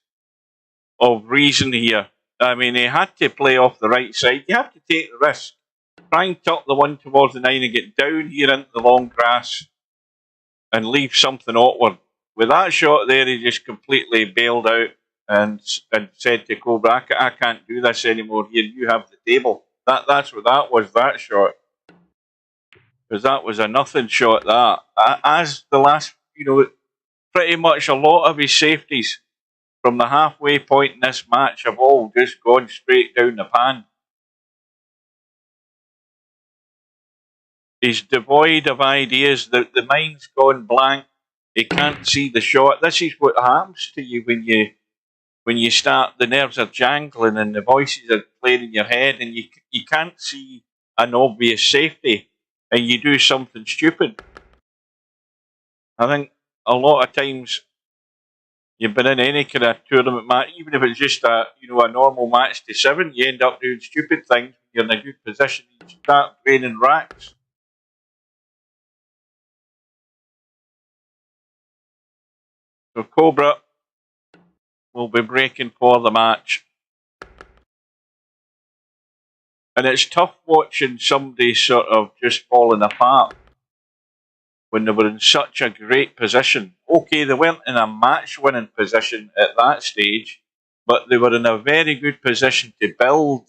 of reason here. I mean, he had to play off the right side. You have to take the risk. Try and tuck the 1 towards the 9 and get down here into the long grass and leave something awkward. With that shot there, he just completely bailed out and said to Cobra, I can't do this anymore. Here, you have the table. That's what that was, that shot. Because that was a nothing shot, that. As the last, pretty much a lot of his safeties from the halfway point in this match have all just gone straight down the pan. He's devoid of ideas. The mind's gone blank. He can't see the shot. This is what happens to you when you start. The nerves are jangling and the voices are playing in your head, and you can't see an obvious safety, and you do something stupid. I think a lot of times you've been in any kind of tournament match, even if it's just a normal match to 7, you end up doing stupid things. You're in a good position. You start draining racks. So Cobra will be breaking for the match. And it's tough watching somebody sort of just falling apart when they were in such a great position. Okay, they weren't in a match-winning position at that stage, but they were in a very good position to build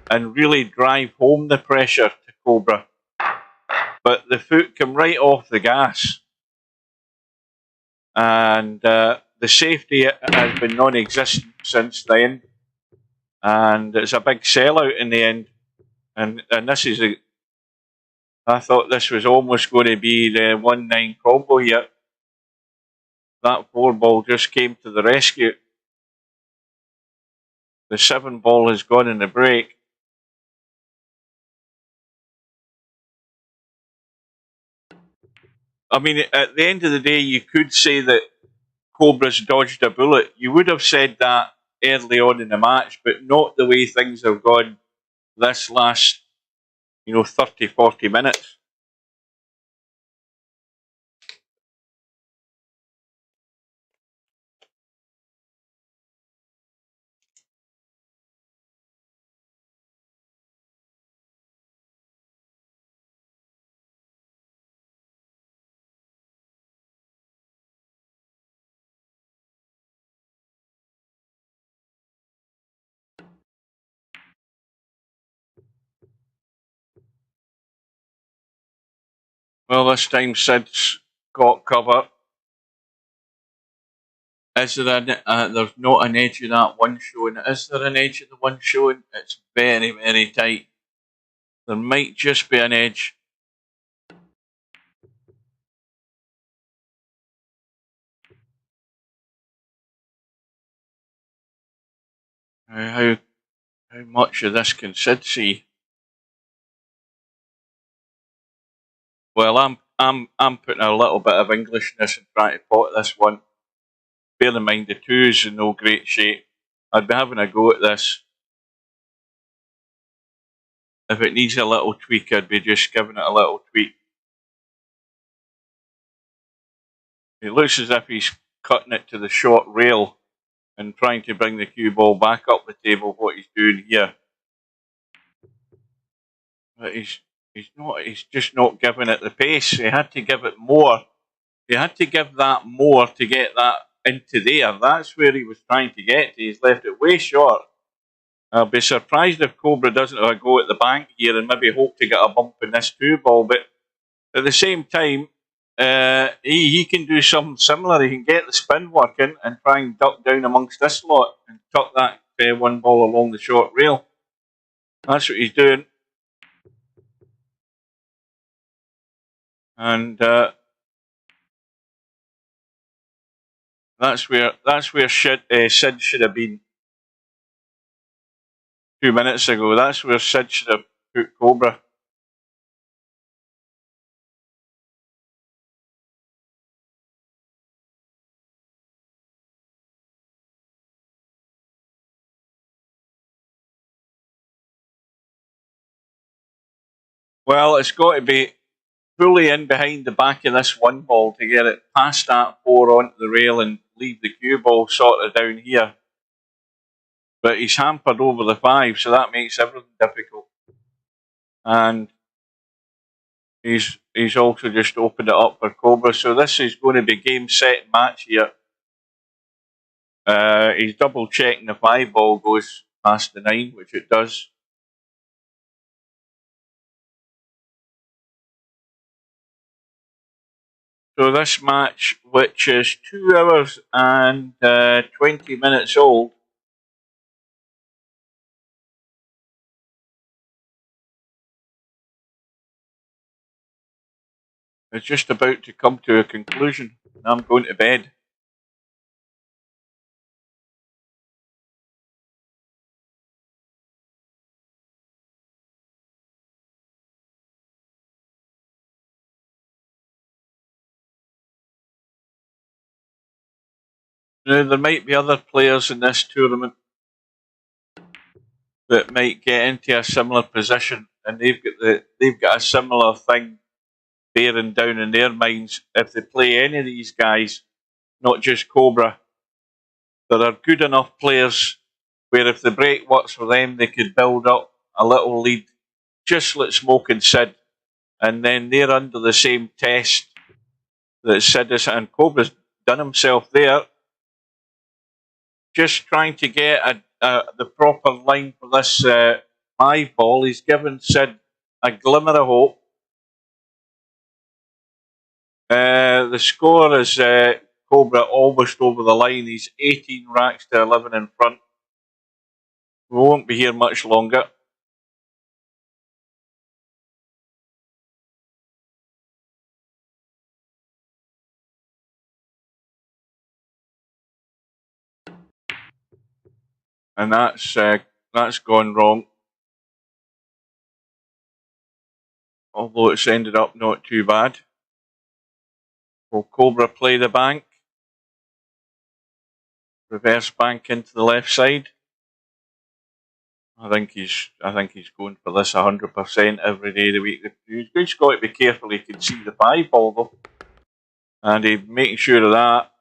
and really drive home the pressure to Cobra. But the foot came right off the gas. And the safety has been non-existent since then, and it's a big sellout in the end. And this is I thought this was almost going to be the 1-9 combo here. That 4 ball just came to the rescue. The 7 ball has gone in the break. I mean, at the end of the day, you could say that Cobra's dodged a bullet. You would have said that early on in the match, but not the way things have gone this last, 30, 40 minutes. Well, this time Sid's got cover. Is there there's not an edge of that 1 showing. Is there an edge of the 1 showing? It's very, very tight. There might just be an edge. How much of this can Sid see? Well, I'm putting a little bit of Englishness and trying to pot this one. Bear in mind the 2's in no great shape. I'd be having a go at this. If it needs a little tweak, I'd be just giving it a little tweak. It looks as if he's cutting it to the short rail and trying to bring the cue ball back up the table, what he's doing here. But he's just not giving it the pace. He had to give it more. He had to give that more to get that into there. That's where he was trying to get to. He's left it way short. I'll be surprised if Cobra doesn't have a go at the bank here and maybe hope to get a bump in this 2-ball. But at the same time, he can do something similar. He can get the spin working and try and duck down amongst this lot and tuck that 1 ball along the short rail. That's what he's doing. And that's where Sid should have been 2 minutes ago. That's where Sid should have put Cobra. Well, it's got to be fully in behind the back of this 1-ball to get it past that 4 onto the rail and leave the cue ball sort of down here. But he's hampered over the 5, so that makes everything difficult. And he's also just opened it up for Cobra. So this is going to be game, set, match here. He's double checking the 5-ball goes past the 9, which it does. So this match, which is 2 hours and 20 minutes old, is just about to come to a conclusion. I'm going to bed. Now, there might be other players in this tournament that might get into a similar position, and they've got a similar thing bearing down in their minds. If they play any of these guys, not just Cobra, there are good enough players where if the break works for them, they could build up a little lead, just like Smokin Sid, and then they're under the same test that Sid is, and Cobra's done himself there. Just trying to get the proper line for this 5-ball. He's given Sid a glimmer of hope. The score is Cobra almost over the line. He's 18 racks to 11 in front. We won't be here much longer. And that's gone wrong. Although it's ended up not too bad. Will Cobra play the bank? Reverse bank into the left side. I think he's going for this 100% every day of the week. He's just got to be careful. He can see the 5-ball though, and he's making sure of that.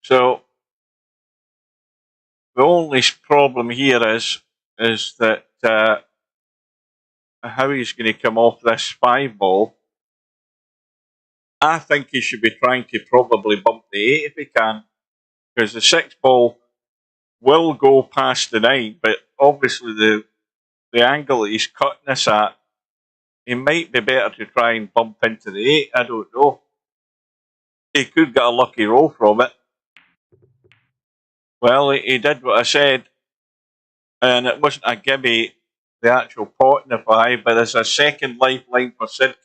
So the only problem here is that how he's going to come off this 5-ball. I think he should be trying to probably bump the 8 if he can, because the 6-ball will go past the 9, but obviously the angle that he's cutting this at, it might be better to try and bump into the 8. I don't know. He could get a lucky roll from it. Well, he did what I said, and it wasn't a gimme, the actual pot in the 5, but there's a second lifeline for Sid.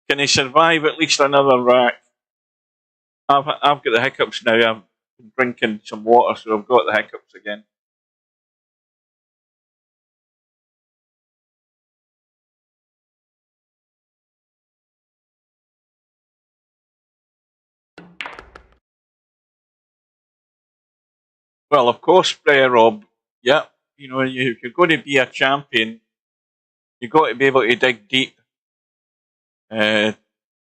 Can he survive at least another rack? I've got the hiccups now. I'm drinking some water, so I've got the hiccups again. Well, of course, Rob. Yeah, you know, if you're going to be a champion, you've got to be able to dig deep.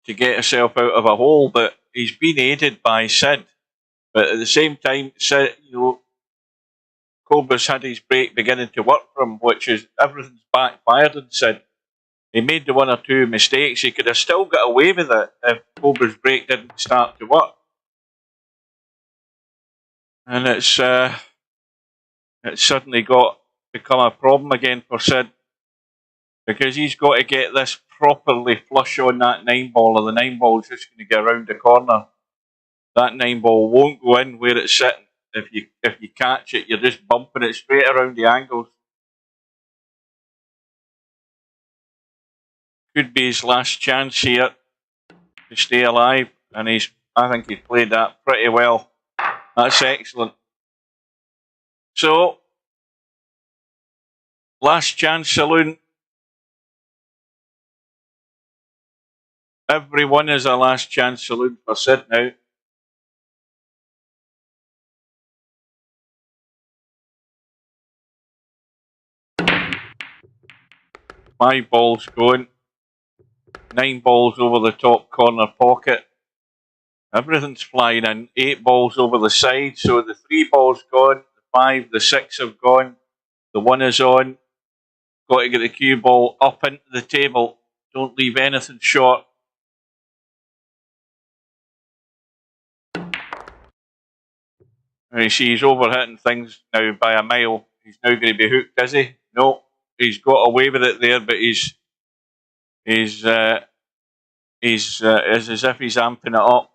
to get himself out of a hole, but he's been aided by Sid. But at the same time, Sid, Cobra's had his break beginning to work for him, which is everything's backfired on Sid. He made the one or two mistakes. He could have still got away with it if Cobra's break didn't start to work. And it's suddenly become a problem again for Sid, because he's got to get this properly flush on that 9-ball, or the 9-ball's just going to get around the corner. That 9-ball won't go in where it's sitting. If you catch it, you're just bumping it straight around the angles. Could be his last chance here to stay alive, and I think he's played that pretty well. That's excellent. So, last chance saloon. Everyone is a last chance saloon for Sid now. My ball's going. 9 balls over the top corner pocket. Everything's flying in. 8 balls over the side. So the 3 balls gone. The 5, the 6 have gone. The 1 is on. Got to get the cue ball up into the table. Don't leave anything short. And you see he's overhitting things now by a mile. He's now going to be hooked, is he? No. He's got away with it there, but it's as if he's amping it up.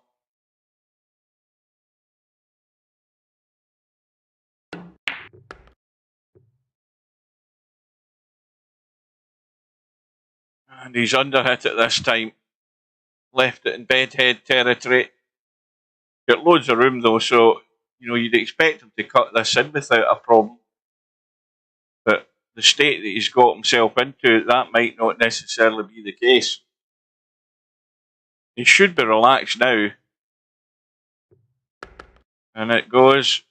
And he's underhit it this time. Left it in bedhead territory. Got loads of room though, so you'd expect him to cut this in without a problem. But the state that he's got himself into, that might not necessarily be the case. He should be relaxed now. And it goes.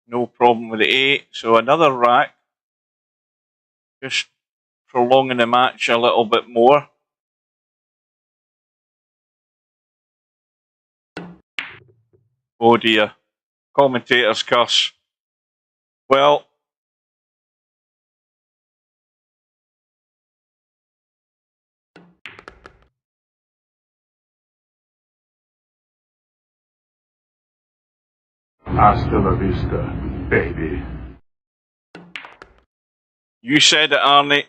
No problem with the 8. So another rack. Just prolonging the match a little bit more. Oh dear. Commentator's curse. Well, Hasta la vista, baby. You said it, Arnie.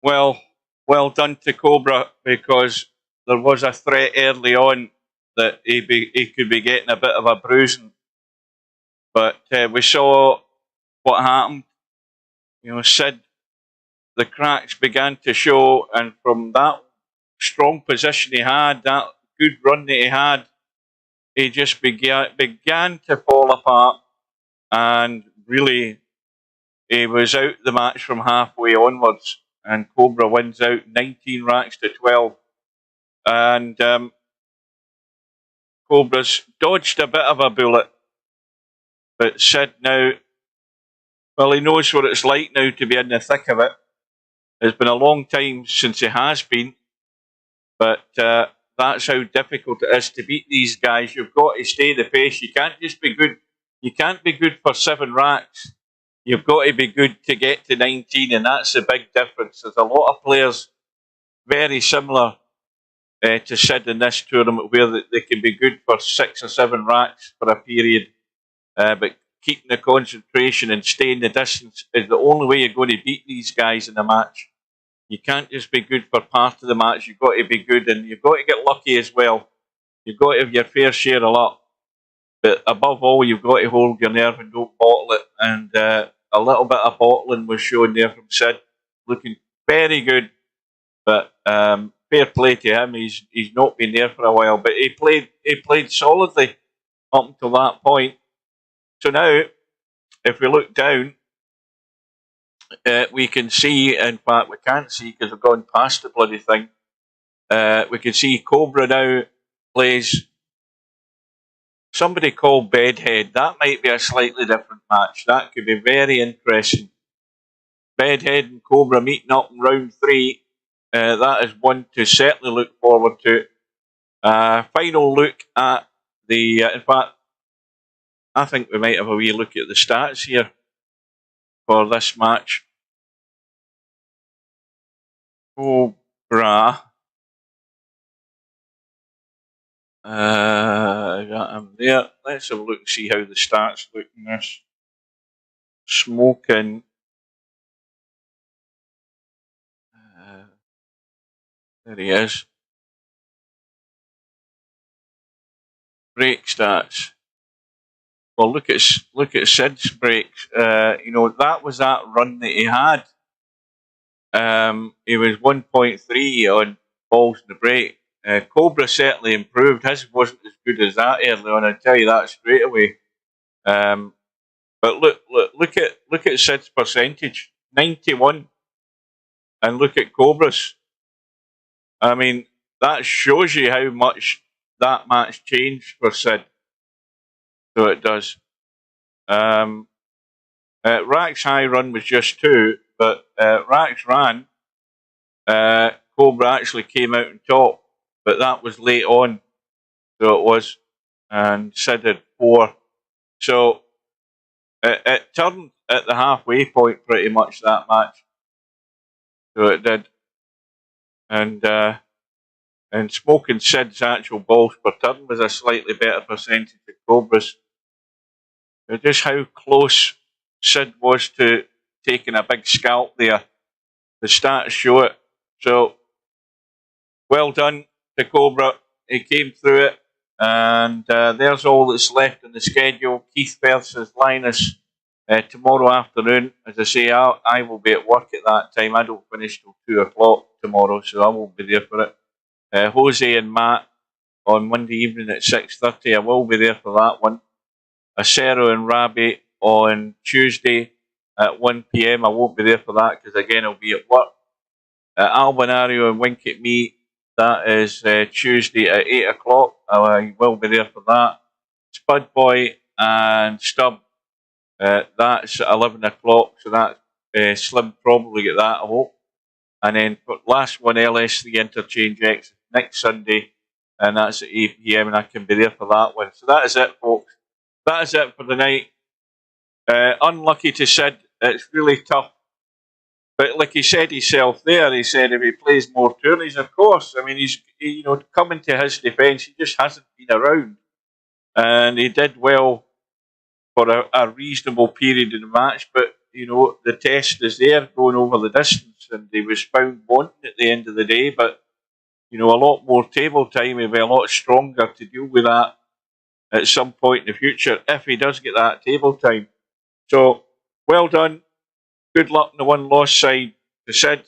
Well done to Cobra, because there was a threat early on that he could be getting a bit of a bruising. But we saw what happened. Sid, the cracks began to show, and from that strong position he had, that good run that he had, he just began to fall apart, and really he was out the match from halfway onwards, and Cobra wins out 19 racks to 12. And Cobra's dodged a bit of a bullet, but Sid now, well, he knows what it's like now to be in the thick of it. It's been a long time since he has been, but that's how difficult it is to beat these guys. You've got to stay the pace. You can't just be good. You can't be good for 7 racks. You've got to be good to get to 19, and that's the big difference. There's a lot of players very similar to Sid in this tournament, where they can be good for 6 or 7 racks for a period, but keeping the concentration and staying the distance is the only way you're going to beat these guys in a match. You can't just be good for part of the match. You've got to be good, and you've got to get lucky as well. You've got to have your fair share of luck. But above all, you've got to hold your nerve and don't bottle it. And a little bit of bottling was shown there from Sid. Looking very good. But fair play to him. He's not been there for a while. But he played solidly up until that point. So now, if we look down, we can see, in fact, we can't see because we've gone past the bloody thing. We can see Cobra now plays somebody called Bedhead. That might be a slightly different match. That could be very interesting. Bedhead and Cobra meeting up in round 3. That is one to certainly look forward to. Final look at the... in fact, I think we might have a wee look at the stats here for this match. Cobra. I got him there. Let's have a look and see how the stats look in this. Smokin. There he is. Break stats. Well, look at Sid's breaks. You know, that was that run that he had. He was 1.3 on balls in the break. Cobra certainly improved. His wasn't as good as that early on. I tell you that straight away. But look at Sid's percentage, 91, and look at Cobra's. I mean, that shows you how much that match changed for Sid. So it does. Rack's high run was just 2, but Rack's ran. Cobra actually came out on top, but that was late on. So it was. And Sid had 4. So it turned at the halfway point pretty much, that match. So it did. And Smokin Sid's actual balls per turn was a slightly better percentage than Cobra's. Just how close Sid was to taking a big scalp there. The stats show it. So, well done to Cobra. He came through it. And there's all that's left in the schedule. Keith versus Linus tomorrow afternoon. As I say, I will be at work at that time. I don't finish till 2 o'clock tomorrow, so I won't be there for it. Jose and Matt on Monday evening at 6:30. I will be there for that one. Acero and Rabi on Tuesday at 1 PM. I won't be there for that because, again, I'll be at work. Albinario and Wink at Me, that is Tuesday at 8 o'clock. I will be there for that. Spud Boy and Stub, that's at 11 o'clock. So that's Slim probably get that, I hope. And then for last one, LS3 Interchange X next Sunday, and that's at 8 PM, and I can be there for that one. So that is it, folks. That is it for the night. Unlucky to Sid. It's really tough. But like he said himself there, he said if he plays more tourneys, of course. I mean, he's coming to his defence, he just hasn't been around. And he did well for a reasonable period in the match, but the test is there, going over the distance, and he was found wanting at the end of the day. But a lot more table time, he'll be a lot stronger to deal with that at some point in the future if he does get that table time. So well done. Good luck on the one loss side to Sid.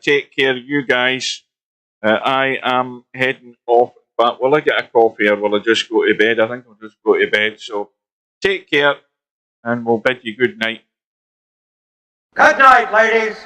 Take care, you guys. I am heading off. But will I get a coffee or will I just go to bed? I think I'll just go to bed. So take care, and we'll bid you good night. Good night, ladies.